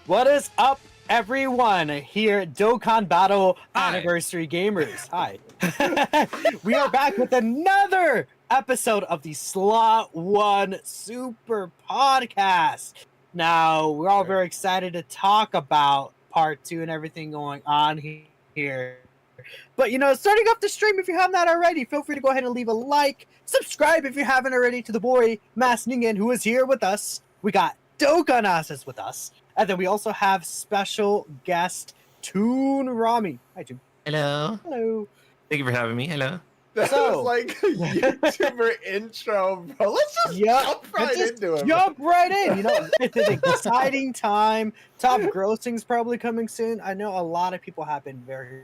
What is up, everyone? Here, Dokkan Battle Hi. Anniversary Gamers. Hi. We are back with another episode of the Slot 1 Super Podcast. Now, we're all very excited to talk about part 2 and everything going on here. But, starting off the stream, if you have not already, feel free to go ahead and leave a like. Subscribe if you haven't already to the boy, Mas Ningen, who is here with us. We got Dokkan EZAs with us. And then we also have special guest TOONRAMI. Hi, Toon. Hello. Hello. Thank you for having me. Hello. That was like a YouTuber intro, bro. Let's just jump right into it. Jump right in. It's an exciting time. Top grossing's probably coming soon. I know a lot of people have been very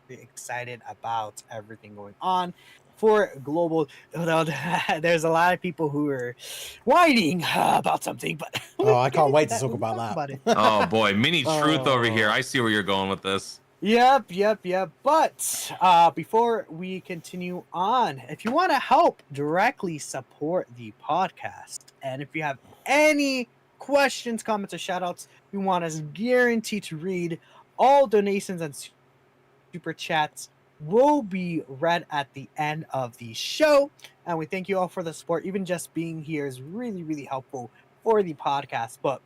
excited about everything going on for global. There's a lot of people who are whining about something, but I can't wait to talk about that. Oh boy, mini truth over here. I see where you're going with this. Yep. But before we continue on, if you want to help directly support the podcast, and if you have any questions, comments, or shoutouts, we want us guaranteed to read. All donations and super chats will be read at the end of the show, and we thank you all for the support. Even just being here is really, really helpful for the podcast. But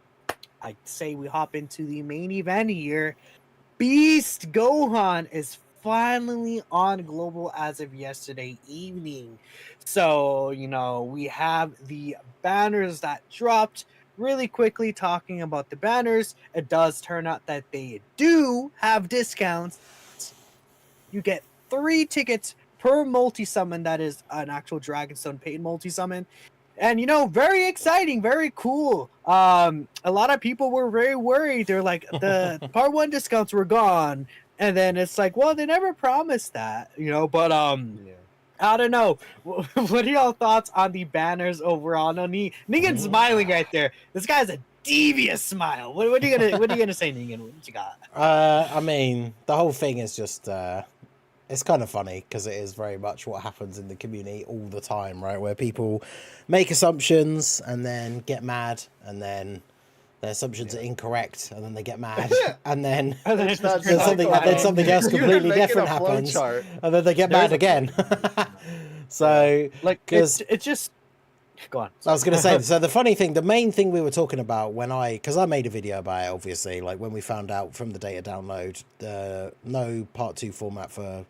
I'd say we hop into the main event here. Beast Gohan is finally on global as of yesterday evening. So, we have the banners that dropped. Really quickly talking about the banners, it does turn out that they do have discounts. You get 3 tickets per multi-summon. That is an actual Dragonstone paid multi-summon. And, very exciting, very cool. A lot of people were very worried. They're like, the part 1 discounts were gone. And then it's like, well, they never promised that, but, I don't know. What are y'all thoughts on the banners overall? No, Ningen's smiling right there. This guy's a devious smile. What are you gonna say, Ningen? What you got? I mean, the whole thing is just it's kind of funny because it is very much what happens in the community all the time, right? Where people make assumptions and then get mad, and then their assumptions are incorrect, and then they get mad, and then something else completely different happens, and then they get mad again. So, it's just. Go on. I was going to say, so the main thing we were talking about because I made a video about it, obviously, like when we found out from the data download, no part 1 format for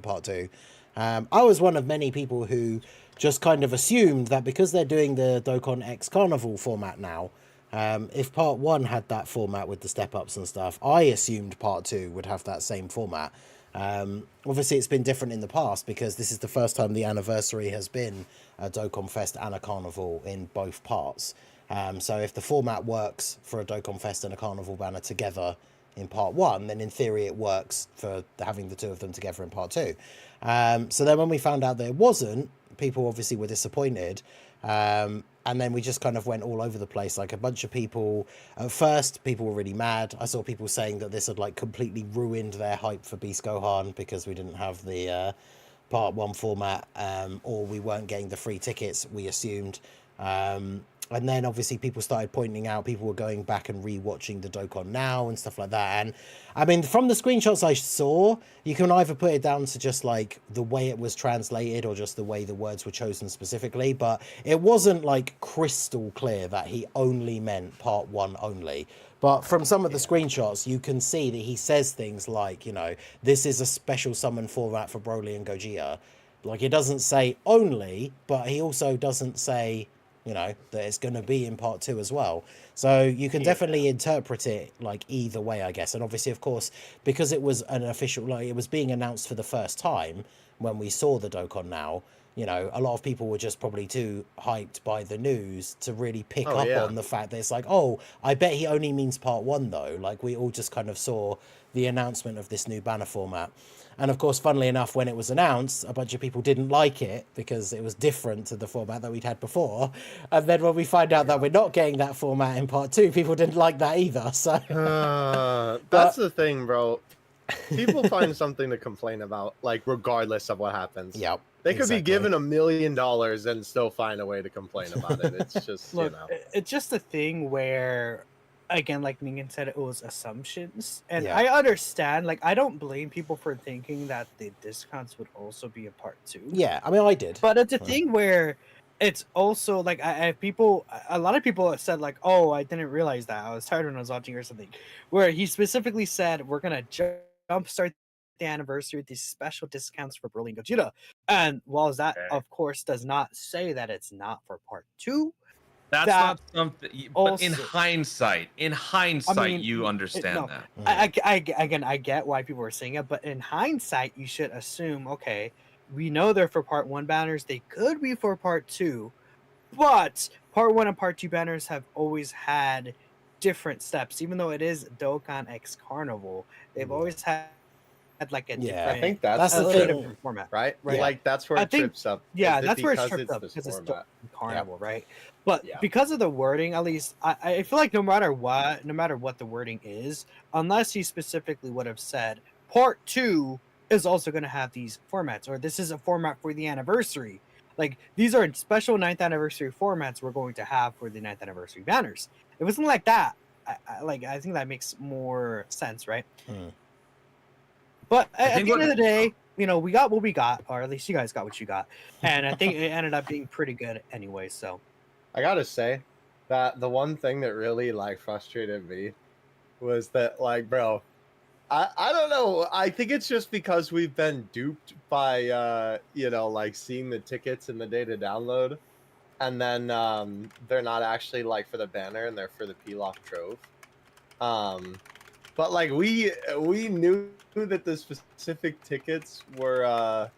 part 2. I was one of many people who just kind of assumed that because they're doing the Dokkan X Carnival format now, if part 1 had that format with the step-ups and stuff, I assumed part 2 would have that same format. Obviously, it's been different in the past because this is the first time the anniversary has been a Dokkan Fest and a Carnival in both parts. So if the format works for a Dokkan Fest and a Carnival banner together in part 1, then in theory it works for having the 2 of them together in part 2. So then when we found out that it wasn't, people obviously were disappointed. And then we just kind of went all over the place. Like a bunch of people, at first, people were really mad. I saw people saying that this had like completely ruined their hype for Beast Gohan because we didn't have the part 1 format, or we weren't getting the free tickets, we assumed. And then obviously people started pointing out, people were going back and re-watching the Dokkan Now and stuff like that. And I mean, from the screenshots I saw, you can either put it down to just like the way it was translated or just the way the words were chosen specifically. But it wasn't like crystal clear that he only meant part 1 only. But from some of the screenshots, you can see that he says things like, this is a special summon format for Broly and Gogeta. Like, it doesn't say only, but he also doesn't say, that it's going to be in part 2 as well. So you can definitely interpret it like either way, I guess. And obviously, of course, because it was an official, like it was being announced for the first time when we saw the Dokkan Now, a lot of people were just probably too hyped by the news to really pick up on the fact that it's like, oh, I bet he only means part 1 though. Like we all just kind of saw the announcement of this new banner format. And of course, funnily enough, when it was announced, a bunch of people didn't like it because it was different to the format that we'd had before. And then when we find out that we're not getting that format in part 2, people didn't like that either. So that's the thing, bro. People find something to complain about, like regardless of what happens. Yep. They could be given $1 million and still find a way to complain about it. It's just, Look, it's just a thing where again, like Ningen said, it was assumptions, and Yeah. I understand. Like, I don't blame people for thinking that the discounts would also be a part 2. Yeah, I mean, I did. But it's a thing where it's also like a lot of people have said like, oh, I didn't realize that. I was tired when I was watching or something. Where he specifically said we're gonna jumpstart the anniversary with these special discounts for Broly and Gogeta. And while that Okay. of course does not say that it's not for part 2, That's that not something. But in also- hindsight, you understand no, that. I get why people are saying it, but in hindsight, you should assume, okay, we know they're for part 1 banners. They could be for part 2, but part 1 and part 2 banners have always had different steps. Even though it is Dokkan X Carnival, they've always had like a Yeah. different. I think That's that's the a the little thing. different format, right? right? Like that's where I it think- trips up. Yeah, Is it that's where it's because tripped up this because it's format? Dokkan Carnival, right? But Yeah. because of the wording, at least I feel like no matter what the wording is, unless he specifically would have said part 2 is also going to have these formats, or this is a format for the anniversary. Like these are special 9th anniversary formats we're going to have for the 9th anniversary banners. If it wasn't like that, I think that makes more sense, right? Hmm. But I at think the end what- of the day, you know, we got what we got, or at least you guys got what you got, and I think it ended up being pretty good anyway. So I gotta say that the one thing that really like frustrated me was that like, bro, I don't know. I think it's just because we've been duped by like seeing the tickets in the data download, and then they're not actually like for the banner and they're for the peel off trove. But like we knew that the specific tickets were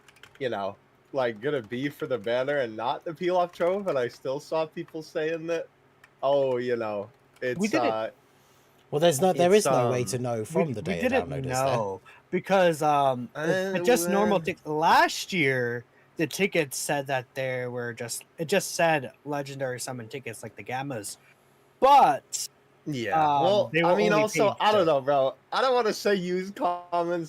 like gonna be for the banner and not the peel off trove, and I still saw people saying that, oh, it's didn't- Well, there is It's, no way to know from we the data didn't download, is there? know because it just normal last year the tickets said that there were it just said legendary summon tickets like the gammas, but yeah. Well, they were I mean, only also, paid I don't to- know, bro. I don't want to say use common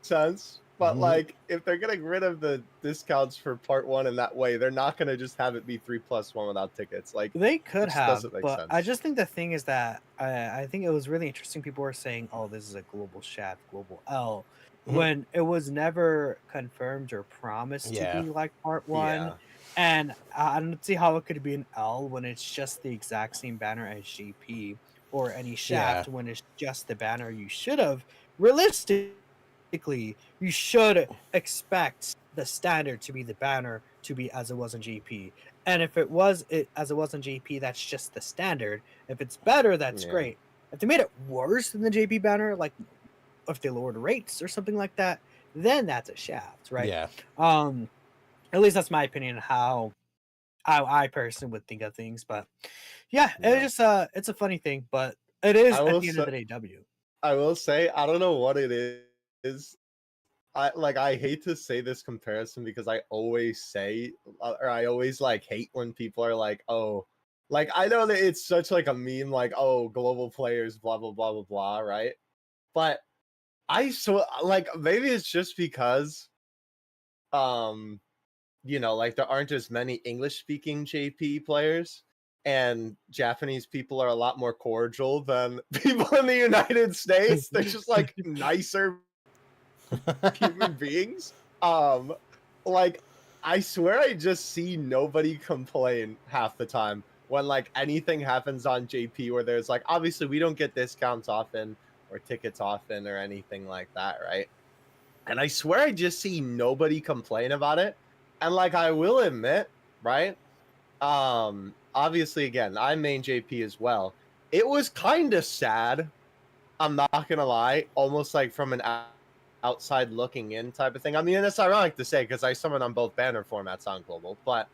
sense, but Mhm. like, if they're getting rid of the discounts for part 1 in that way, they're not gonna just have it be 3+1 without tickets. Like, they could just have, doesn't make but I sense. just think the thing is that I think it was really interesting. People were saying, "Oh, this is a global shaft, global L," Mhm. when it was never confirmed or promised Yeah. to be like part 1. Yeah. And I don't see how it could be an L when it's just the exact same banner as GP, or any shaft when it's just the banner. You should have realistically, you should expect the standard to be the banner to be as it was in GP. And if it was as it was in GP, that's just the standard. If it's better, that's Yeah. great. If they made it worse than the JP banner, like if they lowered rates or something like that, then that's a shaft, right? Yeah. At least that's my opinion on how I personally would think of things. But yeah, Yeah. it's just it's a funny thing, but it is I at will the end of the day W. I will say, I don't know what it is. I hate to say this comparison because I always say, or I always like hate when people are like, oh, like I know that it's such like a meme, like, oh, global players, blah blah blah blah blah, right? But like maybe it's just because like there aren't as many English speaking JP players, and Japanese people are a lot more cordial than people in the United States. They're just like nicer human beings. Like I swear I just see nobody complain half the time when like anything happens on JP where there's like, obviously we don't get discounts often or tickets often or anything like that, right? And I swear I just see nobody complain about it. And like I will admit, right? Obviously again, I main JP as well. It was kind of sad. I'm not gonna lie, almost like from an outside looking in type of thing. I mean, it's ironic to say because I summon on both banner formats on global, but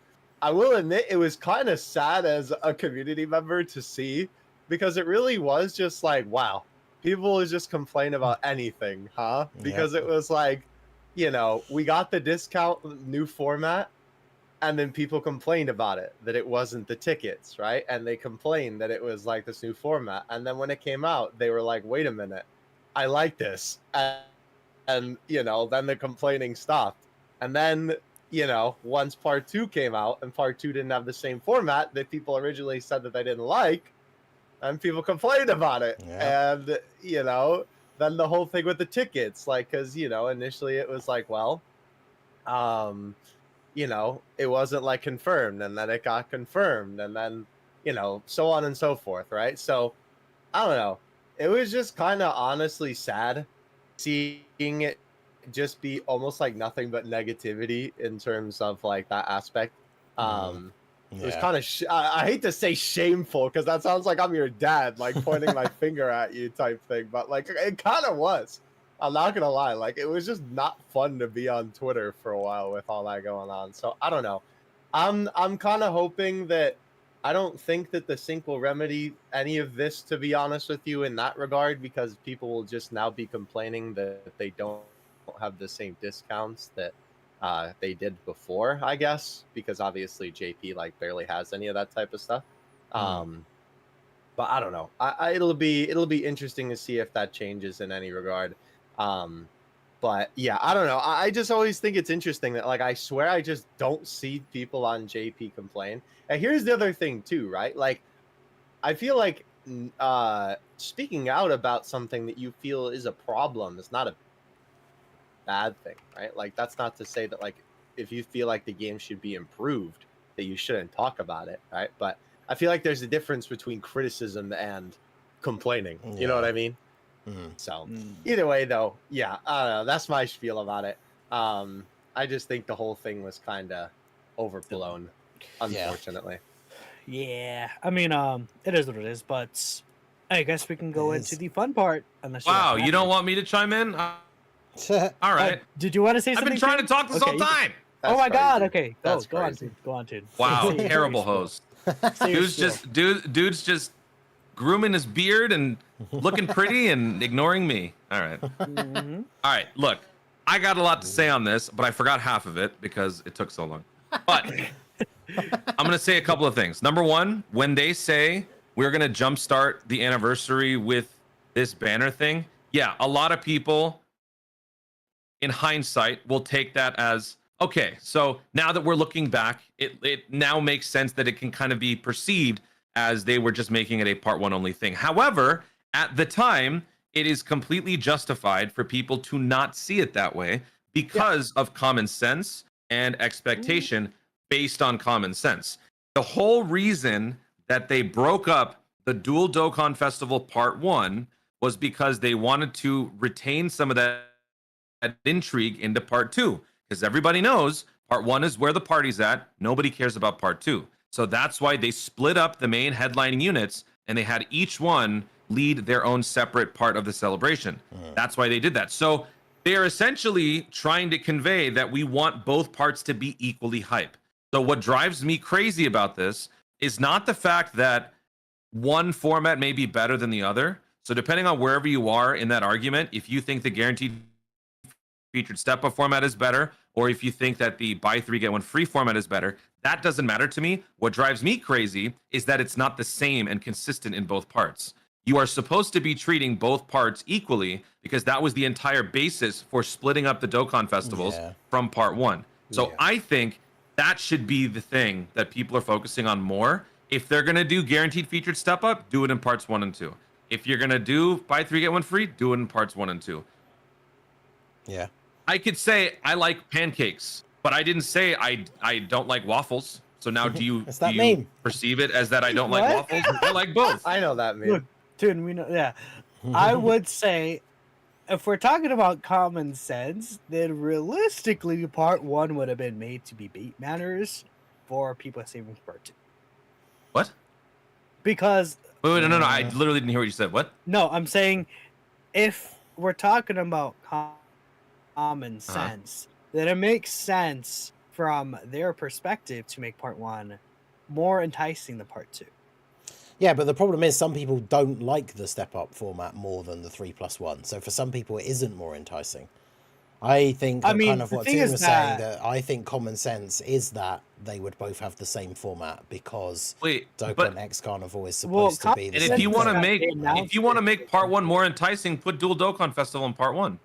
I will admit it was kind of sad as a community member to see, because it really was just like, wow, people would just complain about anything, huh? Because it was like, we got the discount new format, and then people complained about it, that it wasn't the tickets, right? And they complained that it was like this new format. And then when it came out, they were like, wait a minute, I like this. And then the complaining stopped. And then, once part 2 came out and part 2 didn't have the same format that people originally said that they didn't like, and people complained about it. Yeah. And you know, then the whole thing with the tickets, like, because you know, initially it was like, well, you know, it wasn't like confirmed, and then it got confirmed, and then you know, so on and so forth, right? So I don't know. It was just kind of honestly sad seeing it just be almost like nothing but negativity in terms of like that aspect. It was Yeah. kind of I hate to say shameful because that sounds like I'm your dad, like pointing my finger at you type thing, but like it kind of was. I'm not gonna lie, like it was just not fun to be on Twitter for a while with all that going on. So I don't know. I'm kind of hoping that I don't think that the sync will remedy any of this, to be honest with you, in that regard, because people will just now be complaining that they don't have the same discounts that they did before, I guess, because obviously JP like barely has any of that type of stuff. But I don't know. It'll be interesting to see if that changes in any regard. But yeah, I don't know. I just always think it's interesting that like I swear I just don't see people on JP complain. And here's the other thing too, right? Like I feel like speaking out about something that you feel is a problem is not a bad thing, right? Like that's not to say that like if you feel like the game should be improved that you shouldn't talk about it, right? But I feel like there's a difference between criticism and complaining. You know what I mean? So either way though, yeah, I don't know. That's my spiel about it. I just think the whole thing was kind of overblown, unfortunately. Yeah, I mean, it is what it is, but I guess we can go It into is. the fun part. Unless Wow, you don't want me to chime in? All right. Did you want to say I've something? been trying to Tim? talk this Okay, whole you can- time. Oh my God! crazy. Okay, That's go on, crazy. dude. Go on, dude. Wow, Say your terrible spiel. host. Say your Dude's spiel. just dude's just grooming his beard and looking pretty and ignoring me. All right. Mhm. All right, look, I got a lot to say on this, but I forgot half of it because it took so long. But I'm going to say a couple of things. Number one, when they say we're going to jumpstart the anniversary with this banner thing, yeah, a lot of people in hindsight will take that as, okay, so now that we're looking back, it now makes sense that it can kind of be perceived as they were just making it a part one only thing. However, at the time, it is completely justified for people to not see it that way because of common sense and expectation based on common sense. The whole reason that they broke up the Dual Dokkan Festival Part 1 was because they wanted to retain some of that intrigue into Part 2. Because everybody knows Part 1 is where the party's at. Nobody cares about Part 2. So that's why they split up the main headlining units and they had each one lead their own separate part of the celebration. That's why they did that. So they are essentially trying to convey that we want both parts to be equally hype. So what drives me crazy about this is not the fact that one format may be better than the other. So depending on wherever you are in that argument, if you think the guaranteed featured step-up format is better, or if you think that the buy three get one free format is better, that doesn't matter to me. What drives me crazy is that it's not the same and consistent in both parts. You are supposed to be treating both parts equally because that was the entire basis for splitting up the Dokkan festivals from part 1. So I think that should be the thing that people are focusing on more. If they're going to do guaranteed featured step up, do it in parts 1 and 2. If you're going to do buy 3 get 1 free, do it in parts 1 and 2. Yeah. I could say I like pancakes, but I didn't say I don't like waffles. So now do you perceive it as that I don't like waffles? I like both. I know that, man. Look, dude, we know. Yeah, I would say if we're talking about common sense, then realistically, part 1 would have been made to be bait manners for people saving part 2. What? Because Wait, no. I literally didn't hear what you said. What? no, I'm saying if we're talking about common sense, then it makes sense from their perspective to make part 1 more enticing than part 2. Yeah, but the problem is some people don't like the step-up format more than the 3+1. So for some people, it isn't more enticing. I think kind of what Tim was saying, that I think common sense is that they would both have the same format because Dokkan and X-Carnival is supposed to be the same. And if you want to make part 1 more enticing, put Dual Dokkan Festival in part 1.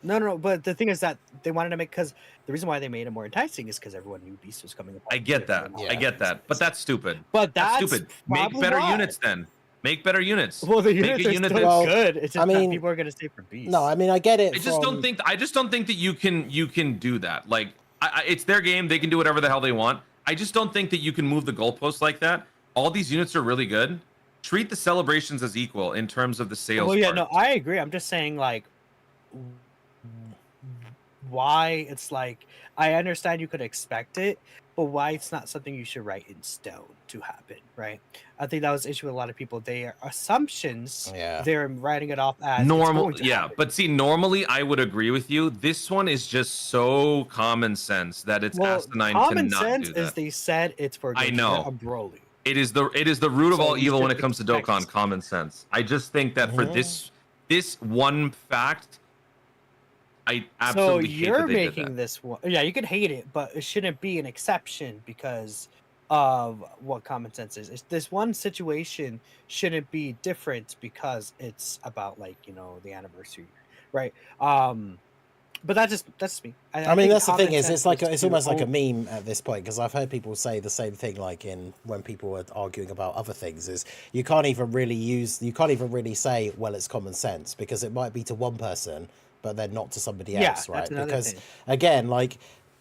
No, but the thing is that they wanted to make, because the reason why they made it more enticing is because everyone knew Beast was coming. I get that. I get that. But that's stupid. But That's that's stupid. Make better units then. Make better units. Well, the Make units a are unit still that's good. It's just I mean, that people are going to stay for Beast. No, I mean I get it. I just don't think that you can do that. Like it's their game. They can do whatever the hell they want. I just don't think that you can move the goalposts like that. All these units are really good. Treat the celebrations as equal in terms of the sales. Well, yeah, part. no, I agree. I'm just saying, like, why it's like I understand you could expect it, but why it's not something you should write in stone to happen, right? I think that was the issue with a lot of people. Their assumptions, they're writing it off as normal. Yeah, but see, normally I would agree with you. This one is just so common sense that it's asinine to not do that. Common sense is they said it's for I know. a Broly. It is the root of So all you evil when should it comes to expect- Dokkan. Common sense. I just think that for this one fact, I absolutely hate you're that they did making that. this one. Yeah, you could hate it, but it shouldn't be an exception because of what common sense is. This one situation shouldn't be different because it's about, like, you know, the anniversary, right? But that's me. I mean, think that's the thing common is, sense it's like is it's to almost like a only- meme at this point because I've heard people say the same thing, like in when people were arguing about other things. Is you can't even really say, well, it's common sense because it might be to one person, but then not to somebody else, right? that's another Because thing. again, like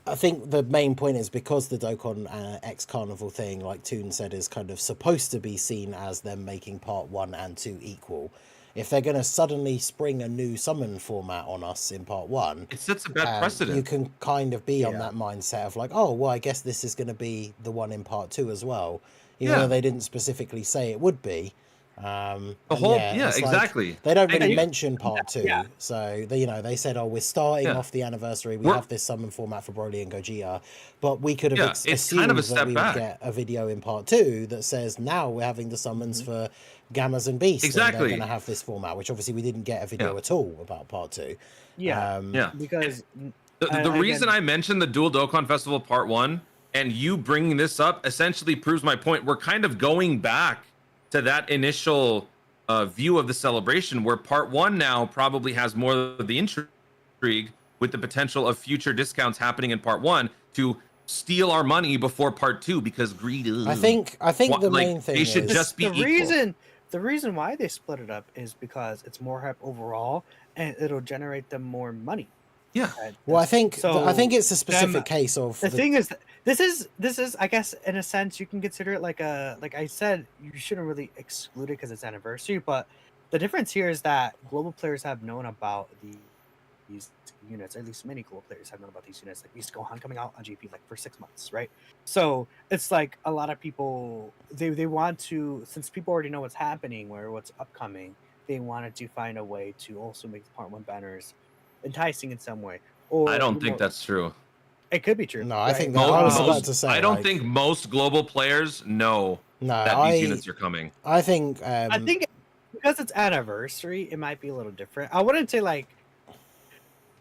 I think the main point is because the Dokkan X Carnival thing, like Toon said, is kind of supposed to be seen as them making part 1 and 2 equal. If they're going to suddenly spring a new summon format on us in part 1, It sets a bad precedent. you can kind of be on that mindset of like, oh, well, I guess this is going to be the one in part 2 as well. Even though they didn't specifically say it would be. It's like, exactly. they don't really And mention part 2. So, they said, oh, we're starting off the anniversary. We have this summon format for Broly and Gogeta. But we could have it's assumed kind of a that step we back. would get a video in part 2 that says now we're having the summons for Gammas and Beasts. And Exactly. they're going to have this format, which obviously we didn't get a video at all about part 2. Because The reason I mentioned the Dual Dokkan Festival Part 1 and you bringing this up essentially proves my point. We're kind of going back to that initial view of the celebration where Part 1 now probably has more of the intrigue with the potential of future discounts happening in Part 1 to steal our money before Part 2 because greed. I think the main thing they should is just be the equal. reason why they split it up is because it's more hype overall and it'll generate them more money. Yeah. Well, I think it's a specific them- case of The thing is, this is I guess in a sense you can consider it like I said, you shouldn't really exclude it because it's anniversary, but the difference here is that global players have known about these units, at least many global players have known about these units, like Beast Gohan coming out on JP like for 6 months, right? So it's like a lot of people they want to, since people already know what's happening or what's upcoming, they wanted to find a way to also make the Part 1 banners enticing in some way. Or I don't think that's true. It could be true. No, I right? think that, I was about to say. I don't think most global players know that these units are coming. I think. I think because it's anniversary, it might be a little different. I wouldn't say like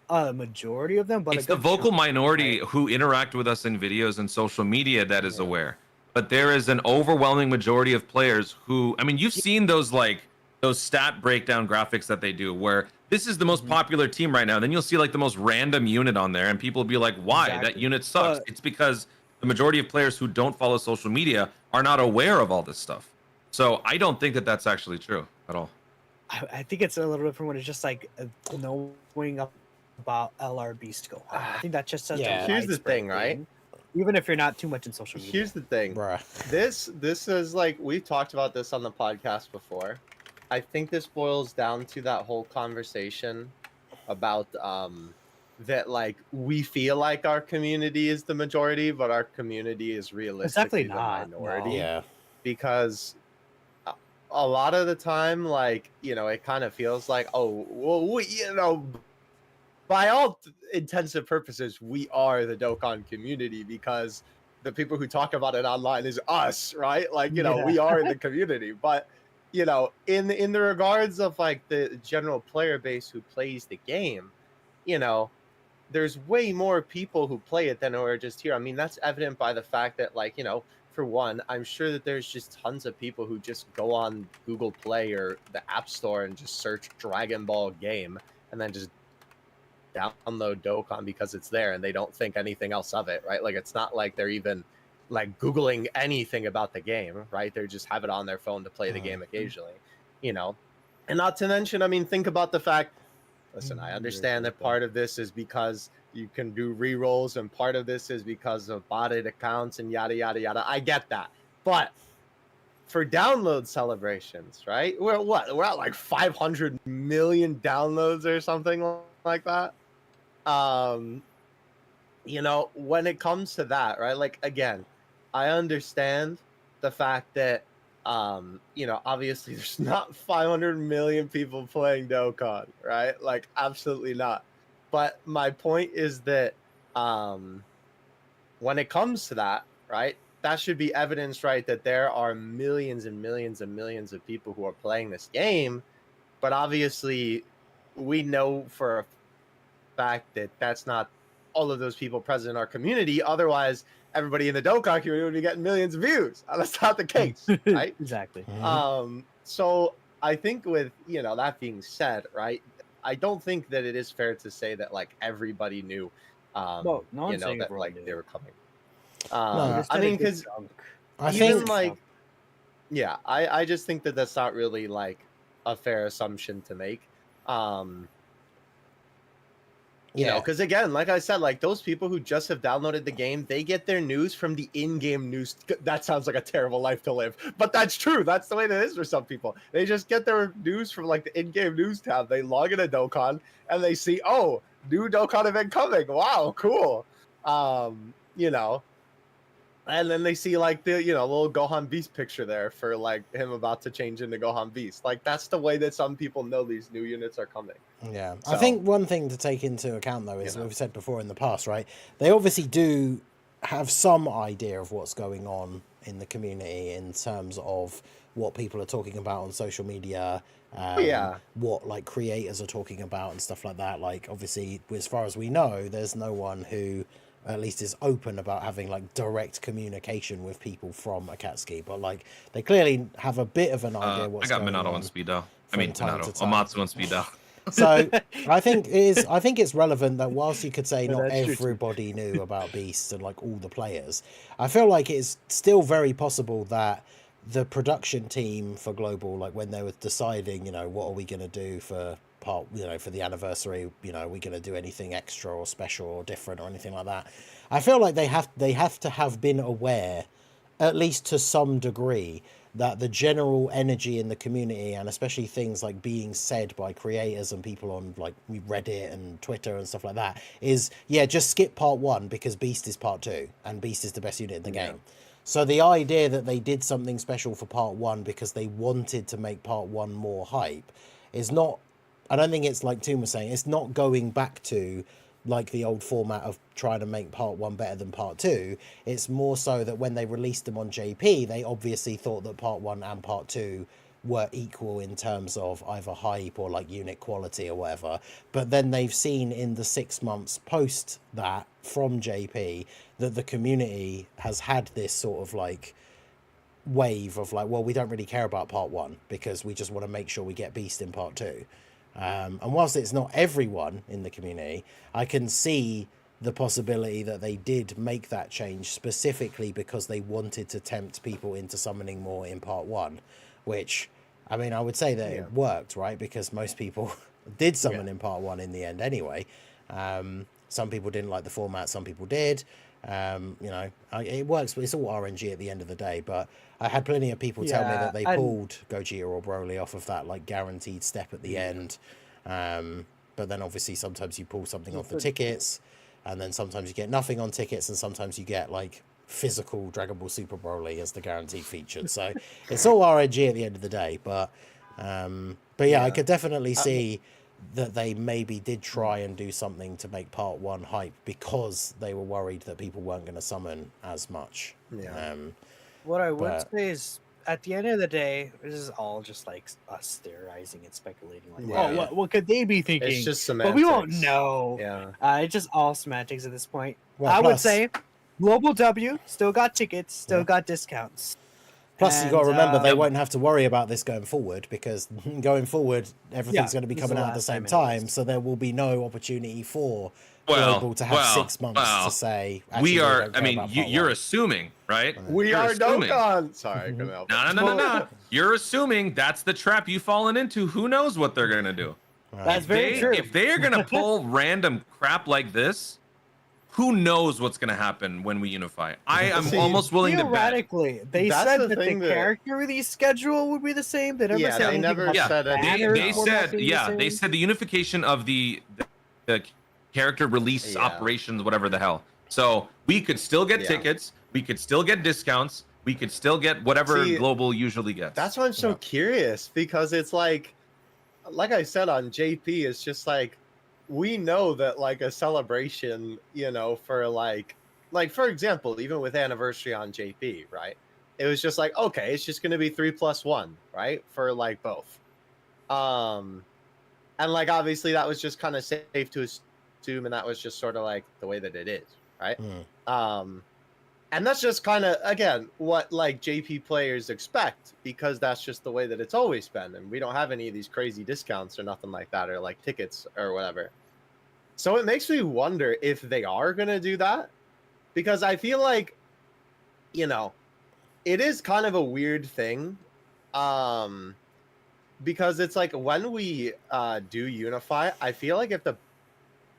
a majority of them, but It's the vocal minority who interact with us in videos and social media that is aware. But there is an overwhelming majority of players who, I mean, you've seen those stat breakdown graphics that they do where this is the most popular team right now. Then you'll see like the most random unit on there and people will be like, why? That unit sucks. It's because the majority of players who don't follow social media are not aware of all this stuff. So I don't think that that's actually true at all. I think it's a little different when it's just like knowing about LR Beast Gohan. I think that's just such a Here's the widespread thing, right? Even if you're not too much in social media. Here's the thing. Bruh. This is like we've talked about this on the podcast before. I think this boils down to that whole conversation about that like we feel like our community is the majority, but our community is realistically the minority. No. Yeah. Because a lot of the time, like, you know, it kind of feels like, oh, well, by all intents and purposes, we are the Dokkan community because the people who talk about it online is us, right? Like, you know, we are in the community. But, you know, in the regards of like the general player base who plays the game, you know, there's way more people who play it than are just here. I mean, that's evident by the fact that, like, you know, for one, I'm sure that there's just tons of people who just go on Google Play or the App Store and just search Dragon Ball game and then just download Dokkan because it's there and they don't think anything else of it, right? Like it's not like they're even like Googling anything about the game, right? They just have it on their phone to play the game occasionally, you know? And not to mention, I mean, think about the fact, listen, I understand that part of this is because you can do re-rolls and part of this is because of botted accounts and yada, yada, yada. I get that. But for download celebrations, right? We're at like 500 million downloads or something like that. You know, when it comes to that, right? Like, again, I understand the fact that, you know, obviously there's not 500 million people playing Dokkan, right? Like, absolutely not. But my point is that when it comes to that, right, that should be evidence, right, that there are millions and millions and millions of people who are playing this game. But obviously, we know for a fact that that's not all of those people present in our community. Otherwise, everybody in the Dokkan community would be getting millions of views. That's not the case, right? Exactly. So I think with, you know, that being said, right, I don't think that it is fair to say that like everybody knew, Well, no you one's know, saying that everyone like knew. they were coming. No, I mean, because I even think like, yeah, I just think that that's not really like a fair assumption to make. You know, because again, like I said, like those people who just have downloaded the game, they get their news from the in-game news. That sounds like a terrible life to live, but that's true. That's the way that it is for some people. They just get their news from like the in-game news tab. They log into Dokkan and they see, oh, new Dokkan event coming. Wow, cool. You know, and then they see like the, you know, little Gohan Beast picture there for like him about to change into Gohan Beast. Like that's the way that some people know these new units are coming. Yeah, So, I think one thing to take into account though is, you know, we've said before in the past, right? They obviously do have some idea of what's going on in the community in terms of what people are talking about on social media, what like creators are talking about and stuff like that. Like obviously, as far as we know, there's no one who at least is open about having like direct communication with people from Akatsuki, but like they clearly have a bit of an idea what's I got going Minato on. on speed dial. I from mean, time Minato. to time. Amatsu on speed dial. So I think it's relevant that whilst you could say Yeah, not that's true too. everybody knew about Beast and like all the players, I feel like it's still very possible that the production team for Global, like when they were deciding, you know, what are we going to do for part, you know, for the anniversary, you know, are we going to do anything extra or special or different or anything like that? I feel like they have to have been aware, at least to some degree, that the general energy in the community, and especially things like being said by creators and people on like Reddit and Twitter and stuff like that, is, yeah, just skip part 1 because Beast is part 2 and Beast is the best unit in the game. So the idea that they did something special for part 1 because they wanted to make part 1 more hype is not, I don't think it's like Toon was saying, it's not going back to like the old format of trying to make part 1 better than part 2. It's more so that when they released them on JP, they obviously thought that part 1 and part 2 were equal in terms of either hype or like unit quality or whatever. But then they've seen in the 6 months post that from JP that the community has had this sort of like wave of like, well, we don't really care about part 1 because we just want to make sure we get Beast in part 2. And whilst it's not everyone in the community, I can see the possibility that they did make that change specifically because they wanted to tempt people into summoning more in part 1, which, I mean, I would say that it worked, right? Because most people did summon in part 1 in the end anyway. Some people didn't like the format, some people did. You know, it works, but it's all RNG at the end of the day. But I had plenty of people tell me that they pulled Gogeta or Broly off of that like guaranteed step at the end. But then obviously sometimes you pull something off the tickets, and then sometimes you get nothing on tickets, and sometimes you get like physical Dragon Ball Super Broly as the guaranteed featured. So it's all RNG at the end of the day. But yeah, I could definitely see that they maybe did try and do something to make part 1 hype because they were worried that people weren't going to summon as much. What I would say is, at the end of the day, this is all just like us theorizing and speculating. Like, oh, what could they be thinking? It's just semantics. But we won't know. It's just all semantics at this point. Well, I would say Global W still got tickets, still got discounts. Plus, you got to remember they And, won't have to worry about this going forward, because going forward, everything's going to be this is the coming out at the last same time anyways. time. So there will be no opportunity for Well, Global to have 6 months to say. Actually, we are. don't I care mean, about part you're one." assuming, right? We You're are assuming. Dokkan. Sorry, I couldn't help it. No. You're assuming that's the trap you've fallen into. Who knows what they're gonna do? Right. That's very true. If they are gonna pull random crap like this, who knows what's gonna happen when we unify? I am See, almost willing to bet. Theoretically, they That's said the that the thing that- character release schedule would be the same. They never Yeah, said they anything never about Yeah, said the anything. banner they format said, being the yeah, they same. said the unification of the character release Yeah. operations, whatever the hell. So we could still get Yeah. tickets, we could still get discounts, we could still get whatever See, Global usually gets. That's why I'm so Yeah. curious, because it's like I said on JP, it's just like we know that like a celebration, for like for example, even with anniversary on JP, right? It was just like, okay, it's just gonna be 3+1, right? For like both. And like obviously that was just kind of safe to assume, and that was just sort of like the way that it is, right? And that's just kind of, again, what like JP players expect, because that's just the way that it's always been. And we don't have any of these crazy discounts or nothing like that, or like tickets or whatever. So it makes me wonder if they are going to do that, because I feel like, it is kind of a weird thing. Because it's like when we do unify, I feel like if the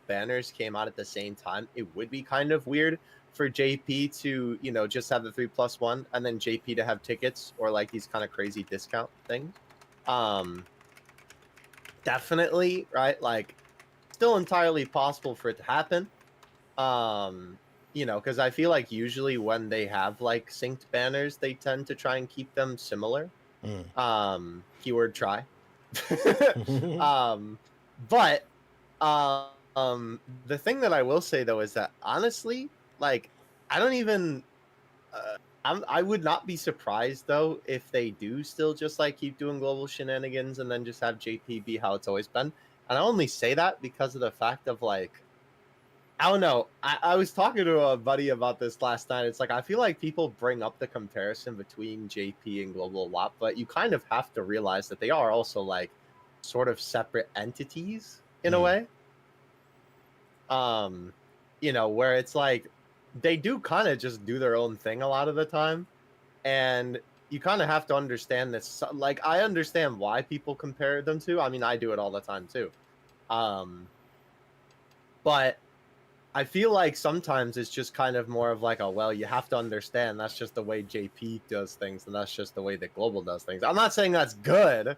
banners came out at the same time, it would be kind of weird for JP to, just have the 3+1 and then JP to have tickets or like these kind of crazy discount things. Definitely, right? Like still entirely possible for it to happen. Because I feel like usually when they have like synced banners, they tend to try and keep them similar. Keyword try. But the thing that I will say though is that honestly, like I don't even I would not be surprised though if they do still just like keep doing global shenanigans and then just have JP be how it's always been. And I only say that because of the fact of like, I don't know. I was talking to a buddy about this last night. It's like I feel like people bring up the comparison between JP and Global a lot, but you kind of have to realize that they are also like sort of separate entities in a way. Where it's like they do kind of just do their own thing a lot of the time, and you kind of have to understand this. Like I understand why people compare them to. I mean, I do it all the time too. But I feel like sometimes it's just kind of more of like, well, you have to understand that's just the way JP does things, and that's just the way that Global does things. I'm not saying that's good.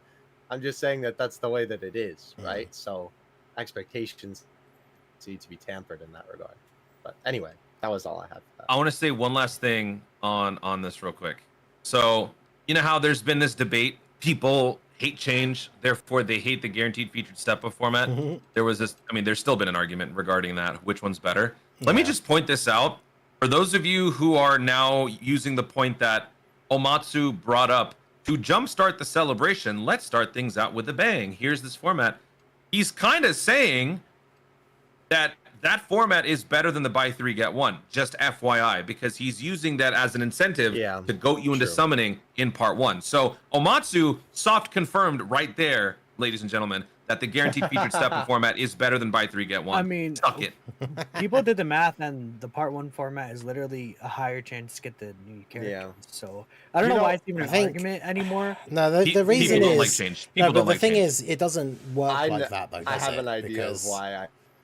I'm just saying that that's the way that it is, right? So expectations need to be tampered in that regard. But anyway, that was all I had for that. I want to say one last thing on this real quick. So you know how there's been this debate, people hate change, therefore they hate the guaranteed featured step-up format. There was this, there's still been an argument regarding that, which one's better. Let me just point this out. For those of you who are now using the point that Omatsu brought up, to jumpstart the celebration, let's start things out with a bang. Here's this format. He's kind of saying that format is better than the buy 3 get 1, just FYI, because he's using that as an incentive to goat you into summoning in part 1. So Omatsu soft confirmed right there, ladies and gentlemen, that the guaranteed featured step format is better than buy 3 get 1. I mean, suck it. People did the math, and the part 1 format is literally a higher chance to get the new character. Yeah. So I don't know why it's even an argument anymore. No, the reason people is don't like change. No, People but don't the like thing change. is, it doesn't work like that though. I does have it? an idea Because of why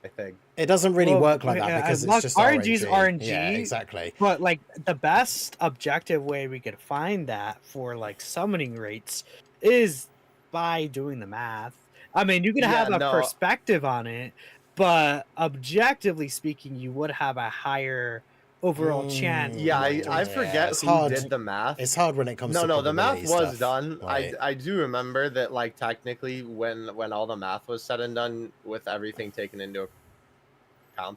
I think it doesn't really work like that, yeah, because as it's long- just RNG's RNG. Yeah, exactly. But like the best objective way we could find that for like summoning rates is by doing the math. I mean, you can have a perspective on it, but objectively speaking, you would have a higher overall chance. Yeah, I forget it's who hard. did the math. It's hard when it comes to No, the math probability was stuff. done. Like, I do remember that, like, technically when all the math was said and done, with everything taken into account,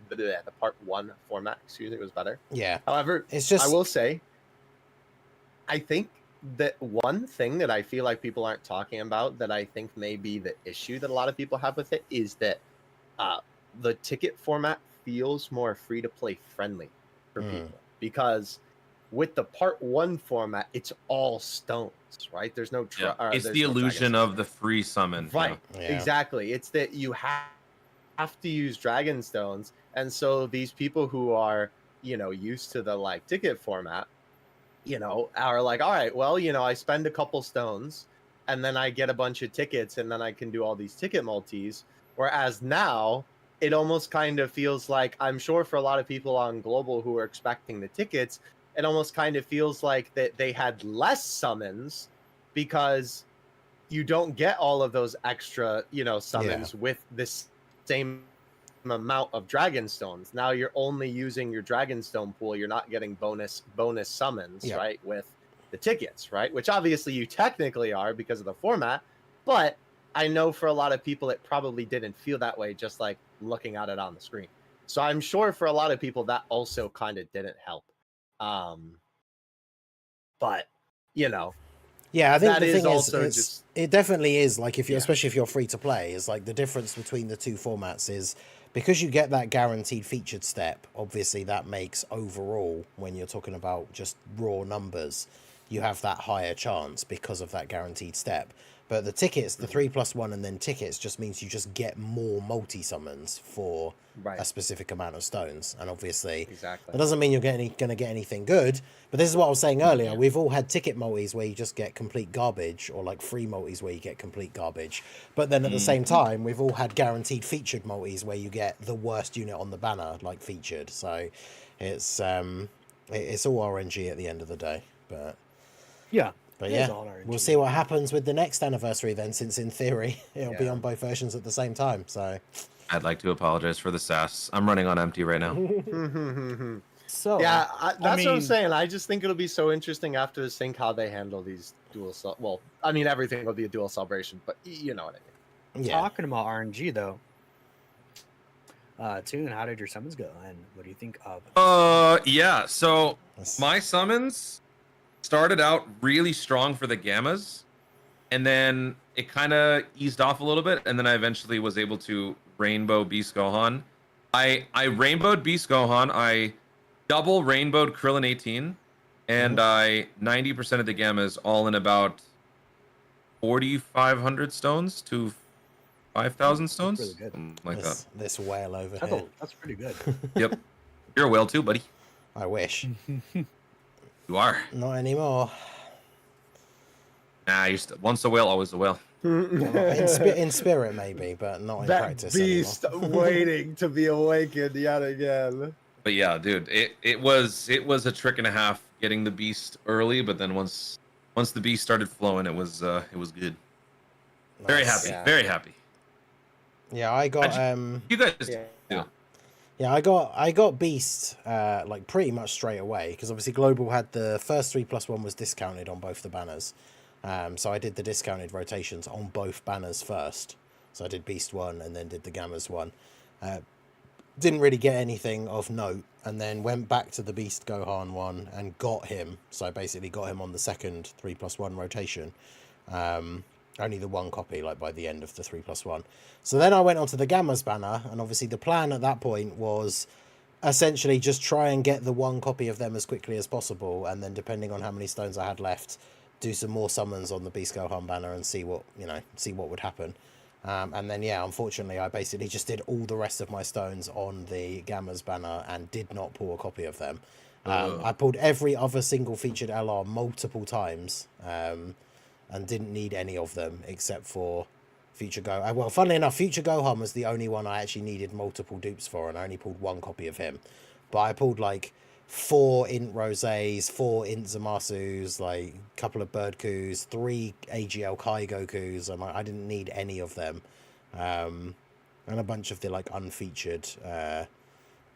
the part 1 format, it was better. yeah. However, It's just I will say, I think that one thing that I feel like people aren't talking about, that I think may be the issue that a lot of people have with it, is that the ticket format feels more free to play friendly for people, because With the part 1 format, it's all stones, right? There's no it's the illusion of the free summon. Right, Yeah. exactly. It's that you have to use dragon stones, and so these people who are, used to the like ticket format, are like, all right, well, I spend a couple stones and then I get a bunch of tickets and then I can do all these ticket multis. Whereas now it almost kind of feels like, I'm sure for a lot of people on global who are expecting the tickets, it almost kind of feels like that they had less summons because you don't get all of those extra, summons with this same amount of dragon stones. Now you're only using your dragon stone pool. You're not getting bonus summons, right, with the tickets, right? Which obviously you technically are because of the format, but I know for a lot of people it probably didn't feel that way just like looking at it on the screen. So I'm sure for a lot of people that also kind of didn't help. But yeah, I think that the is thing also is, just it definitely is like if you, Yeah. especially if you're free to play, is like the difference between the two formats is because you get that guaranteed featured step. Obviously, that makes overall when you're talking about just raw numbers, you have that higher chance because of that guaranteed step. But the tickets, the 3+1 and then tickets, just means you just get more multi summons for a specific amount of stones. And obviously, that doesn't mean you're going to get anything good. But this is what I was saying earlier. Yeah. We've all had ticket multis where you just get complete garbage, or like free multis where you get complete garbage. But then at the same time, we've all had guaranteed featured multis where you get the worst unit on the banner, like featured. So it's all RNG at the end of the day. But Yeah. But It is yeah, all RNG. we'll see what happens with the next anniversary then, since in theory it'll be Yeah. on both versions at the same time. So I'd like to apologize for the sass. I'm running on empty right now. So Yeah, that's what I'm mean- saying. I just think it'll be so interesting after the sync how they handle these dual cel. Well, I mean everything will be a dual celebration, but you know what I mean. yeah, Talking about RNG though, Toon, how did your summons go, and what do you think of? Yeah. So That's- my summons started out really strong for the gammas, and then it kind of eased off a little bit, and then I eventually was able to rainbow Beast Gohan. I rainbowed Beast Gohan. I double rainbowed Krillin 18, and I 90% of the gammas all in about 4,500 stones to 5,000 stones, really good. something like that. this whale over That's, here. that's pretty good. Yep, you're a whale too, buddy. I wish. You are. Not anymore. Nah, you're once a whale, always a whale. In spirit maybe, but not in That practice beast waiting to be awakened yet again. But yeah, dude, it was a trick and a half getting the beast early, but then once the beast started flowing, it was good. anymore. Very Nice. happy, Yeah. very happy. Yeah, I got You guys, Yeah. Yeah, I got Beast like pretty much straight away because obviously Global had the first 3+1 was discounted on both the banners, so I did the discounted rotations on both banners first. So I did Beast 1 and then did the Gammas 1. Didn't really get anything of note, and then went back to the Beast Gohan 1 and got him. So I basically got him on the second 3+1 rotation. Only the one copy, like by the end of the 3+1. So then I went onto the Gammas banner, and obviously the plan at that point was essentially just try and get the one copy of them as quickly as possible, and then depending on how many stones I had left, do some more summons on the Beast Gohan banner and see what would happen. And then yeah, unfortunately I basically just did all the rest of my stones on the Gammas banner and did not pull a copy of them. I pulled every other single featured LR multiple times, and didn't need any of them except for Future Go. Well, funnily enough, Future Gohan was the only one I actually needed multiple dupes for, and I only pulled one copy of him. But I pulled like 4 Int Rosés, 4 Int Zamasus, like a couple of Bird Coups, 3 AGL Kai Gokus, and I didn't need any of them. And a bunch of the like unfeatured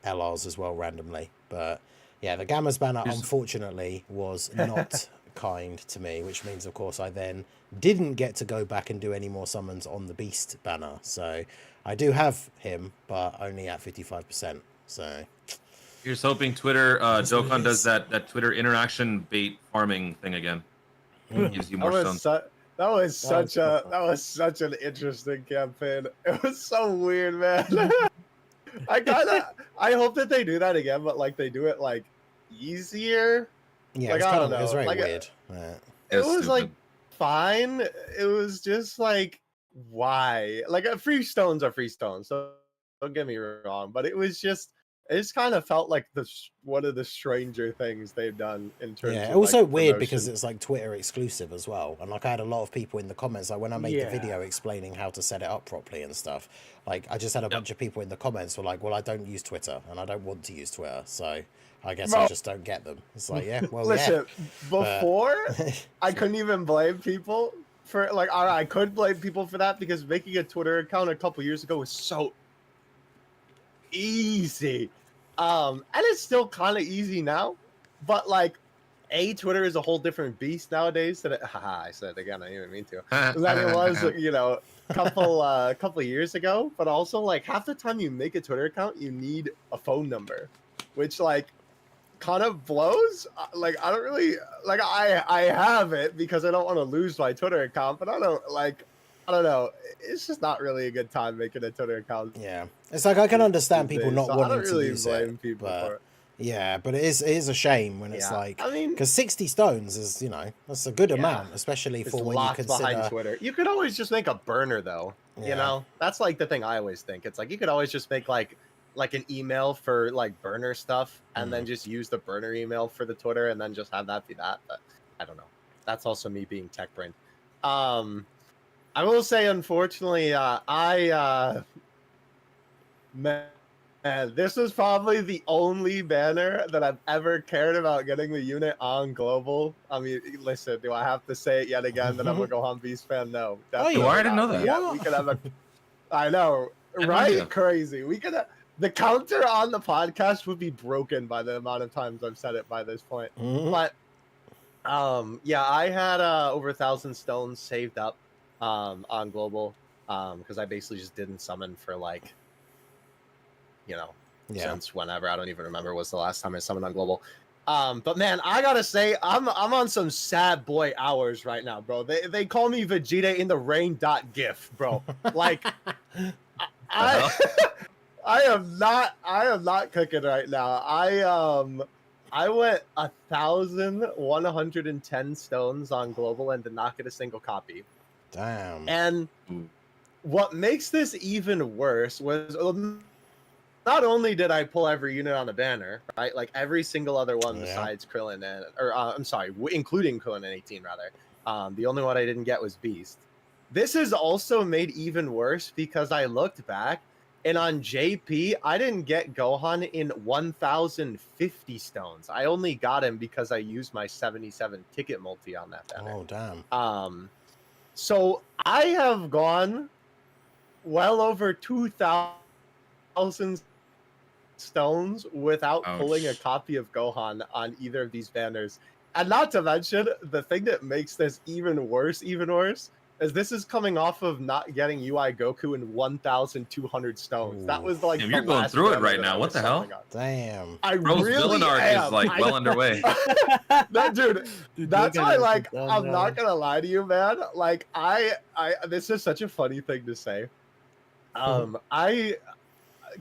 LRs as well randomly. But yeah, the Gammas banner unfortunately was not kind to me, which means of course I then didn't get to go back and do any more summons on the Beast banner. So I do have him, but only at 55%. So you're just hoping Twitter Dokkan does that Twitter interaction bait farming thing again. Gives you more stones. That was such an interesting campaign. It was so weird, man. I hope that they do that again, but like they do it like easier. Yeah, Like, it was I kind don't of, it was know. very Like, weird. it was stupid. like fine. It was just like, why? Like, free stones are free stones. So don't get me wrong, but it just kind of felt like one of the stranger things they've done in terms Yeah, of also like, weird because promotion. it's like Twitter exclusive as well. And like I had a lot of people in the comments, like when I made the video explaining how to set it up properly and stuff, like I just had a bunch of people in the comments who were like, well, I don't use Twitter and I don't want to use Twitter, so I guess I Bro, just don't get them. It's like, yeah, well, listen, but before I couldn't even blame people for like, all right, I could blame people for that because making a Twitter account a couple years ago was so easy. And it's still kind of easy now, but like, Twitter is a whole different beast nowadays than I said it again, I didn't even mean to, than it was, couple years ago. But also, like, half the time you make a Twitter account, you need a phone number, which like kind of blows. Like, I don't really like, I have it because I don't want to lose my Twitter account, but I don't know. It's just not really a good time making a Twitter account. yeah, it's like I can understand people not So I wanting don't to really use blame it, people but for it. yeah, but it is a shame when it's Yeah, like, I mean, because 60 stones is, you know, that's a good Yeah. amount, especially it's for when you locked consider. behind Twitter. You could always just make a burner, though. Yeah. You know, that's like the thing I always think. It's like you could always just make like an email for like burner stuff, and then just use the burner email for the Twitter, and then just have that be that. But I don't know. That's also me being tech brain. I will say, unfortunately, man, this was probably the only banner that I've ever cared about getting the unit on global. I mean, listen, do I have to say it yet again that I'm a Gohan Beast fan? No. Oh, you are? I didn't know not. that. Yeah, What? we could have a. I know, had no right? idea. Crazy. We could. The counter on the podcast would be broken by the amount of times I've said it by this point. Mhm. But yeah, I had over 1,000 stones saved up on global because I basically just didn't summon for like, Yeah. since whenever. I don't even remember was the last time I summoned on global. But man, I gotta say, I'm on some sad boy hours right now, bro. They call me Vegeta in the rain .gif, bro. Like, I am not cooking right now. I went 1,110 stones on global and did not get a single copy. Damn. And what makes this even worse was not only did I pull every unit on the banner, right? Like every single other one besides Krillin including Krillin and 18 rather. The only one I didn't get was Beast. This is also made even worse because I looked back and on JP, I didn't get Gohan in 1,050 stones. I only got him because I used my 77 ticket multi on that banner. Oh, damn. So I have gone well over 2,000 stones without pulling a copy of Gohan on either of these banners. And not to mention, the thing that makes this even worse, is this is coming off of not getting UI Goku in 1,200 stones. That was like you're going through it right now. What the hell? Damn. I Bro's really villain arc am. is like well underway. Dude, that's why, like, I'm not gonna lie to you, man. Like, this is such a funny thing to say.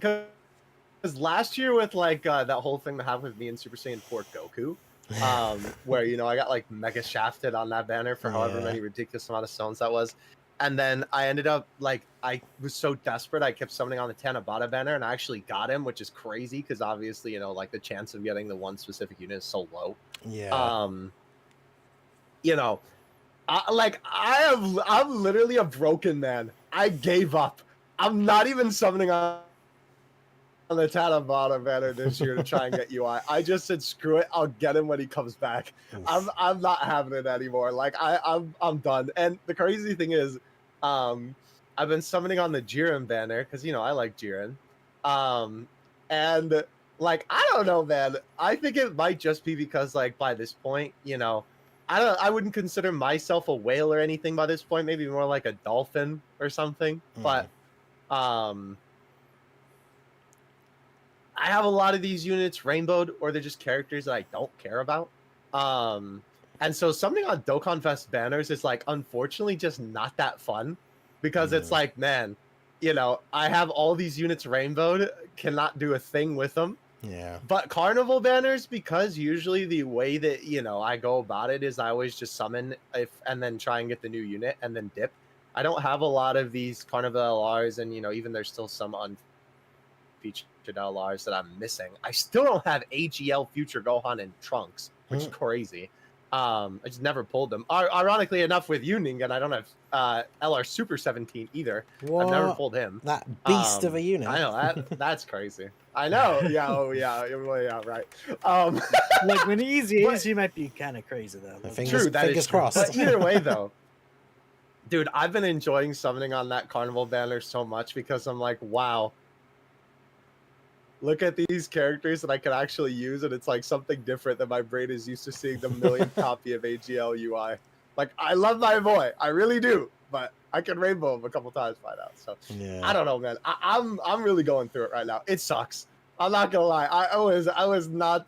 Because last year with like that whole thing that happened with me and Super Saiyan 4 Goku, where I got like mega shafted on that banner for however many ridiculous amount of stones that was, and then I ended up like I was so desperate I kept summoning on the Tanabata banner and I actually got him, which is crazy because obviously like the chance of getting the one specific unit is so low. I'm literally a broken man. I gave up. I'm not even summoning on the Tanabata banner this year to try and get UI. I just said screw it. I'll get him when he comes back. I'm not having it anymore. Like I'm done. And the crazy thing is, I've been summoning on the Jiren banner because I like Jiren. And like I don't know, man. I think it might just be because like by this point, I wouldn't consider myself a whale or anything by this point. Maybe more like a dolphin or something. But I have a lot of these units rainbowed, or they're just characters that I don't care about. And so something on Dokkan Fest banners is like, unfortunately, just not that fun because it's like, man, I have all these units rainbowed, cannot do a thing with them. Yeah. But carnival banners, because usually the way that, you know, I go about it is I always just summon and then try and get the new unit and then dip. I don't have a lot of these carnival LRs, and, you know, even there's still some unfeatured LRs that I'm missing. I still don't have AGL Future Gohan and Trunks, which is crazy. I just never pulled them. Ironically enough, with you, Ningen, I don't have LR Super 17 either. What? I've never pulled him. That beast of a unit. I know that's crazy. I know. Yeah. Oh yeah. Yeah. Right. Like when he's easy, he might be kind of crazy though. Fingers crossed. But either way, though, dude, I've been enjoying summoning on that carnival banner so much because I'm like, wow. Look at these characters that I can actually use, and it's like something different than my brain is used to seeing the millionth copy of AGL UI. Like, I love my boy, I really do, but I can rainbow him a couple times by now. So Yeah. I don't know, man. I'm really going through it right now. It sucks. I'm not gonna lie. I was not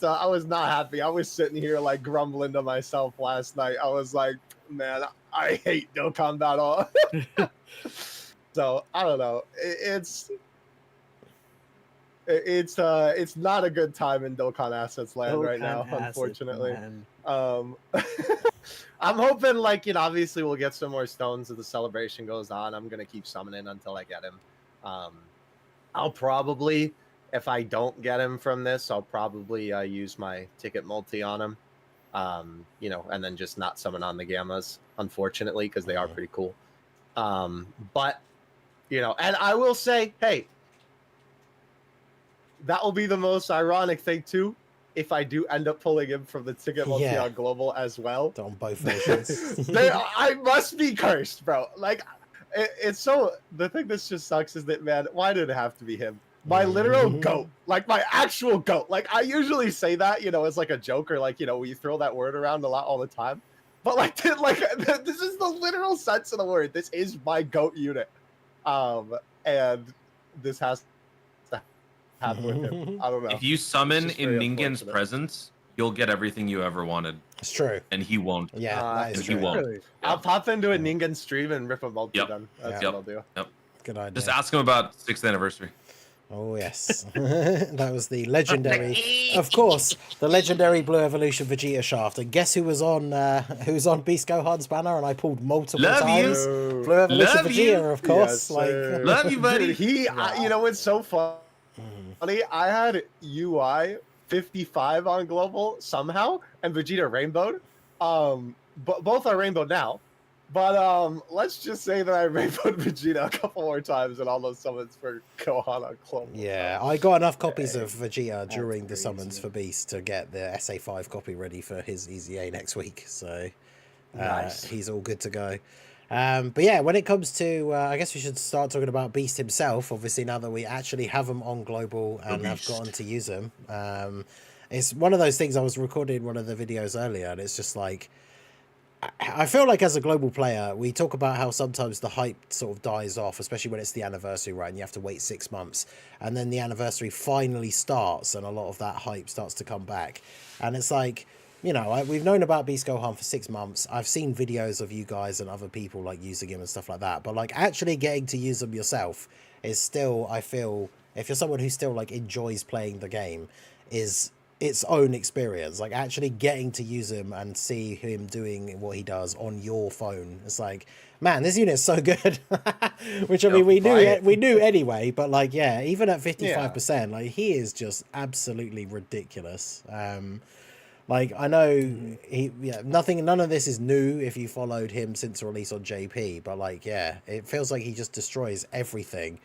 happy. I was sitting here like grumbling to myself last night. I was like, man, I hate Dokkan Battle. So I don't know. It's not a good time in Dokkan Assets land right now, unfortunately. I'm hoping, like, you know, obviously we'll get some more stones as the celebration goes on. I'm gonna keep summoning until I get him. I'll probably, if I don't get him from this, I'll probably use my ticket multi on him. You know, and then just not summon on the Gammas, unfortunately, because they are pretty cool. But, you know, and I will say, hey, that will be the most ironic thing too, if I do end up pulling him from the ticket multi on global as well. On both versions. I must be cursed, bro. Like, it's so, the thing that just sucks is that, man, why did it have to be him? My literal goat, like my actual goat. Like, I usually say that, you know, as like a joke, or like, you know, we throw that word around a lot all the time. But like this is the literal sense of the word. This is my goat unit. And this has to happen with him. I don't know. If you summon in Ningen's presence, you'll get everything you ever wanted. It's true. And he won't. Yeah, that is he true. won't. Really? I'll pop into a Ningen stream and rip a multi done. That's what I'll do. Yep. Good idea. Just ask him about 6th anniversary. Oh yes, that was the legendary, of course, the legendary Blue Evolution Vegeta shaft. And guess who was on Beast Gohan's banner? And I pulled multiple times. Blue Evolution Vegeta, of course. Yes, like, love you, buddy. Dude, you know, it's so funny. I had UI 55 on global somehow, and Vegeta rainbowed. But both are rainbowed now. But let's just say that I rainbowed Vegeta a couple more times and all those summons for Gohan on global. yeah, I got enough copies of Vegeta during the summons for Beast to get the SA5 copy ready for his EZA next week. So Nice. He's all good to go. But yeah, when it comes to, I guess we should start talking about Beast himself. Obviously, now that we actually have him on global and have gotten to use him, it's one of those things. I was recording one of the videos earlier, and it's just like, I feel like as a global player, we talk about how sometimes the hype sort of dies off, especially when it's the anniversary, right? And you have to wait 6 months, and then the anniversary finally starts, and a lot of that hype starts to come back. And it's like, you know, we've known about Beast Gohan for 6 months. I've seen videos of you guys and other people like using him and stuff like that. But like actually getting to use them yourself is still, I feel, if you're someone who still like enjoys playing the game, is its own experience. Like actually getting to use him and see him doing what he does on your phone. It's like, man, this unit's so good. Which I mean, we knew anyway. But like, yeah, even at 55%, like he is just absolutely ridiculous. Like I know none of this is new if you followed him since the release on JP, but like it feels like he just destroys everything.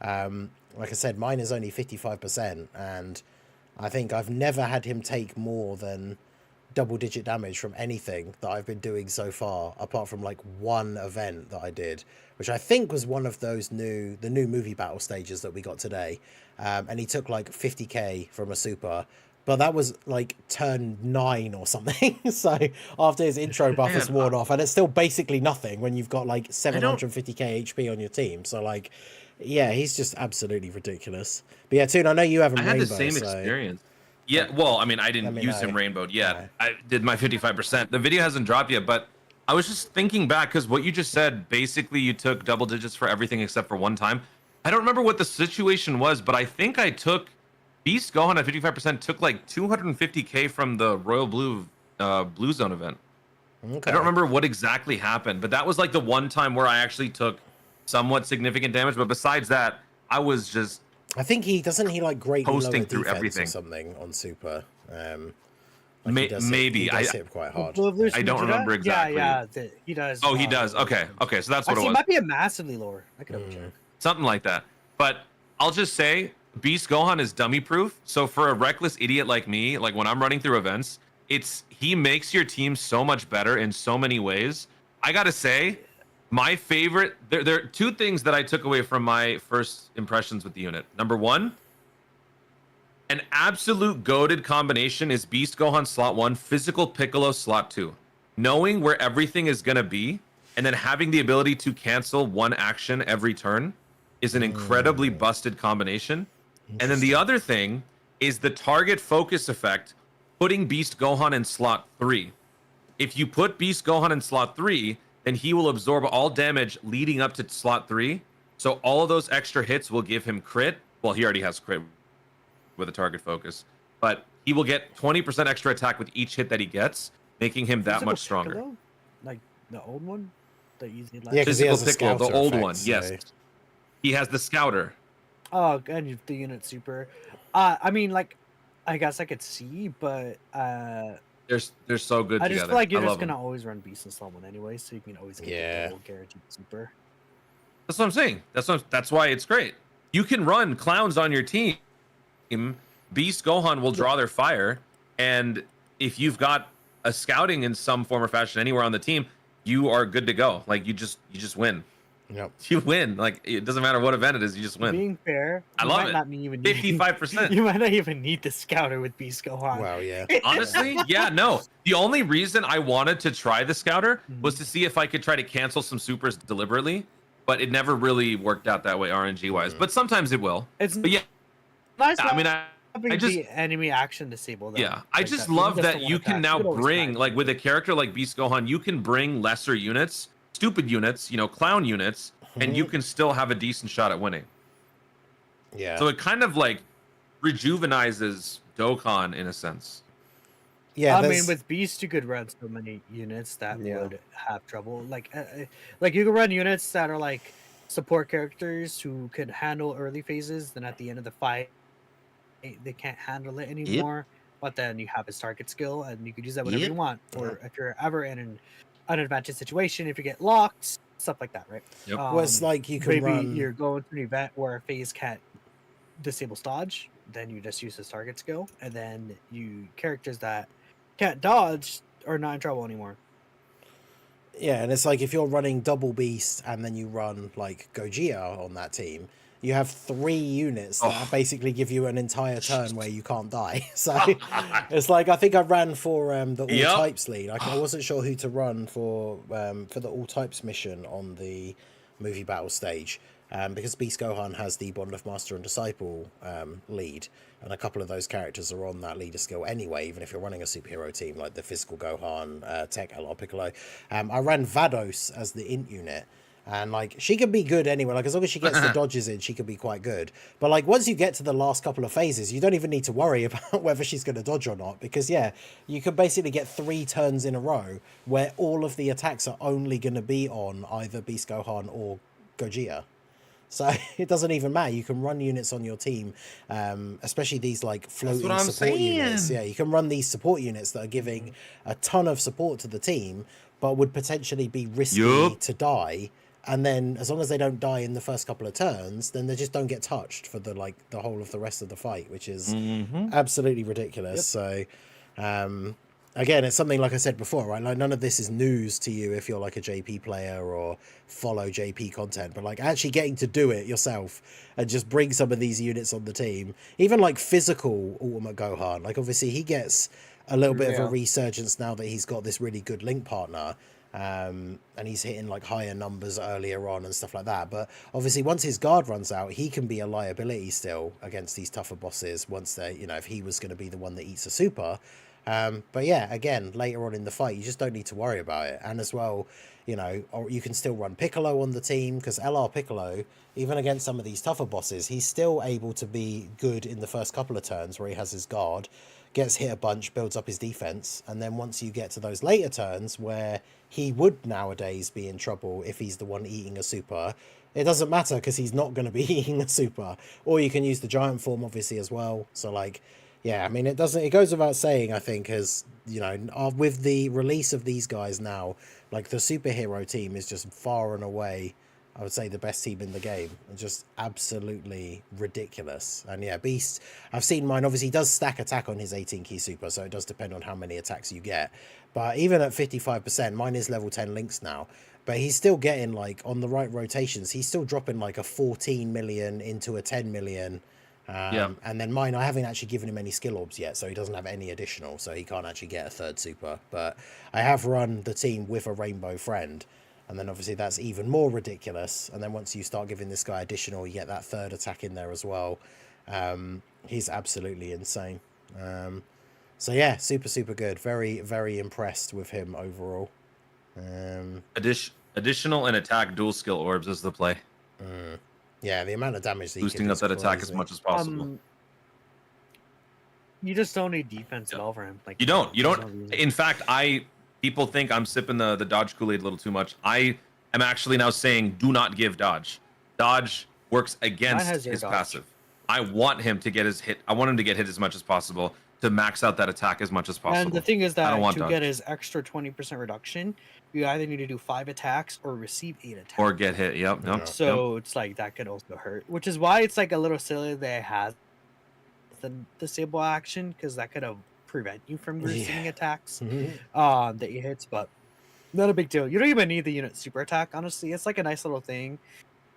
Like I said, mine is only 55%, and I think I've never had him take more than double-digit damage from anything that I've been doing so far, apart from like one event that I did, which I think was one of those the new movie battle stages that we got today, and he took like 50k from a super. But that was like turn 9 or something. So after his intro buff is worn off, and it's still basically nothing when you've got like 750k HP on your team. So like, yeah, he's just absolutely ridiculous. But yeah, Toon, I know you haven't. I had the same experience. Yeah, well, I mean, I didn't use him rainbowed yet. No. I did my 55%. The video hasn't dropped yet, but I was just thinking back because what you just said, basically you took double digits for everything except for one time. I don't remember what the situation was, but I think I took Beast Gohan at 55% took like 250k from the Royal Blue Blue Zone event. Okay. I don't remember what exactly happened, but that was like the one time where I actually took somewhat significant damage. But besides that, I was just I think he like greatly posting lower through defense everything. or something on Super. Maybe he does hit quite hard. I don't remember exactly. Yeah, he does. Oh, he does. Okay, so that's what it Actually, was. it might be a massively lower. I could double check. Something like that. But I'll just say, Beast Gohan is dummy proof. So for a reckless idiot like me, like when I'm running through events, he makes your team so much better in so many ways. I gotta say, my favorite. There are two things that I took away from my first impressions with the unit. Number one, an absolute goated combination is Beast Gohan slot 1, Physical Piccolo slot 2. Knowing where everything is going to be and then having the ability to cancel one action every turn is an incredibly busted combination. And then the other thing is the target focus effect, putting Beast Gohan in slot 3. If you put Beast Gohan in slot 3, then he will absorb all damage leading up to slot 3. So all of those extra hits will give him crit. Well, he already has crit with a target focus, but he will get 20% extra attack with each hit that he gets, making him that much stronger. Piccolo? Like the old one that you need. Yeah, 'cause he has a Piccolo, the scouter old effect, one. so- Yes, he has the scouter. Oh, and the unit super. I mean, like, I guess I could see, but They're so good I together. just feel like you're I just love gonna them. always run Beast and Slot 1 anyway, so you can always get Yeah. the double guaranteed super. That's what I'm saying. That's why it's great. You can run clowns on your team. Beast Gohan will draw their fire, and if you've got a scouting in some form or fashion anywhere on the team, you are good to go. Like you just win. Yep. You win. Like it doesn't matter what event it is, you just win. Being fair, I you love might it. not even need 55%. You might not even need the scouter with Beast Gohan. Wow, yeah. Honestly, yeah, no. The only reason I wanted to try the scouter was to see if I could try to cancel some supers deliberately, but it never really worked out that way RNG wise. But sometimes it will. But yeah, nice. I mean, I just the enemy action disabled. Though. yeah, I Like just that. love Even just that the you one can attack, now you could always bring try like with a character like Beast Gohan, you can bring lesser units, stupid units, clown units, and you can still have a decent shot at winning. Yeah. So it kind of like rejuvenizes Dokkan in a sense. Yeah, I mean, there's- with Beast, you could run so many units that Yeah. would have trouble. Like you could run units that are like support characters who could handle early phases. Then at the end of the fight, they can't handle it anymore. But then you have his target skill, and you could use that whenever you want. Or if you're ever in an unadvantageous situation, if you get locked, stuff like that, right? Yep. well, it's like you can maybe run. you're going through an event where a phase can't disable dodge, then you just use his target skill, and then you characters that can't dodge are not in trouble anymore. Yeah, and it's like if you're running double beast and then you run like Gogeta on that team, you have 3 units that basically give you an entire turn where you can't die. So it's like I think I ran for the all types lead. I wasn't sure who to run for the all types mission on the movie battle stage. Because Beast Gohan has the Bond of Master and Disciple lead, and a couple of those characters are on that leader skill anyway, even if you're running a superhero team like the Physical Gohan, Tech LR Piccolo. I ran Vados as the int unit, and like she can be good anyway. Like as long as she gets the dodges in, she can be quite good. But like once you get to the last couple of phases, you don't even need to worry about whether she's going to dodge or not, because yeah, you can basically get 3 turns in a row where all of the attacks are only going to be on either Beast Gohan or Gogeta. So it doesn't even matter. You can run units on your team, especially these like floating support units. Yeah, you can run these support units that are giving a ton of support to the team, but would potentially be risky to die. And then as long as they don't die in the first couple of turns, then they just don't get touched for the whole of the rest of the fight, which is absolutely ridiculous. So again, it's something like I said before, right? Like none of this is news to you if you're like a JP player or follow JP content, but like actually getting to do it yourself and just bring some of these units on the team, even like physical Ultimate Gohan, like obviously he gets a little bit of a resurgence now that he's got this really good link partner. And he's hitting like higher numbers earlier on and stuff like that, but obviously once his guard runs out, he can be a liability still against these tougher bosses once they, if he was going to be the one that eats a super. But yeah, again, later on in the fight, you just don't need to worry about it. And as well, you know, or you can still run Piccolo on the team, because LR Piccolo, even against some of these tougher bosses, he's still able to be good in the first couple of turns where he has his guard, gets hit a bunch, builds up his defense, and then once you get to those later turns where he would nowadays be in trouble if he's the one eating a super, it doesn't matter because he's not going to be eating a super. Or you can use the giant form obviously as well. So like, yeah, I mean, it goes without saying, I think, as you know, with the release of these guys now, like the superhero team is just far and away, I would say, the best team in the game. Just absolutely ridiculous. And yeah, Beast, I've seen mine. Obviously, he does stack attack on his 18 key super, so it does depend on how many attacks you get. But even at 55%, mine is level 10 links now. But he's still getting, like, on the right rotations, he's still dropping like a 14 million into a 10 million. And then mine, I haven't actually given him any skill orbs yet, so he doesn't have any additional, so he can't actually get a third super. But I have run the team with a rainbow friend, and then obviously that's even more ridiculous. And then once you start giving this guy additional, you get that third attack in there as well. He's absolutely insane. So yeah, super good. Very, very impressed with him overall. Additional and attack dual skill orbs is the play. Yeah, the amount of damage that boosting up that attack as much as possible. You just don't need defense at all for him. Like you don't. In fact, people think I'm sipping the dodge Kool-Aid a little too much. I am actually now saying do not give dodge. Dodge works against his passive. I want him to get his hit. I want him to get hit as much as possible to max out that attack as much as possible. And the thing is that to get his extra 20% reduction, you either need to do 5 attacks or receive 8 attacks. Or get hit. Yep. So it's like that could also hurt, which is why it's like a little silly that it has the disable action, because that could have prevent you from receiving attacks that you hits, but not a big deal. You don't even need the unit super attack, honestly. It's like a nice little thing.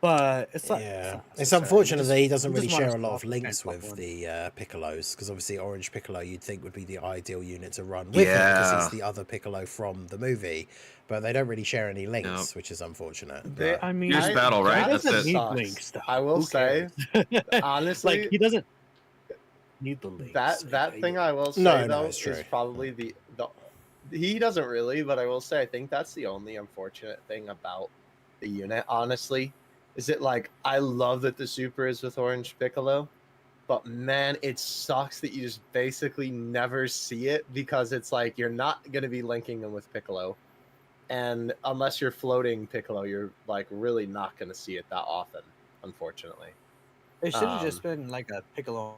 But it's like, it's unfortunate that he doesn't really share a lot of links with the Piccolos, because obviously Orange Piccolo you'd think would be the ideal unit to run with him, because he's the other Piccolo from the movie, but they don't really share any links, which is unfortunate. I mean, Fierce Battle, right? That's it. Need links, I will say, honestly, like he doesn't need the links. That thing I will say though is probably the he doesn't really, but I will say I think that's the only unfortunate thing about the unit, honestly. Is it like, I love that the super is with Orange Piccolo, but man, it sucks that you just basically never see it, because it's like you're not going to be linking them with Piccolo. And unless you're floating Piccolo, you're like really not going to see it that often, unfortunately. It should have just been like a Piccolo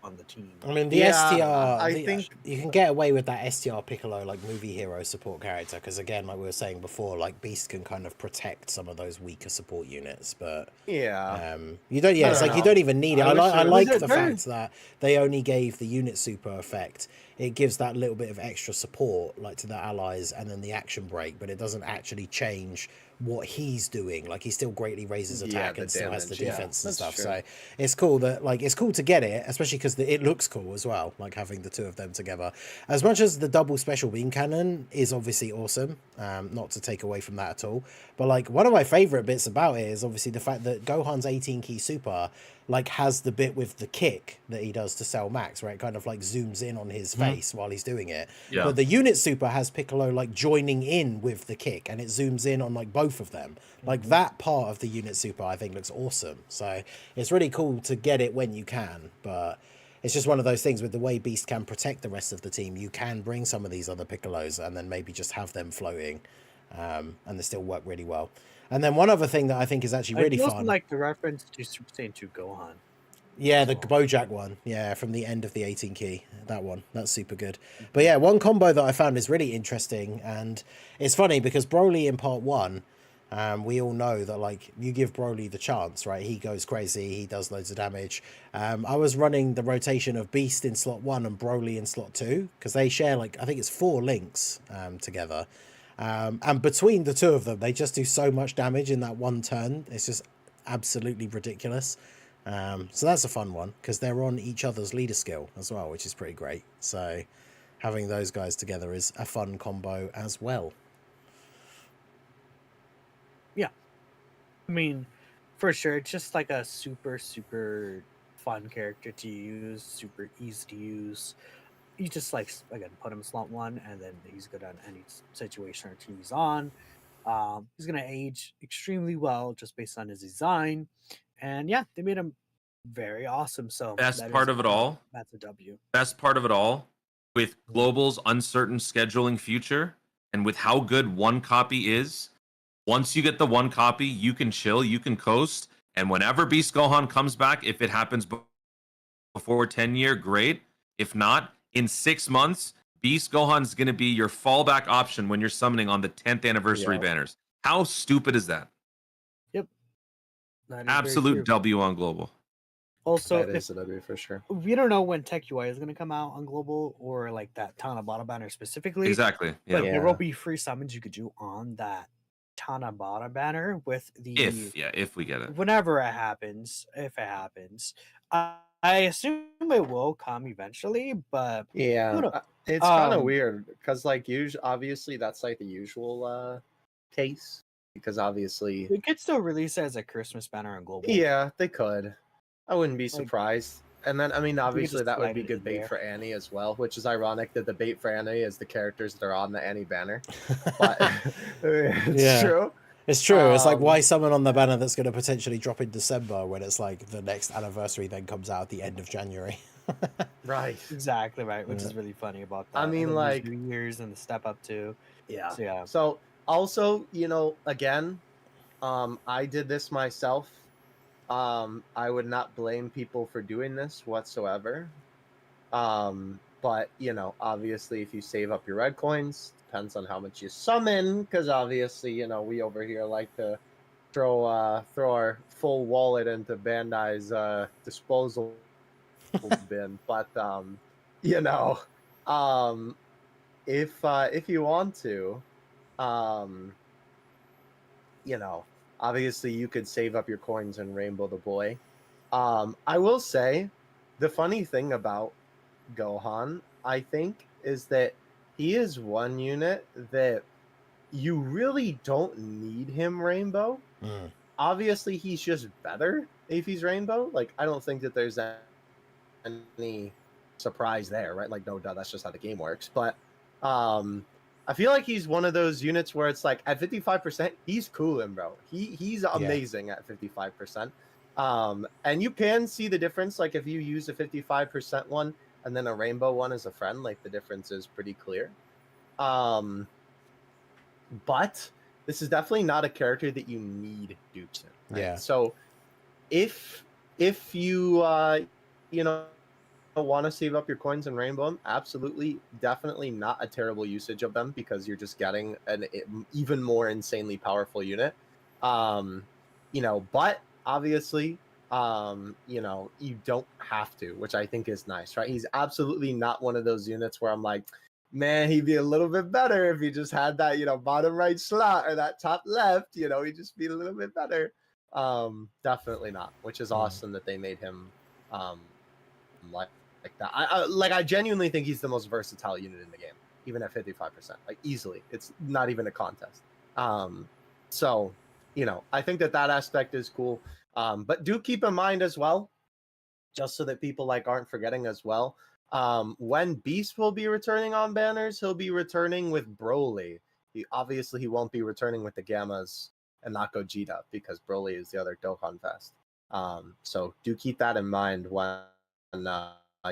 on the team. I mean, the STR, I think you can get away with that STR Piccolo like movie hero support character, because again, like we were saying before, like Beast can kind of protect some of those weaker support units, but you don't. Yeah, it's like you don't even need it. I like the fact that they only gave the unit super effect. It gives that little bit of extra support, like to the allies, and then the action break, but it doesn't actually change what he's doing. Like, he still greatly raises attack and still has the defense and stuff. True. So it's cool that, like, it's cool to get it, especially because it looks cool as well, like having the two of them together. As much as the double special beam cannon is obviously awesome, not to take away from that at all, but like one of my favorite bits about it is obviously the fact that Gohan's 18 key super like has the bit with the kick that he does to Cell Max, where it kind of like zooms in on his face while he's doing it. But the unit super has Piccolo like joining in with the kick, and it zooms in on like both of them. Like that part of the unit super I think looks awesome. So it's really cool to get it when you can, but it's just one of those things with the way Beast can protect the rest of the team. You can bring some of these other Piccolos and then maybe just have them floating, and they still work really well. And then one other thing that I think is actually really fun. I like the reference to Super Saiyan 2 Gohan. Yeah, the Bojack one. Yeah, from the end of the 18 key. That one. That's super good. But yeah, one combo that I found is really interesting. And it's funny because Broly in part 1, we all know that, like, you give Broly the chance, right? He goes crazy. He does loads of damage. I was running the rotation of Beast in slot 1 and Broly in slot 2 because they share, like, I think it's 4 links together. And between the two of them, they just do so much damage in that one turn. It's just absolutely ridiculous. So that's a fun one because they're on each other's leader skill as well, which is pretty great. So having those guys together is a fun combo as well. Yeah. I mean, for sure, it's just like a super, super fun character to use, super easy to use. you just like again put him in slot 1, and then he's good on any situation or team he's on. He's gonna age extremely well just based on his design, and yeah, they made him very awesome. So Best part of it all. That's a W. Best part of it all, with Global's uncertain scheduling future, and with how good one copy is. Once you get the one copy, you can chill, you can coast, and whenever Beast Gohan comes back, if it happens before 10-year, great. If not, in 6 months, Beast Gohan's going to be your fallback option when you're summoning on the 10th anniversary banners. How stupid is that? Yep. That is Absolute W on Global. Also, that is a W for sure. We don't know when Tech UI is going to come out on Global or like that Tanabata banner specifically. Exactly. Yeah. But there will be free summons you could do on that Tanabata banner with the if we get it. Whenever it happens, if it happens. I assume it will come eventually, but yeah, it's kind of weird because like obviously that's like the usual case because obviously they could still release it as a Christmas banner on Global. Yeah, they could. I wouldn't be surprised. And then I mean obviously that would be good bait for Annie as well, which is ironic that the bait for Annie is the characters that are on the Annie banner. But it's true. It's true. It's like, why summon on the banner that's going to potentially drop in December when it's like the next anniversary then comes out at the end of January? Right. Exactly right, which is really funny about that. I mean, like New Year's and the step up too. Yeah. So also, again, I did this myself. I would not blame people for doing this whatsoever. But obviously, if you save up your red coins, depends on how much you summon, because obviously, we over here like to throw our full wallet into Bandai's disposal bin. But if you want to, obviously you could save up your coins in Rainbow the Boy. I will say, the funny thing about Gohan, I think, is that he is one unit that you really don't need him Rainbow. Obviously, he's just better if he's Rainbow. Like, I don't think that there's any surprise there, right? Like, no doubt, that's just how the game works. But I feel like he's one of those units where it's like, at 55%, he's coolin', bro. He's amazing at 55%. And you can see the difference, like, if you use a 55% one, and then a Rainbow one as a friend, like the difference is pretty clear. But this is definitely not a character that you need dupes in. Right? Yeah. So if you want to save up your coins in Rainbow, absolutely, definitely not a terrible usage of them because you're just getting an even more insanely powerful unit. But obviously, you don't have to, which I think is nice, right? He's absolutely not one of those units where I'm like, man, he'd be a little bit better if he just had that, bottom right slot or that top left, he'd just be a little bit better. Definitely not, which is awesome that they made him like that. I genuinely think he's the most versatile unit in the game, even at 55%, like easily. It's not even a contest. So, I think that aspect is cool. But do keep in mind as well, just so that people aren't forgetting as well, when Beast will be returning on banners, he'll be returning with Broly. He won't be returning with the Gammas and not Gogeta because Broly is the other Dokkan Fest. So do keep that in mind when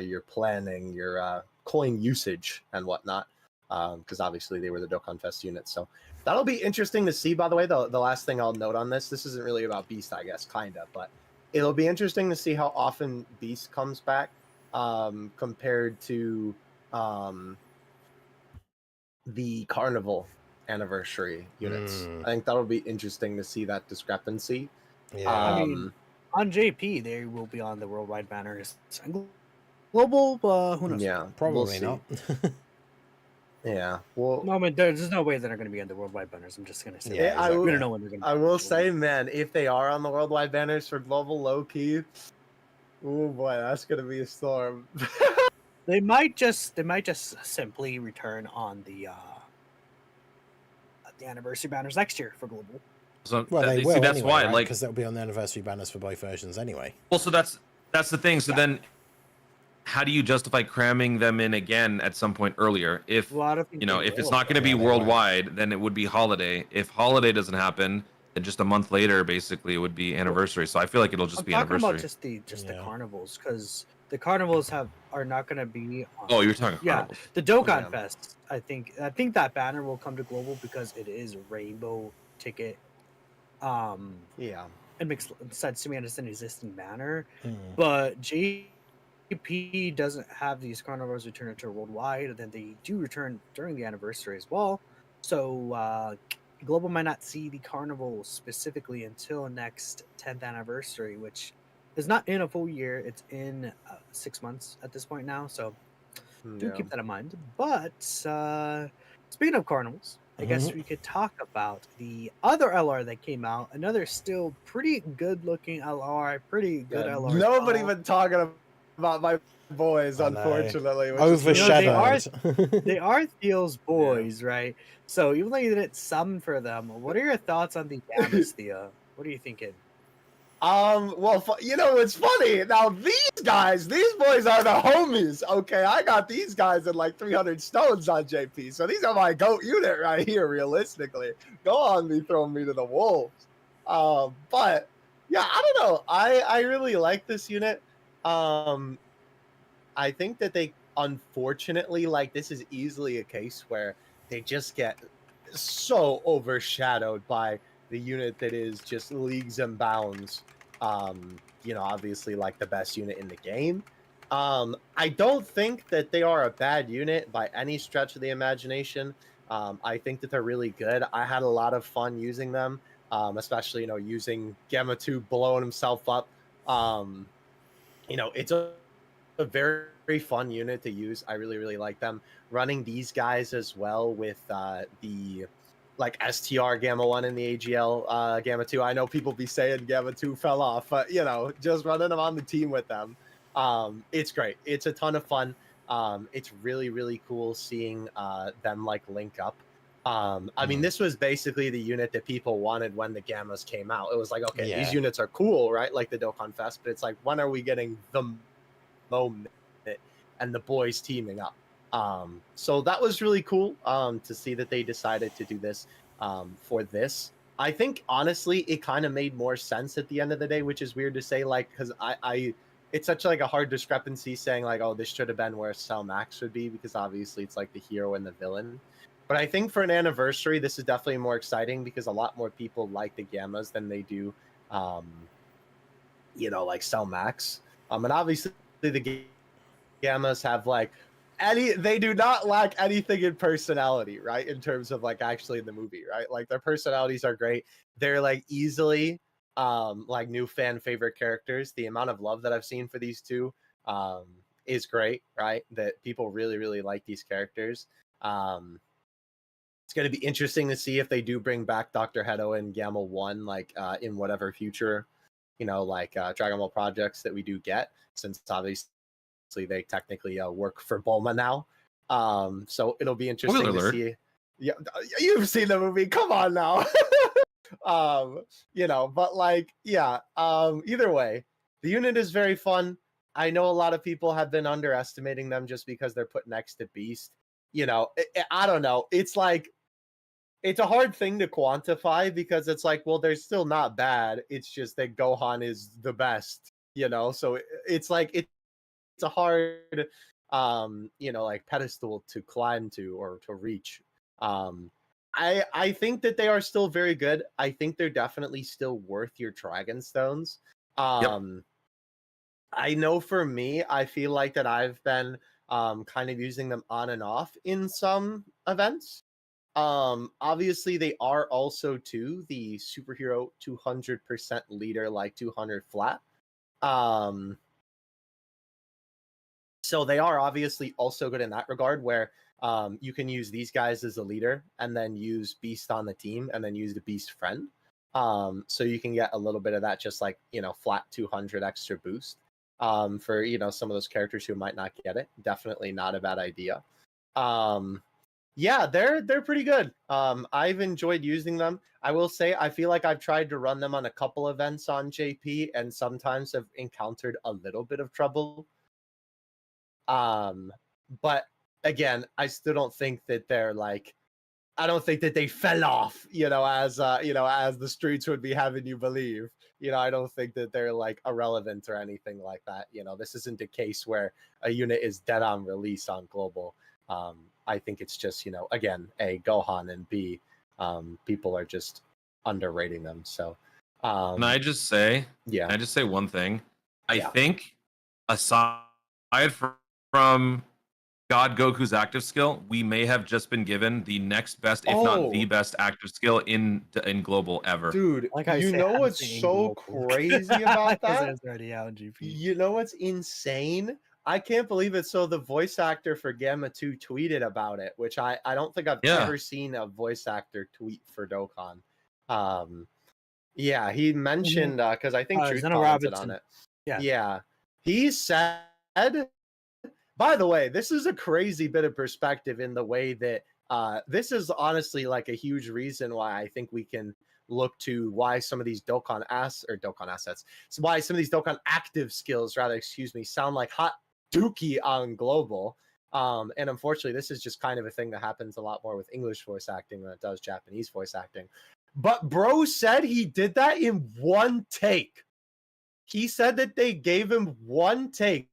you're planning your coin usage and whatnot, because obviously they were the Dokkan Fest units. So that'll be interesting to see. By the way, the last thing I'll note on this isn't really about Beast, I guess, kind of, but it'll be interesting to see how often Beast comes back compared to the Carnival anniversary units. I think that'll be interesting to see that discrepancy. Yeah. I mean, on JP, they will be on the worldwide banners. Global, who knows? Yeah, Probably we'll not. Yeah, well, No, I mean, there's no way they're going to be on the worldwide banners. I'm just going to say, Yeah, that. exactly. We don't know when they're going to. I will say, man, if they are on the worldwide banners for global low key, oh boy, that's gonna be a storm. They might just simply return on the anniversary banners next year for global. So Well, they will that's anyway, why, right? like, because that'll be on the anniversary banners for both versions anyway. well, so that's the thing. So then, how do you justify cramming them in again at some point earlier? If A lot of people if it's will, not going to be Yeah, they will. worldwide, then it would be holiday. If holiday doesn't happen, then just a month later, basically, it would be anniversary. So I feel like it'll just I'm be talking about anniversary. just the Yeah. carnivals, because the carnivals are not going to be on. Oh, you're talking Yeah, carnivals. the Dokkan Yeah. Fest. I think that banner will come to global because it is rainbow ticket. Yeah. It makes sense to me, and it's an existing banner. Mm. But JP doesn't have these carnivals return to worldwide, and then they do return during the anniversary as well. So global might not see the carnival specifically until next 10th anniversary, which is not in a full year. It's in 6 months at this point now. So do Yeah. keep that in mind. But speaking of carnivals, I guess we could talk about the other LR that came out. Another still pretty good looking LR, pretty good Yeah, LR. as nobody well. been talking about my boys, I know. unfortunately. which is really Overshadowed. sad. They are Theo's boys, right? So even though you didn't summon for them, what are your thoughts on the Gammas, Theo? What are you thinking? Well, it's funny. Now these boys are the homies. Okay, I got these guys at like 300 stones on JP, so these are my GOAT unit right here. Realistically, go on me, throw me to the wolves. But yeah, I don't know. I really like this unit. I think that they, unfortunately, like, this is easily a case where they just get so overshadowed by the unit that is just leagues and bounds. Obviously, like, the best unit in the game. I don't think that they are a bad unit by any stretch of the imagination. I think that they're really good. I had a lot of fun using them, especially, using Gamma 2 blowing himself up. It's a very, very fun unit to use. I really, really like them. Running these guys as well with the like STR Gamma 1 and the AGL Gamma 2. I know people be saying Gamma 2 fell off, but just running them on the team with them. It's great. It's a ton of fun. It's really, really cool seeing them like link up. I mean, this was basically the unit that people wanted when the Gammas came out. It was like, okay, these units are cool, right? Like the Dokkan Fest, but it's like, when are we getting the moment and the boys teaming up? So that was really cool to see that they decided to do this for this. I think honestly it kind of made more sense at the end of the day, which is weird to say, like, because I it's such like a hard discrepancy saying like, oh, this should have been where Cell Max would be, because obviously it's like the hero and the villain. But I think for an anniversary, this is definitely more exciting because a lot more people like the Gammas than they do like Cell Max. And obviously the Gammas have like they do not lack anything in personality, right? In terms of like actually in the movie, right? Like their personalities are great. They're like easily like new fan favorite characters. The amount of love that I've seen for these two is great, right? That people really, really like these characters. It's going to be interesting to see if they do bring back Dr. Hedo and Gamma 1 like in whatever future Dragon Ball projects that we do get, since obviously they technically work for Bulma now. So it'll be interesting to see. Yeah, you've seen the movie. Come on now. But like, yeah. Either way, the unit is very fun. I know a lot of people have been underestimating them just because they're put next to Beast. I don't know. It's like, it's a hard thing to quantify because it's like, well, they're still not bad. It's just that Gohan is the best, so it's like, it's a hard, like pedestal to climb to or to reach. I think that they are still very good. I think they're definitely still worth your Dragon Stones. I know for me, I feel like that I've been kind of using them on and off in some events. Obviously they are also too the superhero 200% leader, like 200 flat. So they are obviously also good in that regard, where you can use these guys as a leader and then use Beast on the team and then use the Beast friend. So you can get a little bit of that, just like, flat 200 extra boost for, some of those characters who might not get it. Definitely not a bad idea. Yeah, they're pretty good. I've enjoyed using them. I will say, I feel like I've tried to run them on a couple events on JP and sometimes have encountered a little bit of trouble. But again, I still don't think that they're like, I don't think that they fell off, as the streets would be having you believe. I don't think that they're like irrelevant or anything like that. This isn't a case where a unit is dead on release on global. I think it's just, again, A, Gohan, and B, people are just underrating them. So Can I just say? yeah. Can I just say one thing? I Yeah. think aside from God Goku's active skill, we may have just been given the next best, if not the best, active skill in global ever. Dude, Like I you say, know I'm what's saying so global. crazy about 'Cause that? it's already out in GP. You know what's insane? I can't believe it. So the voice actor for Gamma 2 tweeted about it, which I don't think I've Yeah. ever seen a voice actor tweet for Dokkan. Yeah, he mentioned because I think Truth Zeno commented on Robinson. it. Yeah. Yeah. He said, by the way, this is a crazy bit of perspective in the way that this is honestly like a huge reason why I think we can look to why some of these Dokkan assets, so why some of these Dokkan active skills, rather, excuse me, sound like hot dookie on global. And unfortunately, this is just kind of a thing that happens a lot more with English voice acting than it does Japanese voice acting. But bro said he did that in one take. He said that they gave him one take,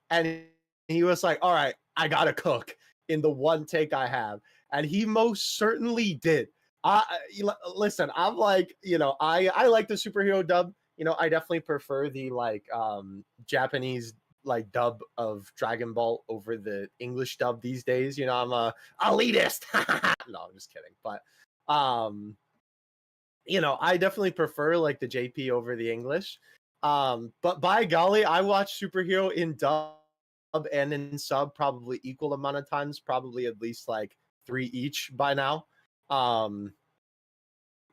and he was like, all right, I gotta cook in the one take I have. And he most certainly did. Listen, I'm like, I like the superhero dub. I definitely prefer the like Japanese like dub of Dragon Ball over the English dub these days. I'm a elitist. No, I'm just kidding. But I definitely prefer like the JP over the English. But by golly, I watch superhero in dub and in sub probably equal amount of times, probably at least like 3 each by now.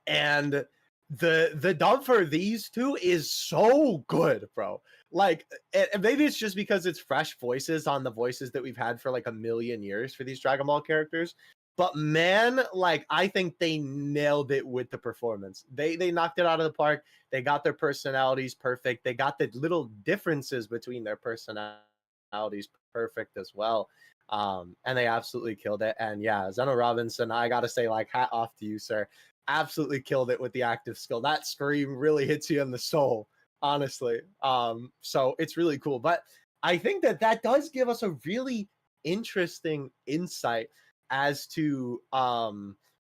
And the dub for these two is so good, bro. Like, and maybe it's just because it's fresh voices on the voices that we've had for like a million years for these Dragon Ball characters. But man, like, I think they nailed it with the performance. They knocked it out of the park. They got their personalities perfect. They got the little differences between their personalities perfect as well. And they absolutely killed it. And yeah, Zeno Robinson, I gotta say, like, hat off to you, sir. Absolutely killed it with the active skill. That scream really hits you in the soul, honestly. So it's really cool. But I think that does give us a really interesting insight as to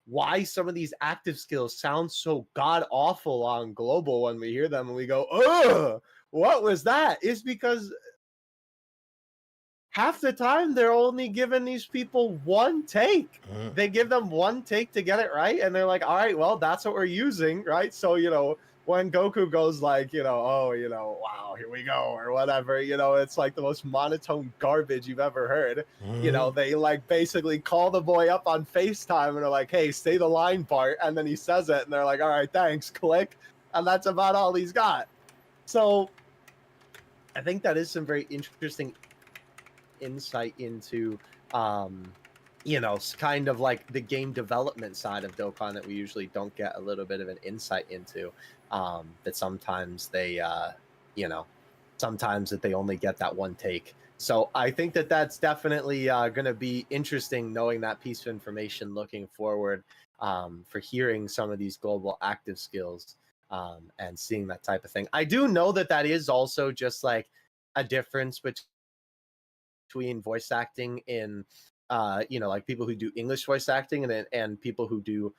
why some of these active skills sound so god awful on global when we hear them and we go, ugh, what was that? It's because half the time they're only giving these people one take. They give them one take to get it right, and they're like, all right, well, that's what we're using, right? So, when Goku goes like, oh, wow, here we go, or whatever, it's like the most monotone garbage you've ever heard. They like basically call the boy up on FaceTime and they're like, hey, say the line part, and then he says it, and they're like, all right, thanks, click, and that's about all he's got. So I think that is some very interesting insight into kind of like the game development side of Dokkan that we usually don't get a little bit of an insight into, that sometimes they sometimes that they only get that one take. So I think that that's definitely going to be interesting, knowing that piece of information looking forward, for hearing some of these global active skills, and seeing that type of thing. I do know that is also just like a difference between voice acting in like people who do English voice acting and people who do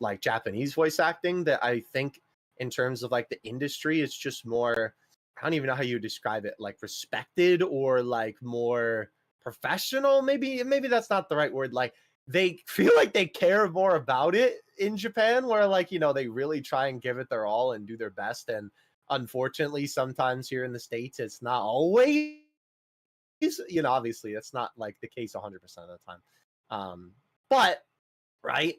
like Japanese voice acting, that I think in terms of like the industry, it's just more, I don't even know how you describe it, like respected or like more professional. Maybe that's not the right word. Like they feel like they care more about it in Japan, where like, they really try and give it their all and do their best. And unfortunately, sometimes here in the States, it's not always, obviously it's not like the case 100% of the time. But right.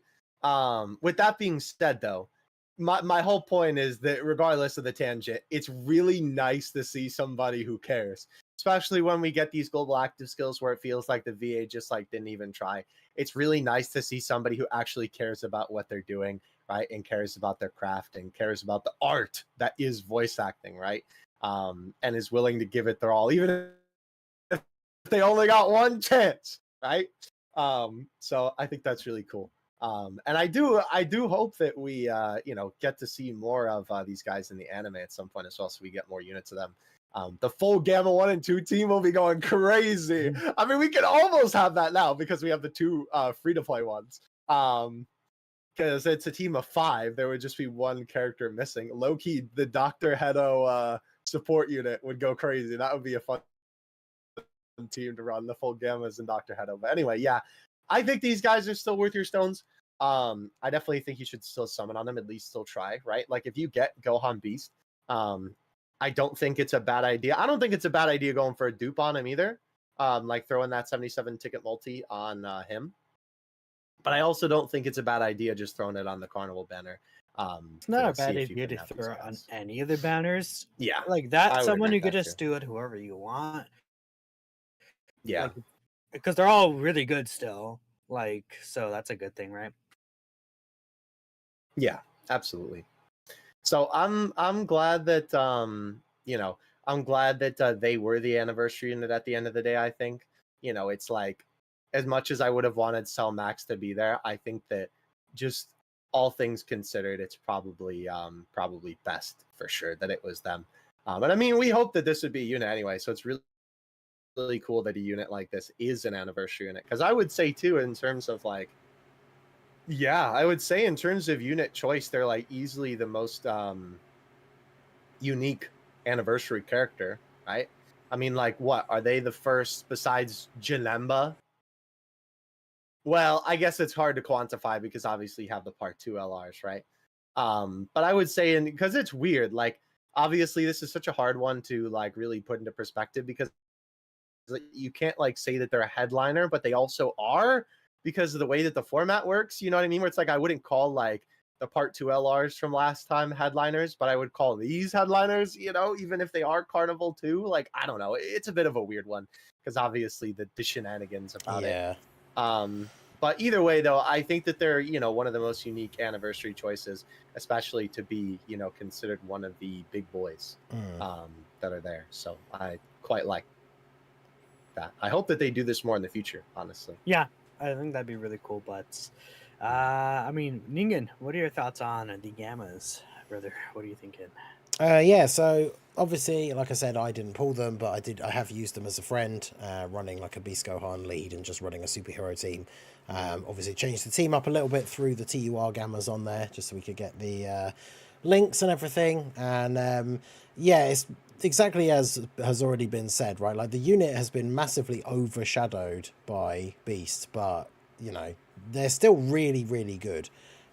With that being said, though, my whole point is that regardless of the tangent, it's really nice to see somebody who cares, especially when we get these global active skills where it feels like the VA just like didn't even try. It's really nice to see somebody who actually cares about what they're doing, right? And cares about their craft and cares about the art that is voice acting, right? And is willing to give it their all, even if they only got one chance, right? So I think that's really cool. And I do hope that we get to see more of these guys in the anime at some point as well, so we get more units of them. The full Gamma 1 and 2 team will be going crazy. I mean, we can almost have that now because we have the two free-to-play ones. Because it's a team of 5, there would just be one character missing. Low-key, the Dr. Hedo support unit would go crazy. That would be a fun team to run, the full Gammas and Dr. Hedo. But anyway, yeah, I think these guys are still worth your stones. I definitely think you should still summon on them, at least still try, right? Like, if you get Gohan Beast, I don't think it's a bad idea. I don't think it's a bad idea going for a dupe on him either. Like throwing that 77 ticket multi on him. But I also don't think it's a bad idea just throwing it on the Carnival banner. It's not a bad idea to throw it on any of the banners. Yeah. Like that, someone you could just do it whoever you want. Yeah. Like, because they're all really good still. Like, so that's a good thing, right? Yeah, absolutely. So I'm glad that I'm glad that they were the anniversary unit at the end of the day. I think it's like, as much as I would have wanted Cell Max to be there, I think that just all things considered, it's probably best for sure that it was them. But I mean, we hope that this would be a unit anyway, so it's really cool that a unit like this is an anniversary unit. Because I would say too, in terms of like, yeah, I would say in terms of unit choice, they're like easily the most unique anniversary character, right? I mean, like, what are they the first besides Janemba? Well, I guess it's hard to quantify because obviously you have the Part 2 LRs, right? But I would say, because it's weird, like, obviously this is such a hard one to like really put into perspective because you can't like say that they're a headliner, but they also are because of the way that the format works. You know what I mean? Where it's like, I wouldn't call like the Part 2 LRs from last time headliners, but I would call these headliners, even if they are Carnival too. Like, I don't know. It's a bit of a weird one because obviously the shenanigans about it. But either way, though, I think that they're, one of the most unique anniversary choices, especially to be, considered one of the big boys that are there. So I quite like that. I hope that they do this more in the future, honestly. Yeah, I think that'd be really cool. But, I mean, Ningen, what are your thoughts on the Gammas, brother? What are you thinking? Yeah, so obviously, like I said, I didn't pull them, but I have used them as a friend, running like a Beast Gohan lead and just running a superhero team. Obviously changed the team up a little bit through the TUR Gammas on there, just so we could get the links and everything. And yeah, it's exactly as has already been said, right? Like, the unit has been massively overshadowed by Beast, but, they're still really, really good.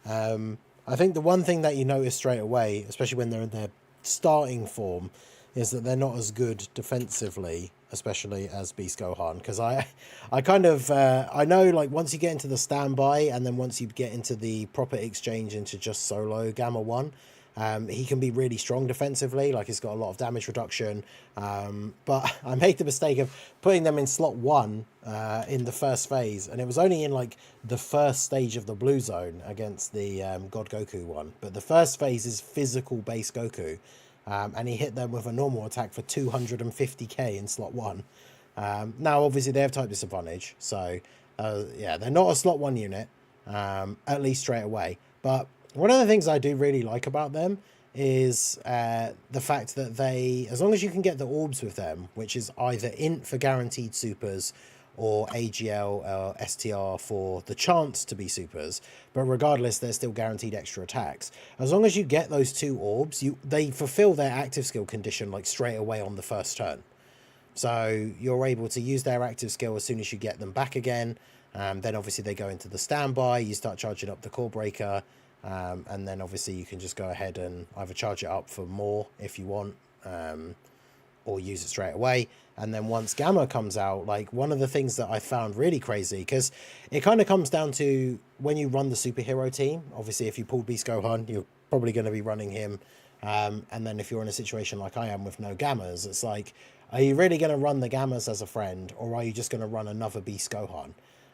I think the one thing that you notice straight away, especially when they're in their starting form, is that they're not as good defensively, especially as Beast Gohan. Because I kind of I know, like, once you get into the standby and then once you get into the proper exchange into just solo Gamma 1, he can be really strong defensively. Like, he's got a lot of damage reduction, but I made the mistake of putting them in slot 1 in the first phase, and it was only in like the first stage of the blue zone against the God Goku one. But the first phase is physical base Goku, and he hit them with a normal attack for 250k in slot 1. Now obviously they have type disadvantage, so yeah, they're not a slot 1 unit, at least straight away. But one of the things I do really like about them is the fact that they, as long as you can get the orbs with them, which is either int for guaranteed supers or AGL or STR for the chance to be supers, but regardless, they're still guaranteed extra attacks. As long as you get those 2 orbs, they fulfill their active skill condition like straight away on the first turn. So you're able to use their active skill as soon as you get them back again. Then obviously they go into the standby, you start charging up the core breaker, and then obviously you can just go ahead and either charge it up for more if you want, or use it straight away. And then once Gamma comes out, like, one of the things that I found really crazy, because it kind of comes down to when you run the superhero team, obviously if you pulled Beast Gohan, you're probably going to be running him, and then if you're in a situation like I am with no Gammas, it's like, are you really going to run the Gammas as a friend, or are you just going to run another Beast Gohan?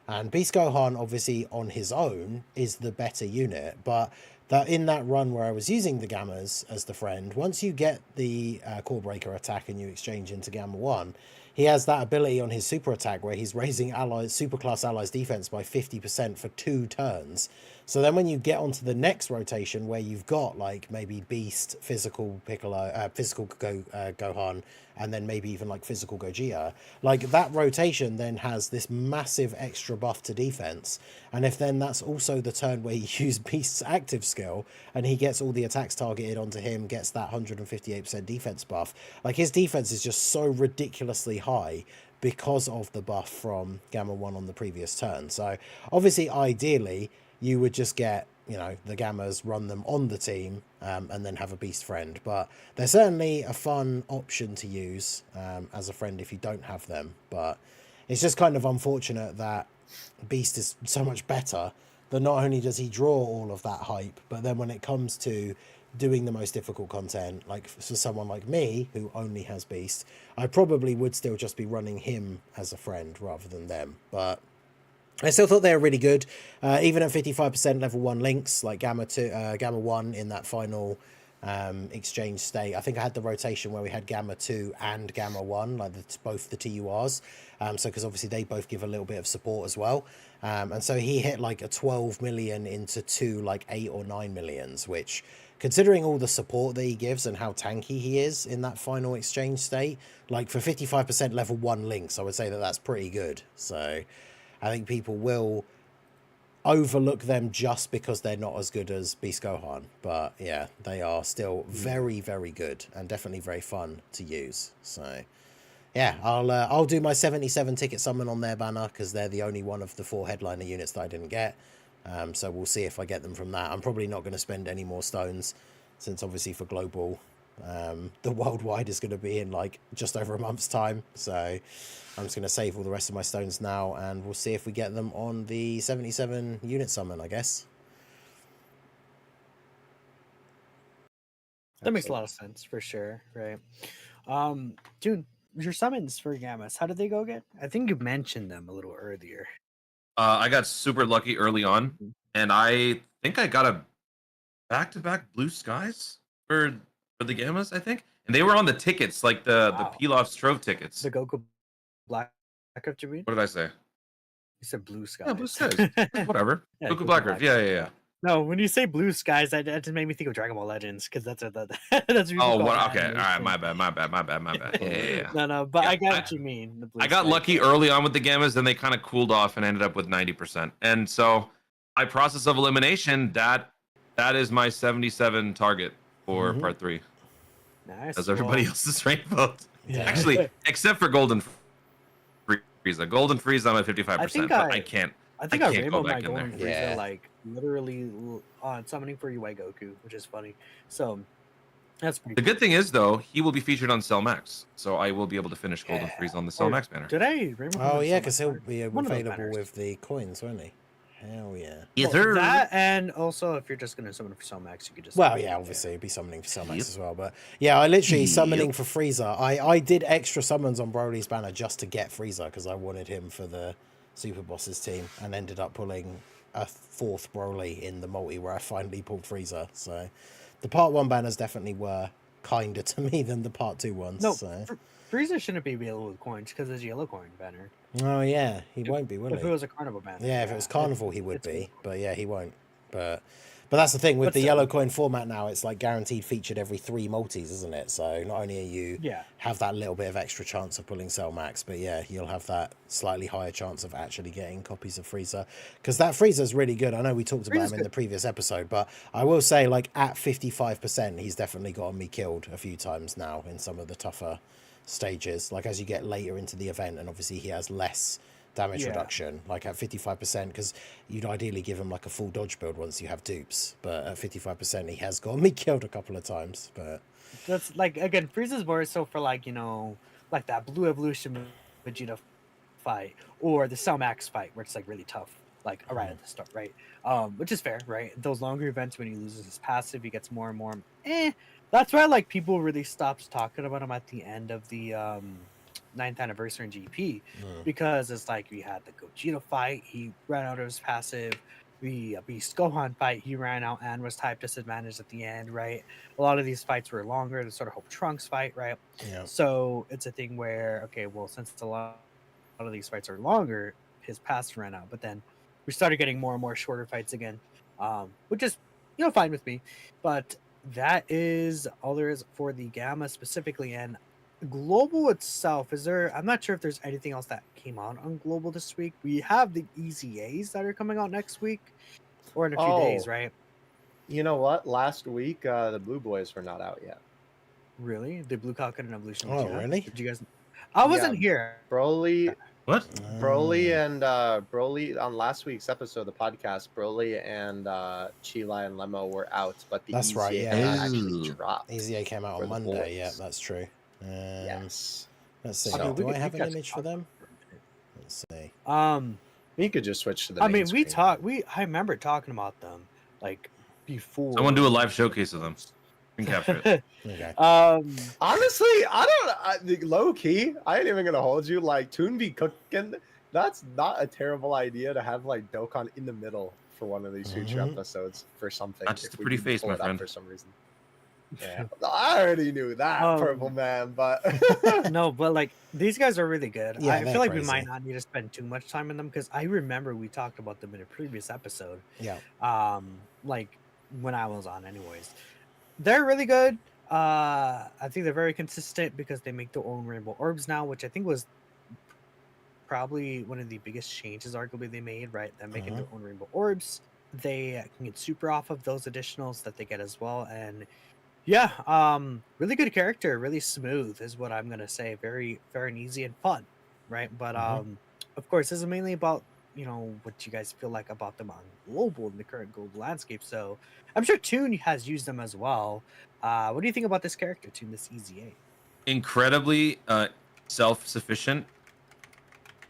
And Beast Gohan, obviously, on his own, is the better unit. But that in that run where I was using the Gammas as the friend, once you get the Core Breaker attack and you exchange into Gamma 1, he has that ability on his super attack where he's raising superclass allies defense by 50% for 2 turns. So then when you get onto the next rotation where you've got like maybe Beast, physical Piccolo, physical Gohan, and then maybe even like physical Gogeta, like that rotation then has this massive extra buff to defense. And if then that's also the turn where you use Beast's active skill and he gets all the attacks targeted onto him, gets that 158% defense buff, like his defense is just so ridiculously high because of the buff from Gamma 1 on the previous turn. So obviously, ideally, you would just get, you know, the Gammas, run them on the team, and then have a Beast friend. But they're certainly a fun option to use as a friend if you don't have them. But it's just kind of unfortunate that Beast is so much better that not only does he draw all of that hype, but then when it comes to doing the most difficult content, like for someone like me who only has Beast, I probably would still just be running him as a friend rather than them. But I still thought they were really good, even at 55% level 1 links, like Gamma 1 in that final exchange state. I think I had the rotation where we had Gamma 2 and Gamma 1, like both the TURs, so because obviously they both give a little bit of support as well. And so he hit like a 12 million into 2 like 8 or 9 millions, which, considering all the support that he gives and how tanky he is in that final exchange state, like for 55% level 1 links, I would say that that's pretty good. So I think people will overlook them just because they're not as good as Beast Gohan. But yeah, they are still very, very good and definitely very fun to use. So yeah, I'll do my 77 ticket summon on their banner because they're the only one of the 4 headliner units that I didn't get. So we'll see if I get them from that. I'm probably not going to spend any more stones since obviously for global, the worldwide is going to be in like just over a month's time. So I'm just going to save all the rest of my stones now and we'll see if we get them on the 77 unit summon, I guess. That makes a lot of sense for sure, right? Dude, your summons for Gammas, how did they go again? I think you mentioned them a little earlier. I got super lucky early on, and I think I got a back-to-back blue skies for the Gammas, I think. And they were on the tickets, like the Pilaf Strove tickets. The Goku Black Rift, you mean? What did I say? You said blue skies. Yeah, blue skies. Whatever. Yeah, Goku Black Rift. Yeah. No, when you say blue skies, that just made me think of Dragon Ball Legends because that's that's. Oh, what? Okay, all right. My bad. Yeah. No, but Yeah, I get what you mean. The blue I got skies. lucky early on with the Gammas, then they kind of cooled off and ended up with 90%. And so, by process of elimination, that is my 77 target for part 3. Nice. As everybody else's rainbows. Yeah. Actually, except for Golden Frieza. Golden Frieza, I'm at 55%. But I can't. I think I I can't rainbow go my back in Golden there. Frieza Yeah. like literally on summoning for UI Goku, which is funny. So that's pretty The cool. good thing is, though, he will be featured on Cell Max, so I will be able to finish Golden Frieza on the Cell Max banner. Did I rainbow? Oh him yeah, so because much he'll be One of those available banners. with the coins, won't he? Hell yeah. Well, that and also if you're just gonna summon for Cell Max, you could just. Well, summon yeah, it obviously it'd be summoning for Cell Max Yep. as well, but yeah, I literally Yep. summoning for Frieza. I did extra summons on Broly's banner just to get Frieza because I wanted him for the Super Bosses team, and ended up pulling a 4th Broly in the multi where I finally pulled Frieza. So the part 1 banners definitely were kinder to me than the part 2 ones. No, So. Frieza shouldn't be available with coins because there's yellow coin banner. Oh yeah, he won't be, will If it he? was a carnival banner. Yeah, if it was Carnival, he would it's be, cool. but yeah, he won't. But that's the thing with But the still. yellow coin format now. It's like guaranteed featured every 3 multis, isn't it? So not only are you Yeah. have that little bit of extra chance of pulling Cell Max, but yeah, you'll have that slightly higher chance of actually getting copies of Frieza, because that Frieza's really good. I know we talked about Frieza's him in the good. previous episode, but I will say, like at 55%, he's definitely gotten me killed a few times now in some of the tougher stages. Like as you get later into the event, and obviously he has less damage Yeah. reduction, like at 55%, because you'd ideally give him like a full dodge build once you have dupes, but at 55% he has got me killed a couple of times. But That's like again, Frieza's more so for like like that Blue Evolution Vegeta fight or the Cell Max fight where it's like really tough, like right at the start, right? Which is fair, right? Those longer events when he loses his passive, he gets more and more. That's why like people really stopped talking about him at the end of the 9th anniversary in GP because it's like we had the Gogeta fight, he ran out of his passive, the Beast Gohan fight, he ran out and was type disadvantaged at the end, right? A lot of these fights were longer, the sort of Hope Trunks fight, right? Yeah. So it's a thing where, okay, well, since a lot of these fights are longer, his pass ran out. But then we started getting more and more shorter fights again, which is, fine with me. But that is all there is for the Gamma specifically. And Global itself, I'm not sure if there's anything else that came out on Global this week. We have the EZAs that are coming out next week or in a few days, right? You know what? Last week, the Blue Boys were not out yet. Really? The Blue Cockett and Evolution. Oh, really? Did you guys? I wasn't here. Broly, What? Broly and Broly on last week's episode of the podcast, Broly and Chila and Lemo were out, but the That's EZA right, yeah. actually dropped. EZA came out for on the Monday. boys. Yeah, that's true. Yes. Let's see. So- Do I we have an could image for talk them? Let's see. You could just switch to the I main mean, we screen. talked. I remember talking about them like before. Someone do a live showcase of them. You can capture it. Okay. Honestly, low key, I ain't even gonna hold you. Like Toon be cooking. That's not a terrible idea to have like Dokkan in the middle for one of these future Mhm. episodes for something. Not just if a we pretty can face, pull my it up friend. For some reason. Yeah, I already knew that, Purple Man, but No, but like these guys are really good. Yeah, I they're feel like we crazy. might not need to spend too much time in them because I remember we talked about them in a previous episode. Yeah. Like when I was on, anyways. They're really good. I think they're very consistent because they make their own rainbow orbs now, which I think was probably one of the biggest changes arguably they made, right? Them making their own rainbow orbs. They can get super off of those additionals that they get as well. And yeah, really good character, really smooth is what I'm gonna say. Very fair and easy and fun, right? But of course, this is mainly about what you guys feel like about them on global in the current global landscape. So I'm sure Toon has used them as well. What do you think about this character, Toon? This EZA? Incredibly self-sufficient,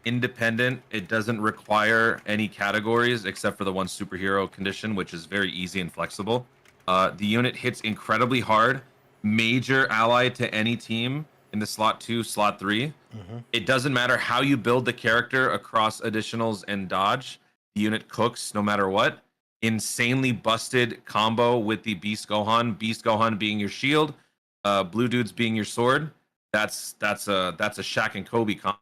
independent. It doesn't require any categories except for the one superhero condition, which is very easy and flexible. The unit hits incredibly hard, major ally to any team in the slot 2, slot 3. It doesn't matter how you build the character across additionals and dodge. The unit cooks no matter what. Insanely busted combo with the Beast Gohan being your shield, Blue Dudes being your sword. That's a Shaq and Kobe combo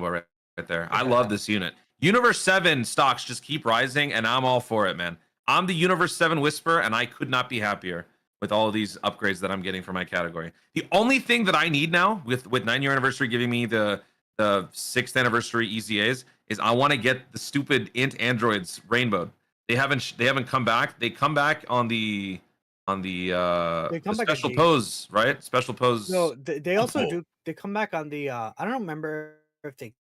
right there. I love this unit. Universe 7 stocks just keep rising, and I'm all for it, man. I'm the Universe 7 Whisperer, and I could not be happier with all of these upgrades that I'm getting for my category. The only thing that I need now, with 9-year anniversary giving me the 6th anniversary EZAs, is I want to get the stupid int androids rainbowed. They haven't come back. They come back on the special pose, right? Special pose. No, they also do. They come back on the. I don't remember if they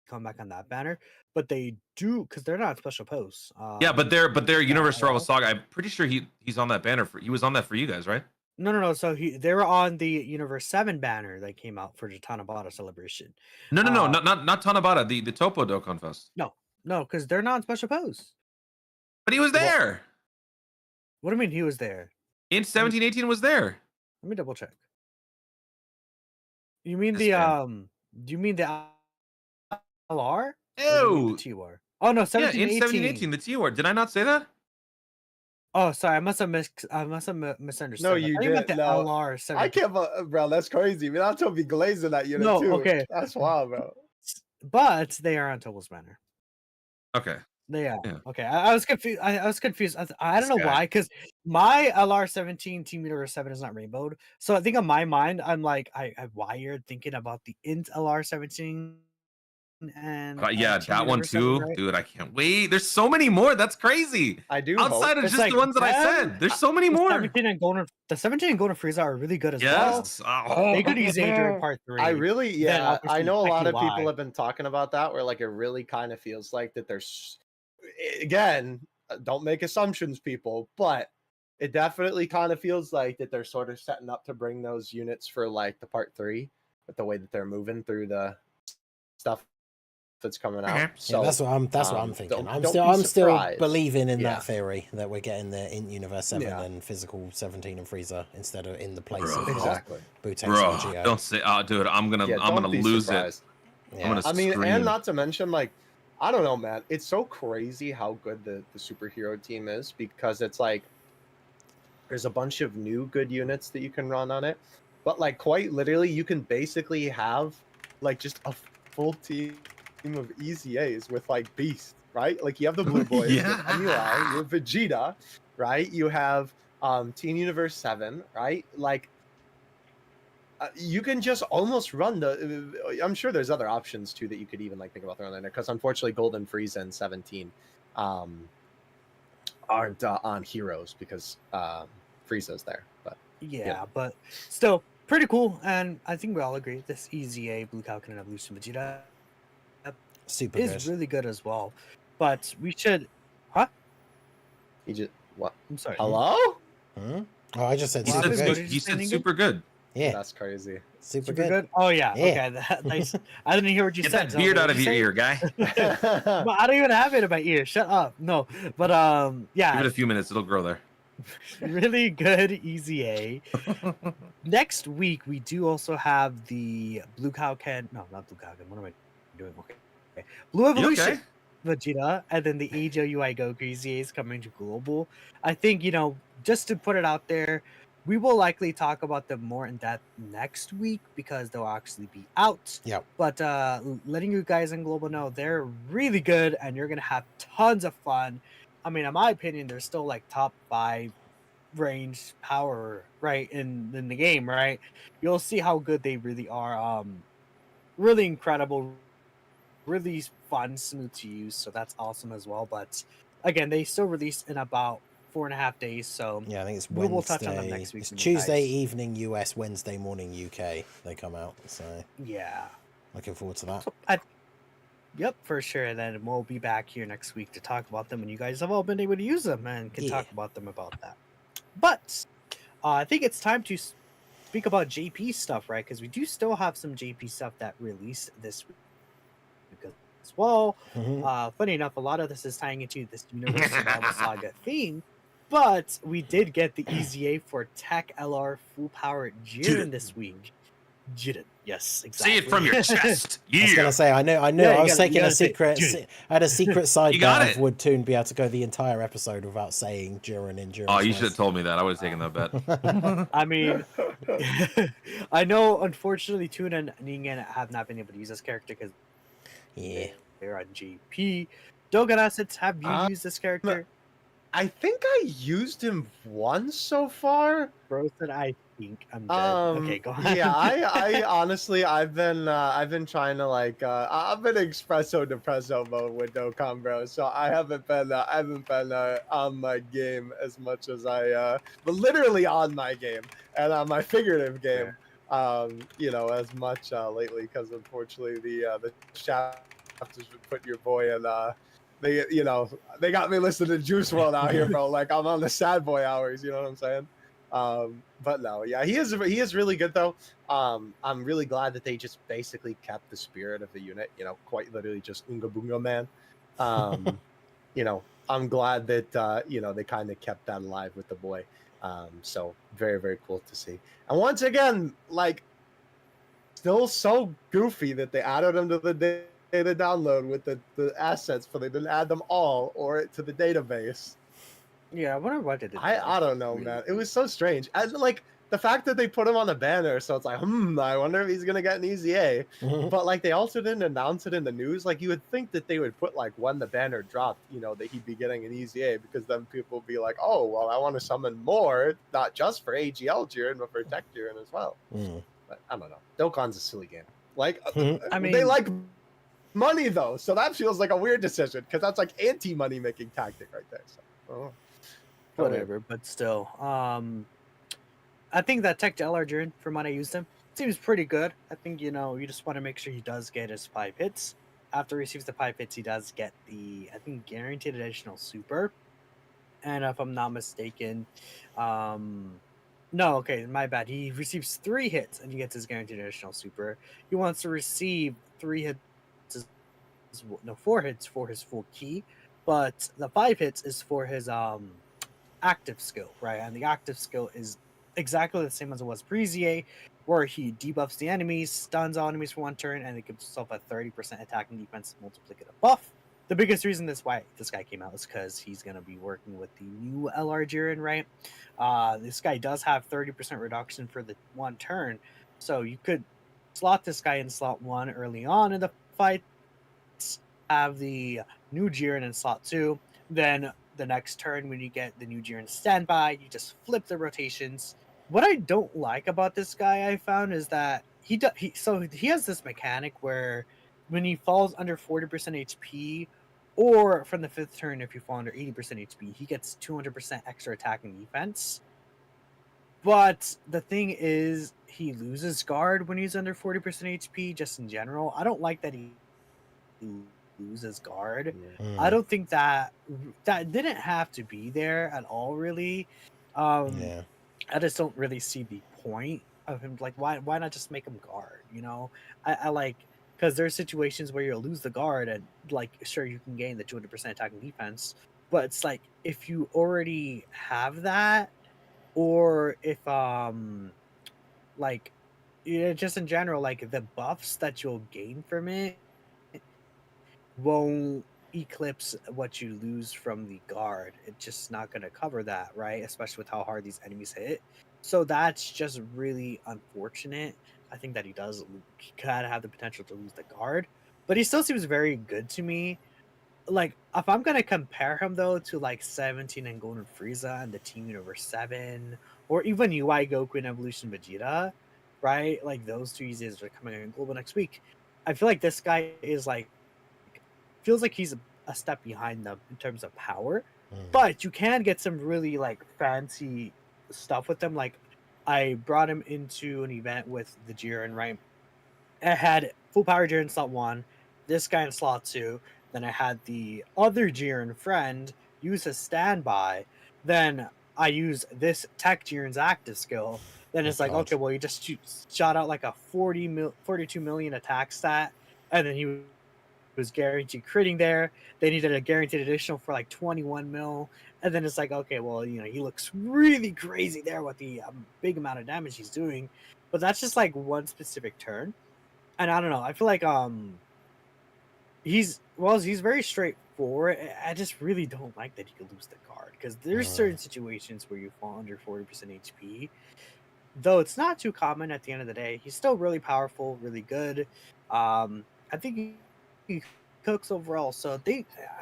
come back on that banner, but they do because they're not special pose. Yeah, but they're Universe Survival Saga. I'm pretty sure he's on that banner he was on that for you guys, right? No. So they were on the Universe 7 banner that came out for the Tanabata celebration. No, not Tanabata. The Topo Dokkan Fest. No, because they're not special pose. But he was there. What do you mean he was there? In 1718 was there. Let me double check. You mean Yes, Do you mean the LR? Ew. The TWR. Oh no, 1718. Yeah, in 1718, the TWR. Did I not say that? Oh, sorry, I must have misunderstood. No, you did. The No. LR 17. I can't, bro. That's crazy. Man, I'll tell be glazing that unit No, too. okay. That's wild, bro. But they are on Tobo's banner. Okay. They are. Yeah. Okay, I was confused. I was confused. I don't know This guy. why, because my LR17 Team Universe 7 is not rainbowed. So I think in my mind, I'm like, I wired thinking about the int LR17 and Yeah, Team that one Universe too, 7, right? dude. I can't wait. There's so many more. That's crazy. I do. Outside of It's just like the ones that I them, said, there's so many The more. 17 and Golden Frieza are really good as well. Yes. Oh. They could use during part 3. I really, Then yeah, obviously I know a lot Becky of people Y. have been talking about that, where like it really kind of feels like that there's, again, don't make assumptions, people, but it definitely kind of feels like that they're sort of setting up to bring those units for like the part 3, with the way that they're moving through the stuff that's coming out. So Yeah, that's what I'm thinking. don't I'm be still surprised. believing in Yeah. that theory that we're getting the in Universe 7 Yeah. and physical 17 and Frieza instead of in the place Bro. of Exactly. Butex Bro, and Geo. don't say, dude, I'm gonna Yeah, I'm don't gonna be lose surprised. it. Yeah. I'm gonna I mean, scream. and not to mention, like, I don't know, man. It's so crazy how good the superhero team is, because it's like there's a bunch of new good units that you can run on it, but like quite literally, you can basically have like just a full team of EZAs with like Beast, right? Like you have the Blue Boys, you have Emulai, you have Vegeta, right? You have Team Universe 7, right? Like you can just almost run the. I'm sure there's other options too that you could even like think about throwing in there, because unfortunately, Golden Frieza and 17 aren't on Heroes because Frieza's there. But Yeah, but still pretty cool, and I think we all agree this EZA Blue Falcon and Evolution Vegeta Super is good. really good as well. But we should, huh? he just what? I'm sorry. Hello? Hmm? Oh, I just said He Well, super said, good. good. he said super good. Yeah, That's crazy. super Super good. good. Oh yeah. Yeah. Okay. Nice. I didn't hear what you Get said. that so I was beard like, out of "What'd your you ear, guy. say?" Well, I don't even have it in my ear. Shut up. No. But Give yeah, it a few minutes; it'll grow there. really good EZA. Next week we do also have the Blue Falcon. No, not Blue Falcon. What am I doing? Okay. Blue You Evolution. okay? Vegeta, and then the AJUI Goku EZA is coming to global. I think, just to put it out there, we will likely talk about them more in depth next week because they'll actually be out. Yep. But letting you guys in global know they're really good and you're gonna have tons of fun. I mean, in my opinion, they're still like top 5 range power, right, in the game, right? You'll see how good they really are. Really incredible, really fun, smooth to use, so that's awesome as well. But again, they still release in about 4.5 days, so Yeah, I think it's we Wednesday. will touch on them next week. It's when you Tuesday guys- evening US, Wednesday morning UK. They come out, so Yeah. looking forward to that. So yep, for sure. And then we'll be back here next week to talk about them, and you guys have all been able to use them and can talk about them about that. But I think it's time to speak about JP stuff, right? Because we do still have some JP stuff that released this week as well. Mhm. Funny enough, a lot of this is tying into this Universe Survival Saga theme, but we did get the EZA for Tech LR Full Power Jiren this week. Jiren, yes, exactly. Say it from your chest. I was Yeah. gonna say, I knew. Yeah, I you was gotta- taking you a gotta say, secret. "Dude." I had a secret side You got bet it. of would Toon be able to go the entire episode without saying Jiren in Jiren. Oh, you should have told me that. I would have taken that bet. I mean, I know, unfortunately, Toon and Ningen have not been able to use this character because Yeah. they're on JP. Dokkan Assets, have you Uh, used this character? I think I used him once so far. Bro said, I think I'm dead. Okay, go on. Yeah, I honestly, I've been trying to like, I've been espresso depresso mode with Dokkan, bro. So I haven't been on my game as much as but literally on my game and on my figurative game, as much lately, because unfortunately the shaft has been putting your boy in they got me listening to Juice WRLD out here, bro. Like I'm on the sad boy hours, you know what I'm saying? But no, yeah, he is really good though. I'm really glad that they just basically kept the spirit of the unit, quite literally just Unga Bunga Man. I'm glad that they kind of kept that alive with the boy. So very, very cool to see. And once again, like still so goofy that they added him to the data download with the assets, but they didn't add them all or to the database. Yeah, I wonder what they did. I don't know, man. It was so strange. And like the fact that they put him on a banner, so it's like, I wonder if he's gonna get an EZA. But like they also didn't announce it in the news. Like you would think that they would put like when the banner dropped, that he'd be getting an EZA, because then people would be like, oh well, I want to summon more, not just for AGL Jiren, but for Tech Jiren as well. But I don't know. Dokkan's a silly game. Like I mean, they like money though, so that feels like a weird decision because that's like anti-money making tactic right there. So whatever, but still, I think that Tech LR Jiren, from when I used him, seems pretty good. I think you just want to make sure he does get his 5 hits. After he receives the 5 hits, he does get the guaranteed additional super. And if I'm not mistaken, no, okay, my bad. He receives 3 hits and he gets his guaranteed additional super. He wants to receive 3 hits. 4 hits for his full key, but the 5 hits is for his active skill, right? And the active skill is exactly the same as it was pre-ZA, where he debuffs the enemies, stuns all enemies for 1 turn, and it gives himself a 30% attack and defense multiplicative buff. the biggest reason this guy came out is because he's gonna be working with the new LR Jiren, right? This guy does have 30% reduction for the one turn, so you could slot this guy in slot 1 early on in the fight, have the new Jiren in slot 2, then the next turn when you get the new Jiren standby, you just flip the rotations. What I don't like about this guy, I found, is that he has this mechanic where when he falls under 40% HP, or from the 5th turn if you fall under 80% HP, he gets 200% extra attack and defense. But the thing is, he loses guard when he's under 40% HP, just in general. I don't like that he loses guard. I don't think that didn't have to be there at all, really. Yeah. I just don't really see the point of him. Like, why not just make him guard? You know, I like, because there's situations where you'll lose the guard and, like, sure, you can gain the 200% attack and defense, but it's like if you already have that, or if like, just in general, like the buffs that you'll gain from it won't eclipse what you lose from the guard. It's just not going to cover that, right? Especially with how hard these enemies hit. So that's just really unfortunate. I think that he kind of have the potential to lose the guard, but he still seems very good to me. Like, if I'm going to compare him, though, to like 17 and Golden Frieza and the Team Universe 7, or even UI Goku and Evolution Vegeta, right? Like, those two EZAs are coming in global next week. I feel like this guy is like, feels like he's a step behind them in terms of power, but you can get some really like fancy stuff with them. Like, I brought him into an event with the Jiren, right? I had full power Jiren slot 1, this guy in slot 2, then I had the other Jiren friend use his standby, then I use this Tech Jiren's active skill, then it's like, okay, well, you just shot out like a 42 million attack stat, and then he was guaranteed critting there. They needed a guaranteed additional for like 21 mil, and then it's like, okay, well, you know, he looks really crazy there with the big amount of damage he's doing, but that's just like one specific turn. And I don't know, I feel like he's very straightforward. I just really don't like that he could lose the guard, because there's certain situations where you fall under 40% HP, though it's not too common. At the end of the day, he's still really powerful, really good. I think he cooks overall, so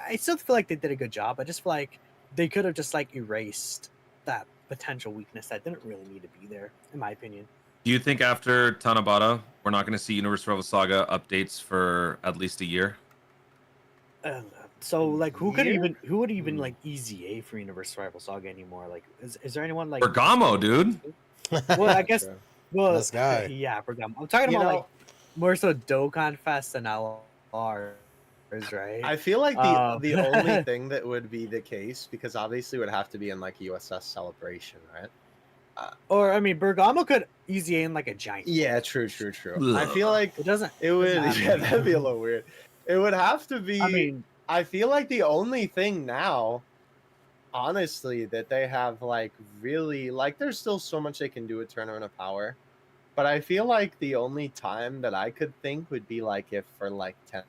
I still feel like they did a good job. I just feel like they could have just like erased that potential weakness that didn't really need to be there, in my opinion. Do you think after Tanabata, we're not going to see Universe Rival Saga updates for at least a year? So like, who would even like EZA for Universe Rival Saga anymore? Like, is there anyone like Bergamo, dude? Well, I guess. Well, This guy. yeah, Bergamo. I'm talking about like more so Dokkan Fest and LR, right? I feel like the only thing that would be the case, because obviously it would have to be in like USS Celebration, right? Or I mean, Bergamo could EZA in like a giant. Yeah, true. I feel like It doesn't. it would. doesn't Yeah, that'd be a little weird. It would have to be. I mean, I feel like the only thing now, honestly, that they have like really like, there's still so much they can do with Tournament of Power, but I feel like the only time that I could think would be like if for like 10th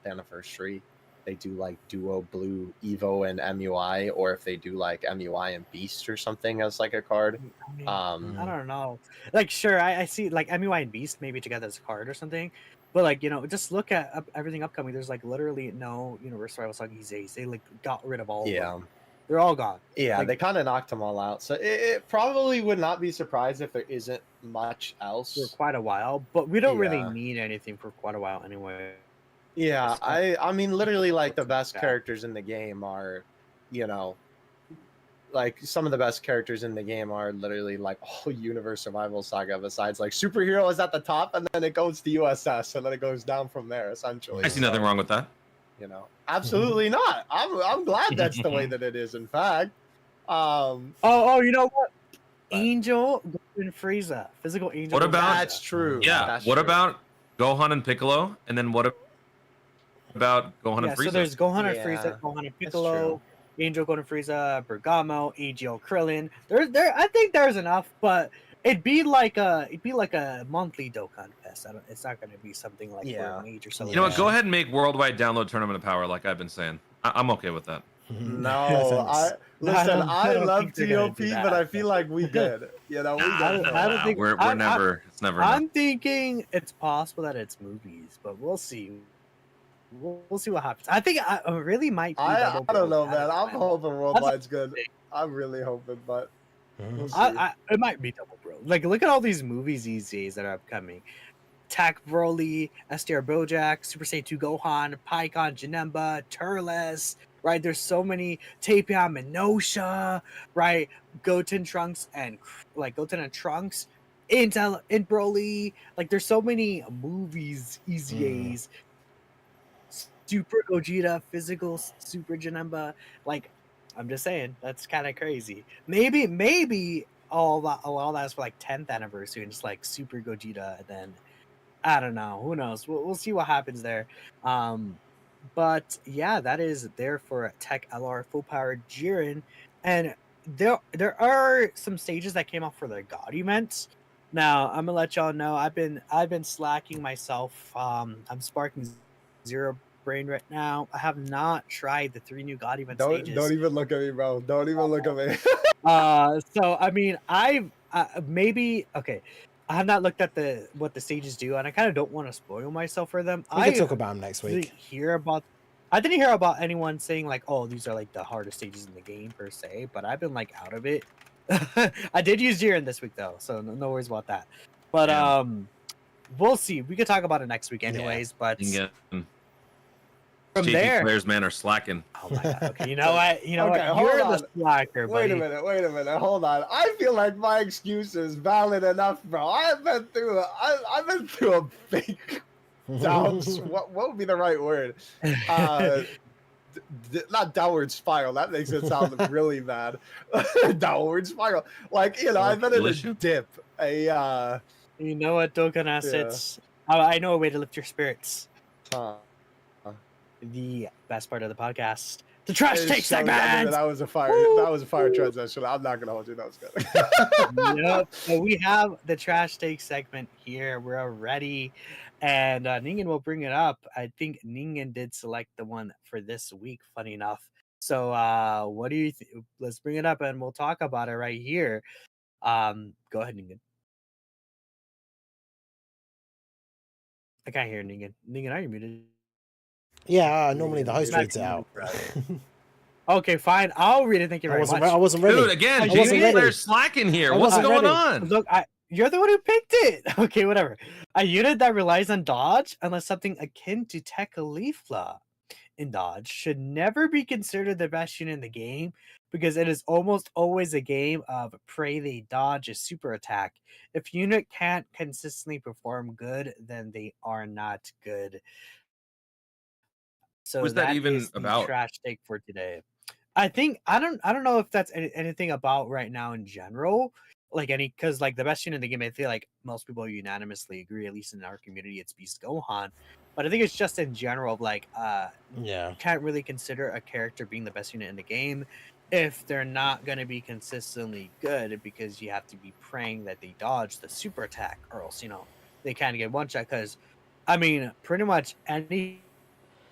anniversary they do like Duo Blue Evo and MUI, or if they do like MUI and Beast or something as like a card. I don't know. Like, sure, I see like MUI and Beast maybe together as a card or something. But like, you know, just look at everything upcoming. There's like literally no Universe Rival Saga EZAs. They like got rid of all of them. They're all gone. Yeah, like, they kind of knocked them all out. So it probably would not be surprised if there isn't much else for quite a while. But we don't really need anything for quite a while anyway. Yeah, I mean, literally, like the best characters in the game are, you know, like some of the best characters in the game are literally like all Universe Survival Saga, besides like Superhero is at the top, and then it goes to USS, and then it goes down from there, essentially. I see nothing wrong with that. You know, absolutely not. I'm glad that's the way that it is. In fact, you know what? Angel Golden Frieza, physical Angel. What about? That's true. Yeah. That's what true. about Gohan and Piccolo? And then what about Gohan and Frieza? So there's Gohan and Frieza, Gohan and Piccolo, Angel, Golden Frieza, Bergamo, AGL, Krillin. There. I think there's enough, but it'd be like a monthly Dokkan Fest. It's not gonna be something like for a major You celebration. know what? Go ahead and make worldwide download tournament of power, like I've been saying. I'm okay with that. No, Thanks. listen. I don't love think they're gonna TOP, do that. but I feel like we good. You know, we good. I don't think- we're I'm- never. It's never enough. I'm thinking it's possible that it's movies, but we'll see. We'll see what happens. I think I really might. Be I Double don't know, Bro. man. I'm know. hoping worldwide's good. I'm really hoping, but we'll see. It might be Double Bro. Like, look at all these movies these days that are upcoming. Tak Broly, STR Bojack, Super Saiyan 2 Gohan, Pikkon, Janemba, Turles, right? There's so many Tapion, Minosha, right? Goten Trunks and Trunks, Intel in Broly. Like, there's so many movies, EZAs, Super Gogeta, Physical Super Janemba. Like, I'm just saying, that's kind of crazy. Maybe all that's for like 10th anniversary and just like Super Gogeta, and then I don't know. Who knows? We'll see what happens there. But yeah, that is there for Tech LR Full Power Jiren, and there are some stages that came out for the God events. Now I'm gonna let y'all know I've been slacking myself. I'm sparking zero brain right now. I have not tried the 3 new God event stages. Don't even look at me, bro. Don't even look at me. So I mean, I've maybe okay. I have not looked at what the stages do, and I kind of don't want to spoil myself for them. We can talk about them next week. I didn't hear about anyone saying like, "Oh, these are like the hardest stages in the game" per se. But I've been like out of it. I did use Jiren this week though, so no worries about that. But we'll see. We could talk about it next week, anyways. But from JP there, players, man, are slacking. oh my god. Okay, you know what? You know Okay, what? hold You're on. the slacker, buddy. Wait a minute. Hold on. I feel like my excuse is valid enough, bro. I've been through a fake down. What would be the right word? Not downward spiral. That makes it sound really bad. Downward spiral. Like, you know, I've been in a dip. You know what, Dokkan assets? I know a way to lift your spirits. The best part of the podcast, the trash take segment. That was a fire transition. I'm not gonna hold you. That was good. Yep. So we have the trash take segment here. We're ready, and Ningen will bring it up. I think Ningen did select the one for this week. Funny enough. So what do you think? Let's bring it up, and we'll talk about it right here. Go ahead, Ningen. I can't hear Ningen. Ningen, are you muted? Yeah, normally the host reads it out. Okay, fine. I'll read it. Thank you very much. I wasn't ready. Dude, again, I wasn't JP ready. players slacking here. I What's wasn't going ready. on? Look, you're the one who picked it. Okay, whatever. A unit that relies on dodge, unless something akin to Tech Leafla in dodge, should never be considered the best unit in the game because it is almost always a game of pray they dodge a super attack. If unit can't consistently perform good, then they are not good. So What's that even is the about? trash take for today. I think I don't know if that's anything about right now in general, like because like the best unit in the game, I feel like most people unanimously agree, at least in our community, it's Beast Gohan. But I think it's just in general of like you can't really consider a character being the best unit in the game if they're not going to be consistently good, because you have to be praying that they dodge the super attack, or else they can't get one shot. Because I mean, pretty much any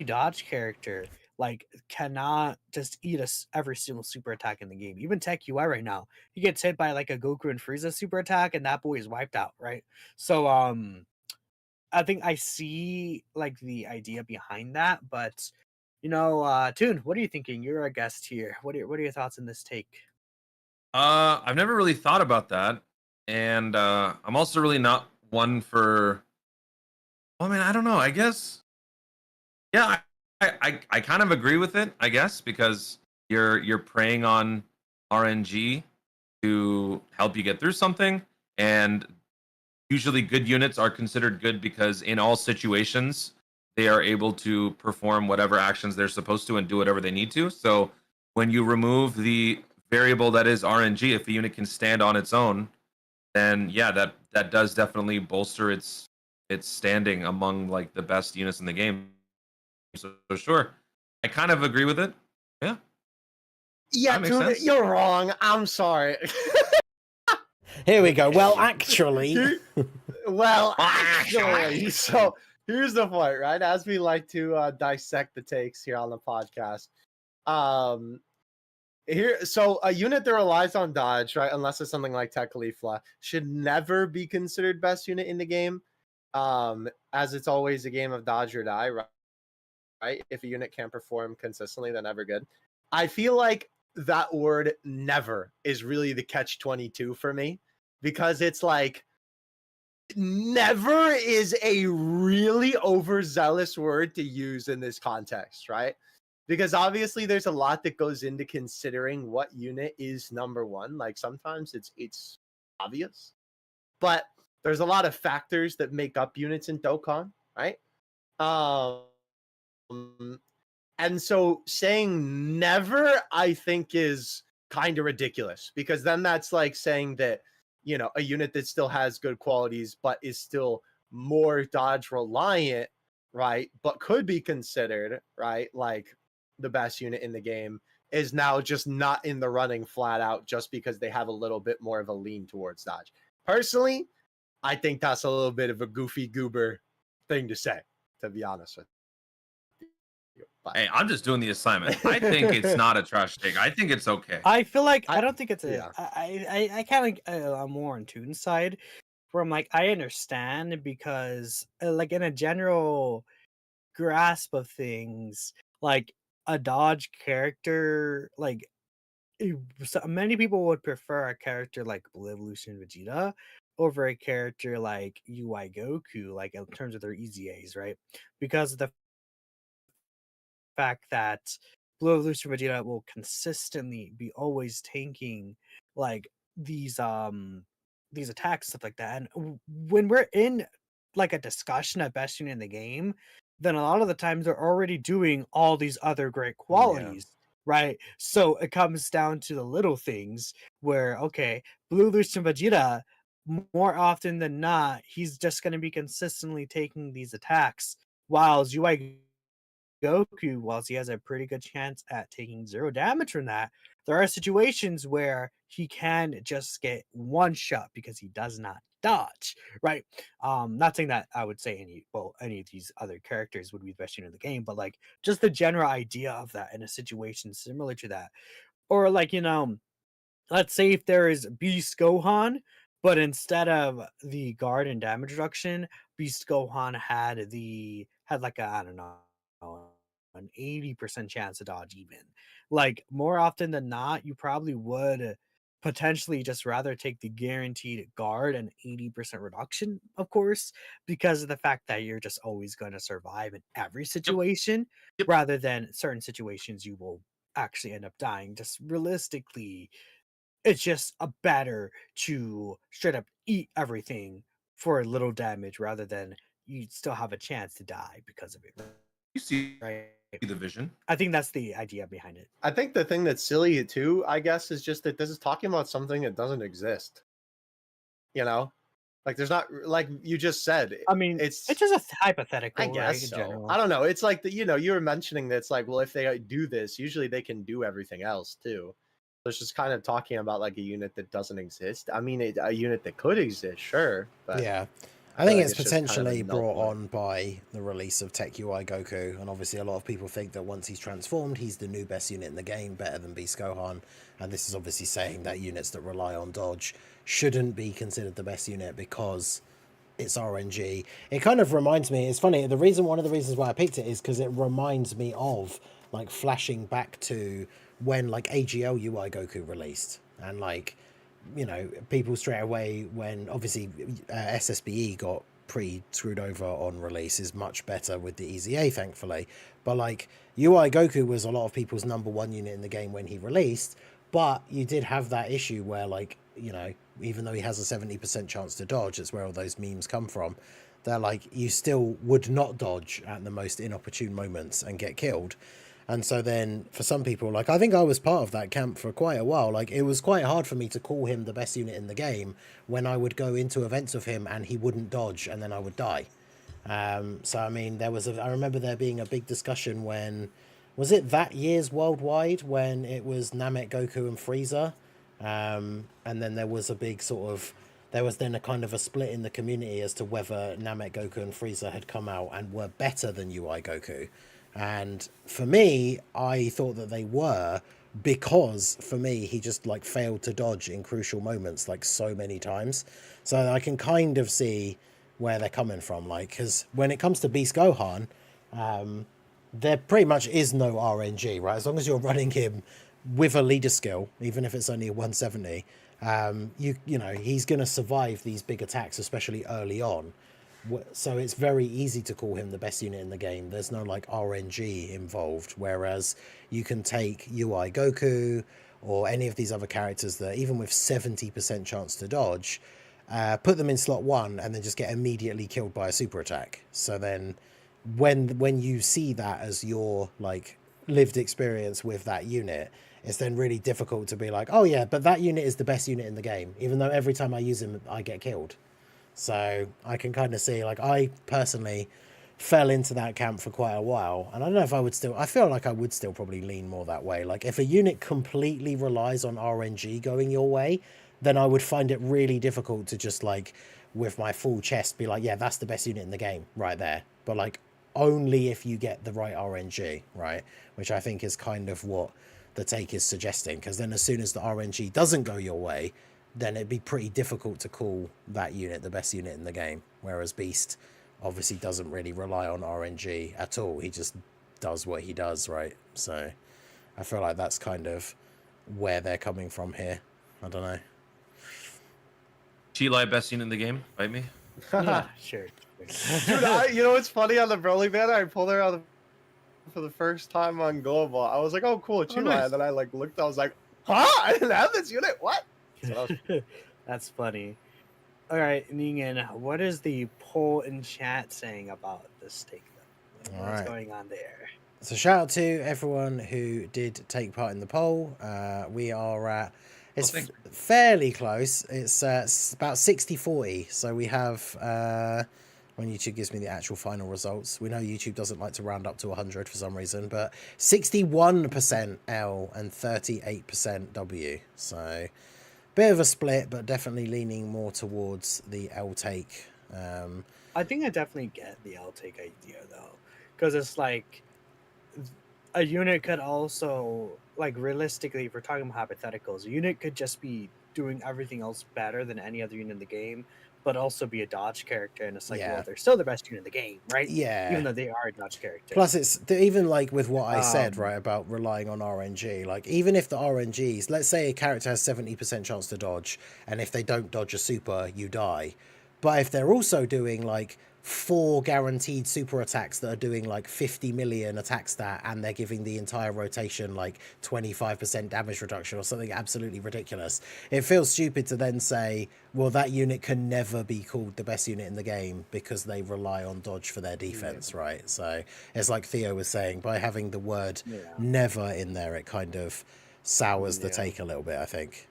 dodge character like cannot just eat every single super attack in the game. Even Tech UI right now, he gets hit by like a Goku and Frieza super attack, and that boy is wiped out, right? So I think I see like the idea behind that, but Toon, what are you thinking? You're a guest here. What are your thoughts on this take? I've never really thought about that, and I'm also really not one for. Well, I mean, I don't know. I guess. Yeah, I kind of agree with it, I guess, because you're preying on RNG to help you get through something, and usually good units are considered good because in all situations they are able to perform whatever actions they're supposed to and do whatever they need to. So when you remove the variable that is RNG, if a unit can stand on its own, then yeah, that does definitely bolster its standing among like the best units in the game. So sure, I kind of agree with it. Yeah. Yeah, dude, you're wrong. I'm sorry. Here we go. Well, actually, Actually, so here's the point, right? As we like to dissect the takes here on the podcast, so a unit that relies on dodge, right, unless it's something like Tech Leafla, should never be considered best unit in the game, as it's always a game of dodge or die, right? If a unit can't perform consistently, they're never good. I feel like that word "never" is really the catch-22 for me, because it's like never is a really overzealous word to use in this context, right? Because obviously there's a lot that goes into considering what unit is number one. Like sometimes it's obvious, but there's a lot of factors that make up units in Dokkan, right? And so saying never, I think, is kind of ridiculous, because then that's like saying that, you know, a unit that still has good qualities but is still more dodge reliant, right, but could be considered, right, like the best unit in the game, is now just not in the running flat out just because they have a little bit more of a lean towards dodge. Personally, I think that's a little bit of a goofy goober thing to say, to be honest with you. But Hey, I'm just doing the assignment. I think it's not a trash take. I think it's okay. I feel like I don't think it's a. yeah. I kind of I'm more on Toon's side, where I'm like I understand, because like in a general grasp of things, like a dodge character, like so many people would prefer a character like Blue Evolution Vegeta over a character like UI Goku, like in terms of their EZAs, right? Because of the fact that Blue Evolution Vegeta will consistently be always tanking like these attacks, stuff like that. And when we're in like a discussion at best unit in the game, then a lot of the times they're already doing all these other great qualities, right? So it comes down to the little things where, okay, Blue Evolution Vegeta, more often than not, he's just going to be consistently taking these attacks, whilst UI Goku, whilst he has a pretty good chance at taking 0 damage from that, there are situations where he can just get one shot because he does not dodge, right? Not saying that I would say any of these other characters would be the best unit in the game, but like just the general idea of that in a situation similar to that. Or like, you know, let's say if there is Beast Gohan, but instead of the guard and damage reduction, Beast Gohan had like a, I don't know, an 80% chance to dodge even. Like more often than not, you probably would potentially just rather take the guaranteed guard and 80% reduction, of course, because of the fact that you're just always going to survive in every situation, Yep. rather than certain situations you will actually end up dying. Just realistically, it's just a better to straight up eat everything for a little damage rather than you still have a chance to die because of it. You see Right. the vision. I think that's the idea behind it. I think the thing that's silly too, I guess, is just that this is talking about something that doesn't exist. You know, like there's not, like you just said. I mean, it's just a hypothetical, I guess right, in so. general. I don't know. It's like you were mentioning that it's like, well, if they do this, usually they can do everything else too. So it's just kind of talking about like a unit that doesn't exist. I mean, a unit that could exist, sure. But yeah. I think like it's it's just kind of potentially a null brought point. on by the release of Tech UI Goku, and obviously a lot of people think that once he's transformed, he's the new best unit in the game, better than Beast Gohan, and this is obviously saying that units that rely on dodge shouldn't be considered the best unit because it's RNG. It kind of reminds me, it's funny, one of the reasons why I picked it is because it reminds me of, like, flashing back to when, like, AGL UI Goku released, and, like, you know, people straight away when obviously SSBE got pretty screwed over on release is much better with the EZA, thankfully. But like UI Goku was a lot of people's #1 unit in the game when he released, but you did have that issue where, like, you know, even though he has a 70% chance to dodge, that's where all those memes come from. They're like, you still would not dodge at the most inopportune moments and get killed. And so then for some people, like, I think I was part of that camp for quite a while. Like, it was quite hard for me to call him the best unit in the game when I would go into events with him and he wouldn't dodge and then I would die. So, I mean, I remember there being a big discussion when, was it that year's Worldwide when it was Namek, Goku and Frieza? And then there was a big sort of, there was then a kind of a split in the community as to whether Namek, Goku, and Frieza had come out and were better than UI Goku. And for me, I thought that they were, because for me, he just like failed to dodge in crucial moments like so many times. So I can kind of see where they're coming from. Like, because when it comes to Beast Gohan, there pretty much is no RNG, right? As long as you're running him with a leader skill, even if it's only a 170, you know, he's going to survive these big attacks, especially early on. So it's very easy to call him the best unit in the game. There's no like RNG involved, whereas you can take UI Goku or any of these other characters that even with 70% chance to dodge, put them in slot 1 and then just get immediately killed by a super attack. So then when you see that as your like lived experience with that unit, it's then really difficult to be like, oh yeah, but that unit is the best unit in the game, even though every time I use him I get killed. So I can kind of see, like, I personally fell into that camp for quite a while, and I don't know if I would still, I feel like I would still probably lean more that way. Like, if a unit completely relies on RNG going your way, then I would find it really difficult to just, like, with my full chest be like, yeah, that's the best unit in the game right there. But, like, only if you get the right RNG, right? Which I think is kind of what the take is suggesting, because then as soon as the RNG doesn't go your way, then it'd be pretty difficult to call that unit the best unit in the game. Whereas Beast obviously doesn't really rely on RNG at all. He just does what he does, right? So I feel like that's kind of where they're coming from here. I don't know. Chilai, best unit in the game? Bite me. Yeah, sure. Dude, you know what's funny on the Broly banner? I pulled her out for the first time on Global. I was like, oh, cool, Chilai. nice. And then I like looked, I was like, huh? I didn't have this unit? What? So That's funny. All right, Ningen, what is the poll in chat saying about this take? What's All right. going on there? So shout out to everyone who did take part in the poll. We are at, it's fairly close. It's about 60-40. So we have, when YouTube gives me the actual final results, we know YouTube doesn't like to round up to 100 for some reason, but 61% L and 38% W. So bit of a split, but definitely leaning more towards the L take. I think I definitely get the L take idea though, because it's like a unit could also, like, realistically, if we're talking about hypotheticals, a unit could just be doing everything else better than any other unit in the game, but also be a dodge character, and it's like, Yeah. well, they're still the best unit in the game, right? Yeah. Even though they are a dodge character. Plus, it's even like with what I said, right, about relying on RNG. Like, even if the RNGs, let's say a character has 70% chance to dodge, and if they don't dodge a super, you die. But if they're also doing like 4 guaranteed super attacks that are doing like 50 million attack stat, and they're giving the entire rotation like 25% damage reduction or something absolutely ridiculous, it feels stupid to then say, well, that unit can never be called the best unit in the game because they rely on dodge for their defense, right? So it's like Theo was saying, by having the word never in there, it kind of sours the take a little bit, I think.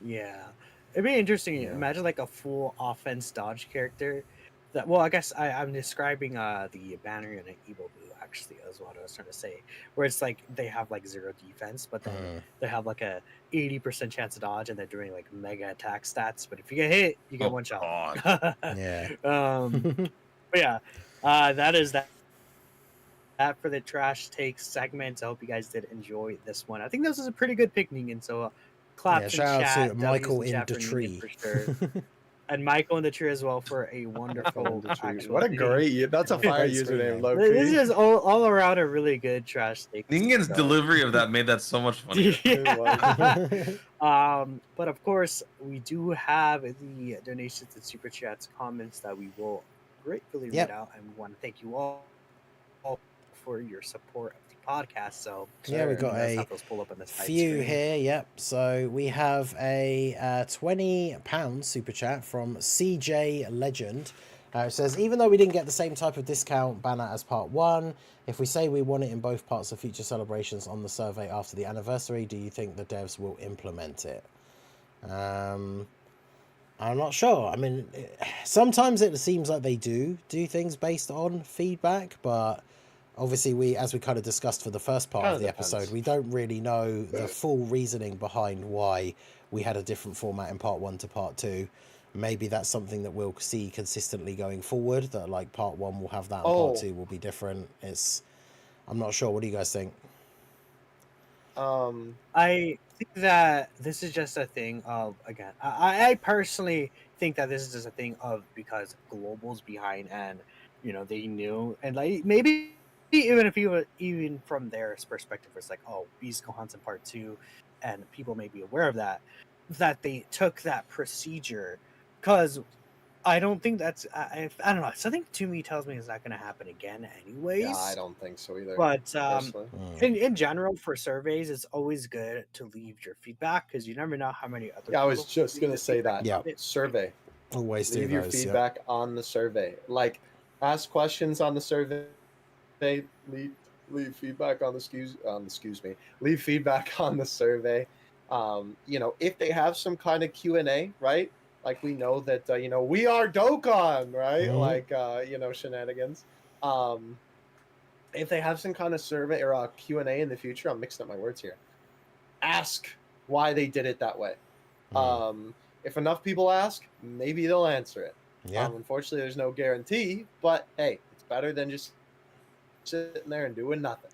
Yeah. It'd be interesting. Imagine like a full offense dodge character. That, well, I guess I'm describing the banner unit Evil Blue, actually, is what I was trying to say. Where it's like they have like 0 defense, but then they have like a 80% chance to dodge, and they're doing like mega attack stats. But if you get hit, you get one shot. Yeah. But yeah, that is that for the trash take segment. I hope you guys did enjoy this one. I think this is a pretty good picnic, and so claps in shout chat. out to Michael W's in chat the for tree. Ningen for sure. And Michael in the tree as well for a wonderful. what a great, that's a fire That's great username, name. low This is all around a really good trash take. Ningen's delivery of that made that so much funnier. But of course, we do have the donations and super chats comments that we will gratefully read out, and we want to thank you all for your support of the podcast. So yeah, we got a few here. Yep. So we have a £20 super chat from CJ Legend. It says, even though we didn't get the same type of discount banner as part 1, if we say we want it in both parts of future celebrations on the survey after the anniversary, do you think the devs will implement it? I'm not sure. I mean, sometimes it seems like they do things based on feedback, but obviously as we kind of discussed for the first part Kinda of the depends. episode, we don't really know the full reasoning behind why we had a different format in part 1 to part 2. Maybe that's something that we'll see consistently going forward, that like part 1 will have that and part 2 will be different. I'm not sure. What do you guys think? I think that this is just a thing of, again, I personally think that this is just a thing of because Global's behind and, you know, they knew, and like maybe even if you were, even from their perspective, it's like, oh, Beast Gohan's in part 2, and people may be aware of that they took that procedure, because I don't think that's, I don't know, something to me tells me it's not going to happen again anyways. Yeah, I don't think so either. But personally. in general, for surveys, it's always good to leave your feedback, because you never know how many other Yeah, I was people just leave gonna their say that. feedback. Yeah. Survey. Always do Leave your those. feedback on the survey. Like, ask questions on the survey. Leave feedback on the Leave feedback on the survey. You know, if they have some kind of Q&A, right? Like, we know that you know, we are Dokkan, right? Mhm. Like, you know, shenanigans. If they have some kind of survey or a Q&A in the future, I'm mixing up my words here. Ask why they did it that way. If enough people ask, maybe they'll answer it. Yeah. Unfortunately, there's no guarantee, but hey, it's better than just sitting there and doing nothing.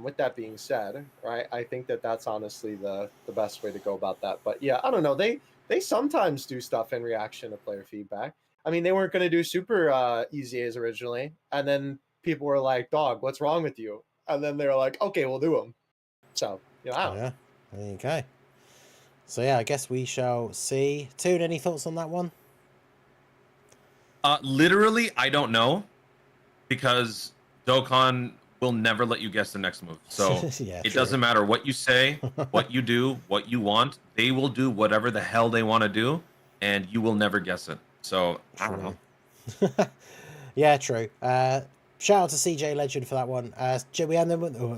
With that being said, right, I think that that's honestly the best way to go about that. But yeah, I don't know. They sometimes do stuff in reaction to player feedback. I mean, they weren't going to do super EZAs originally, and then people were like, "Dog, what's wrong with you?" And then they were like, "Okay, we'll do them." So, you know, I don't know. Yeah. There you go. So yeah, I guess we shall see. Toon, any thoughts on that one? Literally, I don't know, because Dokkan will never let you guess the next move. So Yeah, it true. doesn't matter what you say, what you do, what you want. They will do whatever the hell they want to do, and you will never guess it. So I don't know. Yeah, true. Shout out to CJ Legend for that one.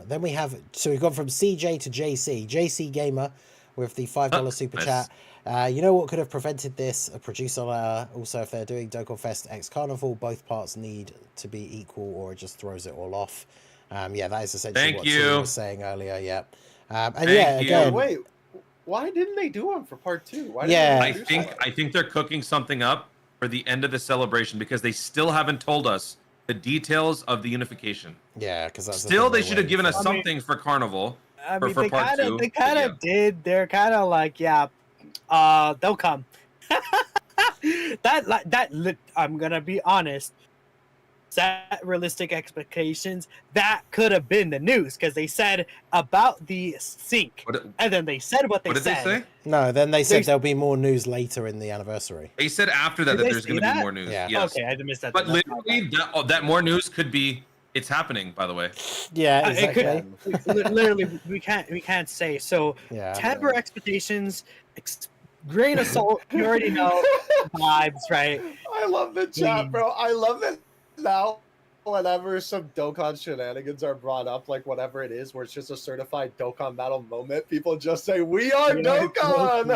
Then we have, so we've gone from CJ to JC. JC Gamer with the $5 super nice. chat. You know what could have prevented this? A producer letter. Also, if they're doing Dokkan Fest X Carnival, both parts need to be equal, or it just throws it all off. Yeah, that is essentially what Toon was saying earlier. Yeah, and yeah, again, Wait, why didn't they do them for part 2? Why Yeah. didn't they do I think they're cooking something up for the end of the celebration, because they still haven't told us the details of the unification. yeah, because that's Still, they should have given us something for Carnival. I mean, for part 2. They kind of did. They're kind of like, yeah, they'll come. I'm gonna be honest. Set realistic expectations. That could have been the news, because they said about the sync, and then they said what did said. they say? No, then they said there'll be more news later in the anniversary. They said after that Did that they there's say going to be that? more news. Yeah. Yes. Okay, I missed that. But That's not literally, that more news could be, it's happening, by the way. Yeah, bad. It exactly. could, literally, we can't say. So Yeah. temper expectations. Grain of salt. You already know vibes, right? I love the chat, bro. I love it now. Whenever some Dokkan shenanigans are brought up, like whatever it is, where it's just a certified Dokkan Battle moment, people just say, "We are Dokkan."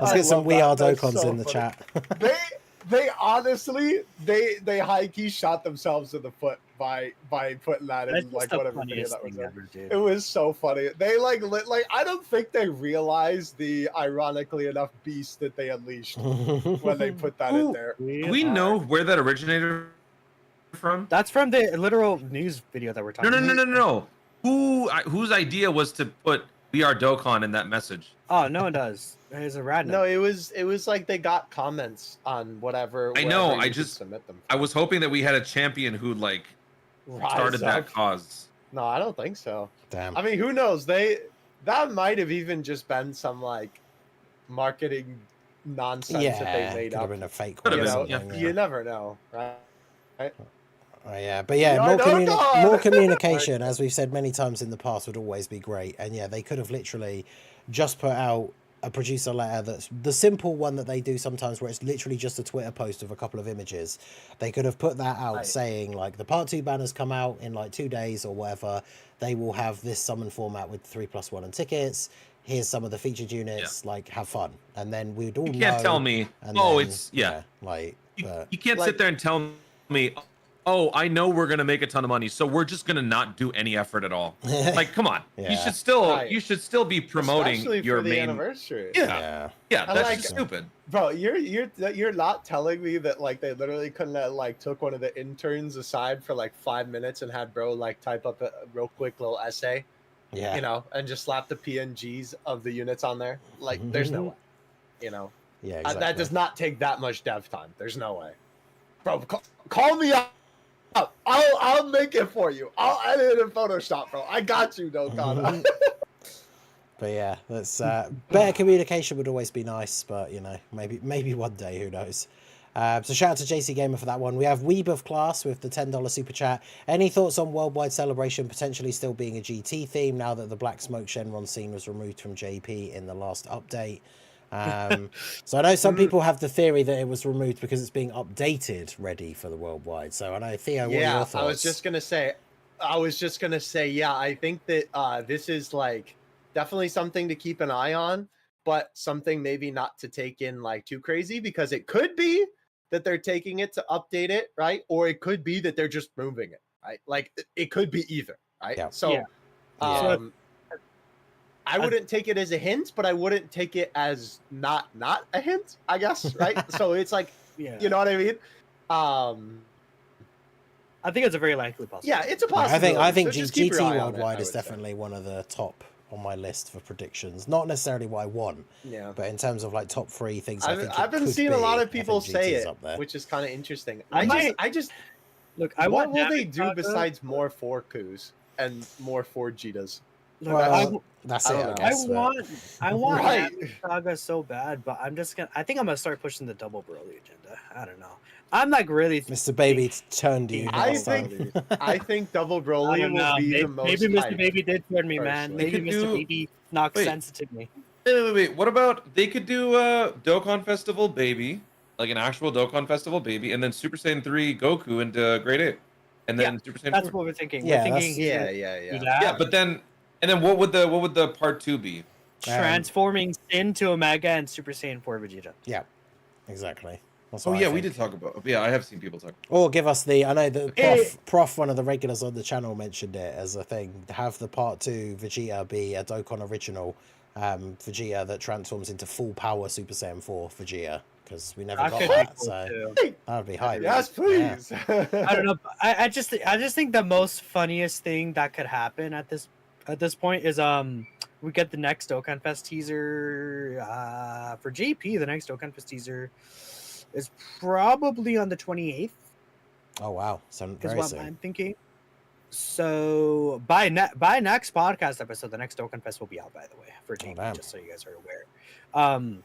Let's get some We Are That's Dokkans so in the funny. chat. They honestly they high key shot themselves in the foot by putting that in like whatever video that was in. It was so funny. They like I don't think they realized the ironically enough beast that they unleashed when they put that in there. Do we know where that originated from? That's from the literal news video that we're talking about. No. Whose idea was to put "We Are Dokkan" in that message? Oh, no one does. It's a random. No, it was like they got comments on whatever. I know. wherever I you could just submit them. I was hoping that we had a champion who like started that cause. No, I don't think so. Damn. I mean, who knows? That might have even just been some like marketing nonsense that they made could have up. been a fake Could one. have You been, know, yeah. you never know, right? Oh, yeah, but yeah, We are Dokkan! more communication, as we've said many times in the past, would always be great. And yeah, they could have literally just put out a producer letter that's the simple one that they do sometimes, where it's literally just a Twitter post of a couple of images. They could have put that out saying like the part 2 banners come out in like 2 days or whatever. They will have this summon format with 3+1 and tickets. Here's some of the featured units. Like, have fun, and then we'd all. You can't tell me. and Oh, then, it's like You can't sit there and tell me, oh, I know we're gonna make a ton of money, so we're just gonna not do any effort at all. Like, come on, Yeah. you should still be promoting Especially your for the main anniversary. Yeah, Yeah. that's like- just stupid. Bro, you're not telling me that like they literally couldn't have like took one of the interns aside for like 5 minutes and had bro like type up a real quick little essay, Yeah. you know, and just slap the PNGs of the units on there. Like, there's no way, you know. Yeah, exactly. That does not take that much dev time. There's no way, bro. Call me up. I'll make it for you. I'll edit it in Photoshop, bro. I got you, Dokkan. But yeah, that's better communication would always be nice, but you know, maybe one day, who knows. So shout out to JC Gamer for that one. We have Weeb of Class with the $10 super chat. Any thoughts on Worldwide Celebration potentially still being a GT theme now that the Black Smoke Shenron scene was removed from JP in the last update? So I know some people have the theory that it was removed because it's being updated ready for the Worldwide. So I know, Theo, what are your thoughts? I was just gonna say, yeah, I think that this is like definitely something to keep an eye on, but something maybe not to take in like too crazy, because it could be that they're taking it to update it, right? Or it could be that they're just moving it, right? Like it could be either, right? Yeah. So, Yeah. I wouldn't take it as a hint, but I wouldn't take it as not a hint, I guess, right? So it's like, Yeah. you know what I mean? I think it's a very likely possibility. Yeah, it's a possibility. I think so just keep GT your eye on it, Worldwide I is would say. definitely one of the top on my list for predictions. Not necessarily what I want, Yeah. but in terms of like top 3 things, I think I've been seeing a lot of people say it, up there. which is kind of interesting. I I just Look, what will they do Navigaga- besides more 4Kus and more 4 Jitas? Look, Well, that's I it, don't I know. guess. but- I want Right. Saga so bad, but I think I'm gonna start pushing the double Broly agenda. I don't know. I'm like really. Mr. Baby turned to you. I last time. think Double I Broly don't will know. be Maybe, the most. maybe Mr. hyped. Baby did turn me, man. personally. Maybe They could Mr. do- Baby knocked Wait. sense into me. Wait. What about they could do Dokkan Festival Baby, like an actual Dokkan Festival Baby, and then Super Saiyan 3 Goku into Grade 8, and then Super Saiyan That's 4. what we're thinking. Yeah, we're that's- thinking. Yeah, do yeah. that. Yeah, but then what would the part 2 be? Transforming into Omega and Super Saiyan 4 Vegeta. Yeah, exactly. That's Oh what I yeah, we think. did talk about. Yeah, I have seen people talk. Or give us the. I know that Hey. Prof, one of the regulars on the channel, mentioned it as a thing. Have the part 2 Vegeta be a Dokkan original Vegeta that transforms into full power Super Saiyan 4 Vegeta, because we never That got could be that. cool, So too. that would be hype. Yes, Yeah. please. I don't know. I just think the most funniest thing that could happen at this point is we get the next Dokkan Fest teaser for JP. The next Dokkan Fest teaser is probably on the 28th. Oh wow, so Is very what soon. I'm thinking. So by next podcast episode, the next Dokkan Fest will be out. By the way, for JP, damn. just so you guys are aware.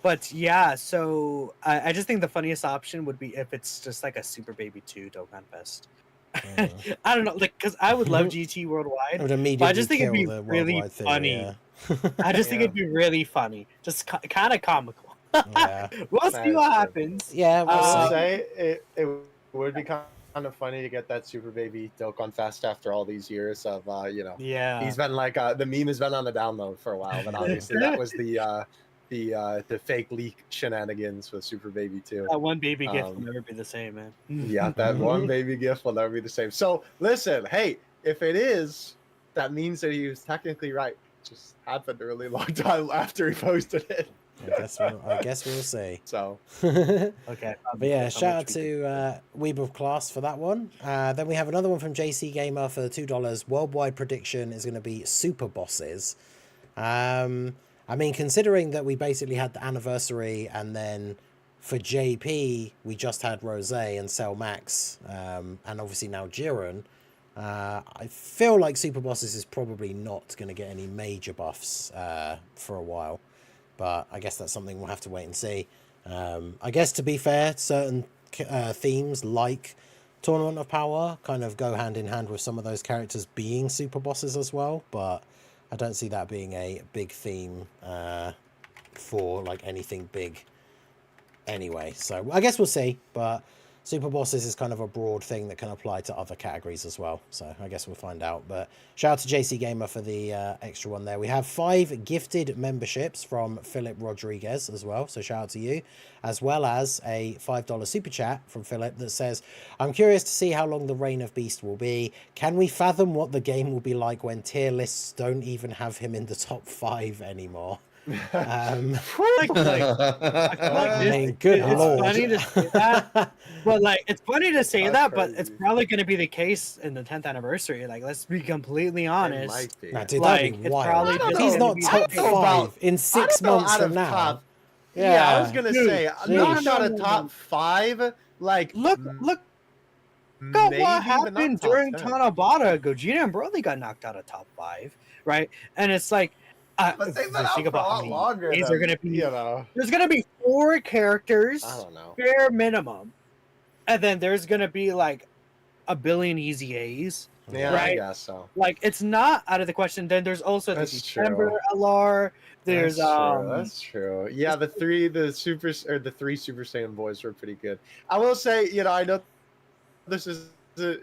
But yeah, so I just think the funniest option would be if it's just like a Super Baby 2 Dokkan Fest. Mhm. I don't know, like, because I would love GT Worldwide. It would immediately just think it'd kill be the really worldwide theory, funny. Yeah. I just think Yeah. it'd be really funny, just kind of comical. Yeah. We'll That see is what true. happens. Yeah, we'll I see. will say it would be kind of funny to get that Super Baby Dokkan Fest after all these years of Yeah, he's been like the meme has been on the download for a while, but obviously that was the fake leak shenanigans with Super Baby 2. that one baby gift will Um, never be the same, man. Yeah, that one baby gift will never be the same. So listen, hey, if it is, that means that he was technically right. It just happened a really long time after he posted it. I guess we'll see. So Okay, But yeah, shout out to Weeb of Class for that one. Then we have another one from JC Gamer for $2. Worldwide prediction is going to be Super Bosses. I mean, considering that we basically had the anniversary, and then for JP we just had Rose and Cell Max, and obviously now Jiren. I feel like Super Bosses is probably not going to get any major buffs for a while, but I guess that's something we'll have to wait and see. I guess, to be fair, certain themes like Tournament of Power kind of go hand in hand with some of those characters being super bosses as well, but I don't see that being a big theme for like anything big anyway. So I guess we'll see. But Super bosses is kind of a broad thing that can apply to other categories as well. So I guess we'll find out. But shout out to JC Gamer for the extra one there. We have 5 gifted memberships from Philip Rodriguez as well. So shout out to you, as well as a $5 super chat from Philip that says, I'm curious to see how long the Reign of Beast will be. Can we fathom what the game will be like when tier lists don't even have him in the top 5 anymore? I mean, good it's lord. funny to say that, but like it's funny to say That's that, but it's crazy. probably going to be the case in the 10th anniversary. Like, let's be completely It honest. might be. Nah, dude, Like, that'd be it's wild. probably just He's gonna not be top the case. 5 in I 6 don't know, months out from of now. top- Yeah, I was gonna Dude, say sheesh. not a No. top 5. Like Look at maybe what even happened not top during 10. Tanabata. Gogeta and Broly got knocked out of top 5, right? And it's like, But they've if been you out think for a about how lot many longer. days Than, they're gonna be. you know. There's gonna be 4 characters, I don't know. bare minimum, and then there's gonna be like a billion EZAs. Yeah, I Right? guess so. Like, it's not out of the question. Then there's also the That's December true. LR. There's That's true. That's true. Yeah, the 3 Super Saiyan boys were pretty good. I will say, I know this is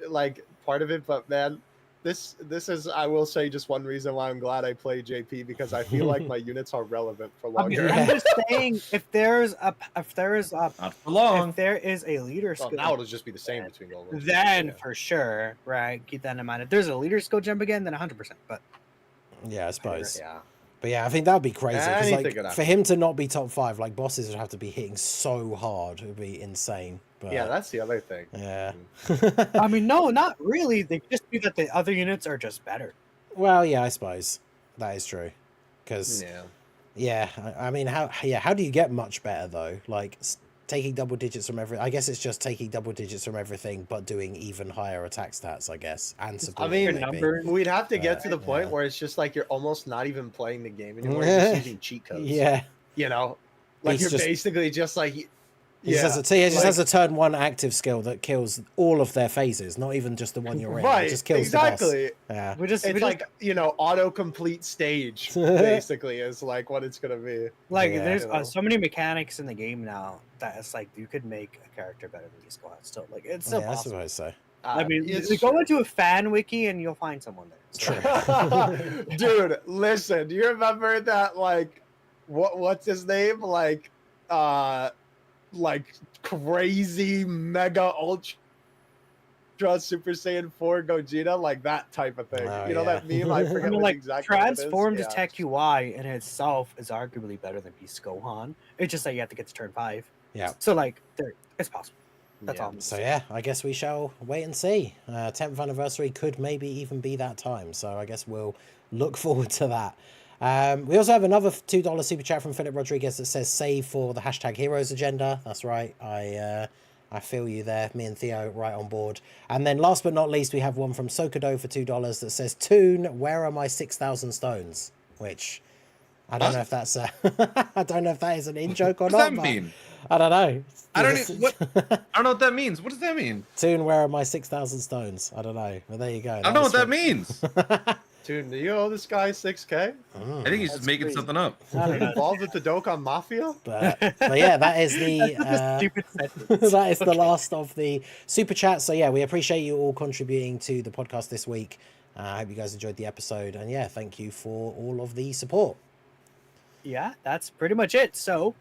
like part of it, but man, this is, I will say, just one reason why I'm glad I play JP, because I feel like my units are relevant for I mean, longer. I'm just saying, if there is a Not for long. if there is a leader Well, skill, now it'll just be the same between gold. and then silver, for sure, right? Keep that in mind. If there's a leader skill jump again, then 100%. But Yeah, I suppose. yeah. But yeah, I think that would be crazy. 'Cause, Anything like, could for happen. him to not be top 5, like, bosses would have to be hitting so hard. It would be insane. But, Yeah, that's the other thing. yeah. I mean, no, not really. They just be that the other units are just better. Well, yeah, I suppose that is true. Because Yeah. yeah, I mean, how do you get much better though? Like taking double digits from every. I guess it's just taking double digits from everything, but doing even higher attack stats. I guess and support. mean, Your maybe. numbers. We'd have to get to the point yeah. where it's just like you're almost not even playing the game anymore. You're just using cheat codes. Yeah, Like He's you're just- basically just like. he just has a turn 1 active skill that kills all of their phases, not even just the one you're in. It Right, just kills the boss. exactly. Yeah. It's like auto-complete stage, basically, is like what it's gonna be. Like, Yeah. there's You know. so many mechanics in the game now that it's like you could make a character better than these squads. Still, like, it's still Yeah, I possible. suppose so. I mean, it's you go true. into a fan wiki and you'll find someone there. So, Dude, listen, do you remember that, like, what's his name? Like crazy mega ultra Super Saiyan 4 Gogeta, like that type of thing. Oh, You know yeah. that meme? I I forget mean, what like, exactly what it is. transformed Yeah. Tech UI in itself is arguably better than Beast Gohan. It's just that you have to get to turn 5. Yeah. So, like, it's possible. That's Yeah. all. So yeah, I guess we shall wait and see. 10th anniversary could maybe even be that time. So I guess we'll look forward to that. We also have another $2 super chat from Philip Rodriguez that says save for the #Heroes agenda. That's right. I feel you there. Me and Theo right on board. And then last but not least, we have one from Sokado for $2 that says Toon, where are my 6,000 stones? Which I don't know if that's I don't know if that is an in joke or What not. does that but mean? I don't know. I don't know what that means. What does that mean? Toon, where are my 6,000 stones? I don't know. But there you go. I don't know what that means. Dude, do you owe this guy 6K? I think he's just That's making crazy. something up. I don't know. Involved with the Dokkan Mafia? But yeah, that is the Stupid sentence. that is the last of the super chats. So yeah, we appreciate you all contributing to the podcast this week. I hope you guys enjoyed the episode, and yeah, thank you for all of the support. Yeah, that's pretty much it. So,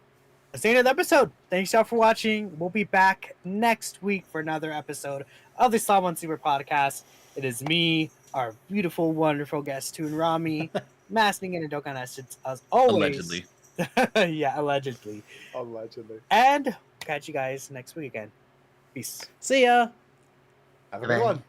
that's the end of the episode. Thanks y'all for watching. We'll be back next week for another episode of the Slab One Super Podcast. It is me, our beautiful, wonderful guest, TOONRAMI, Ningen and Dokkan Essence, as always. Allegedly. Yeah, allegedly. Allegedly. And catch you guys next week again. Peace. See ya. Have a good one.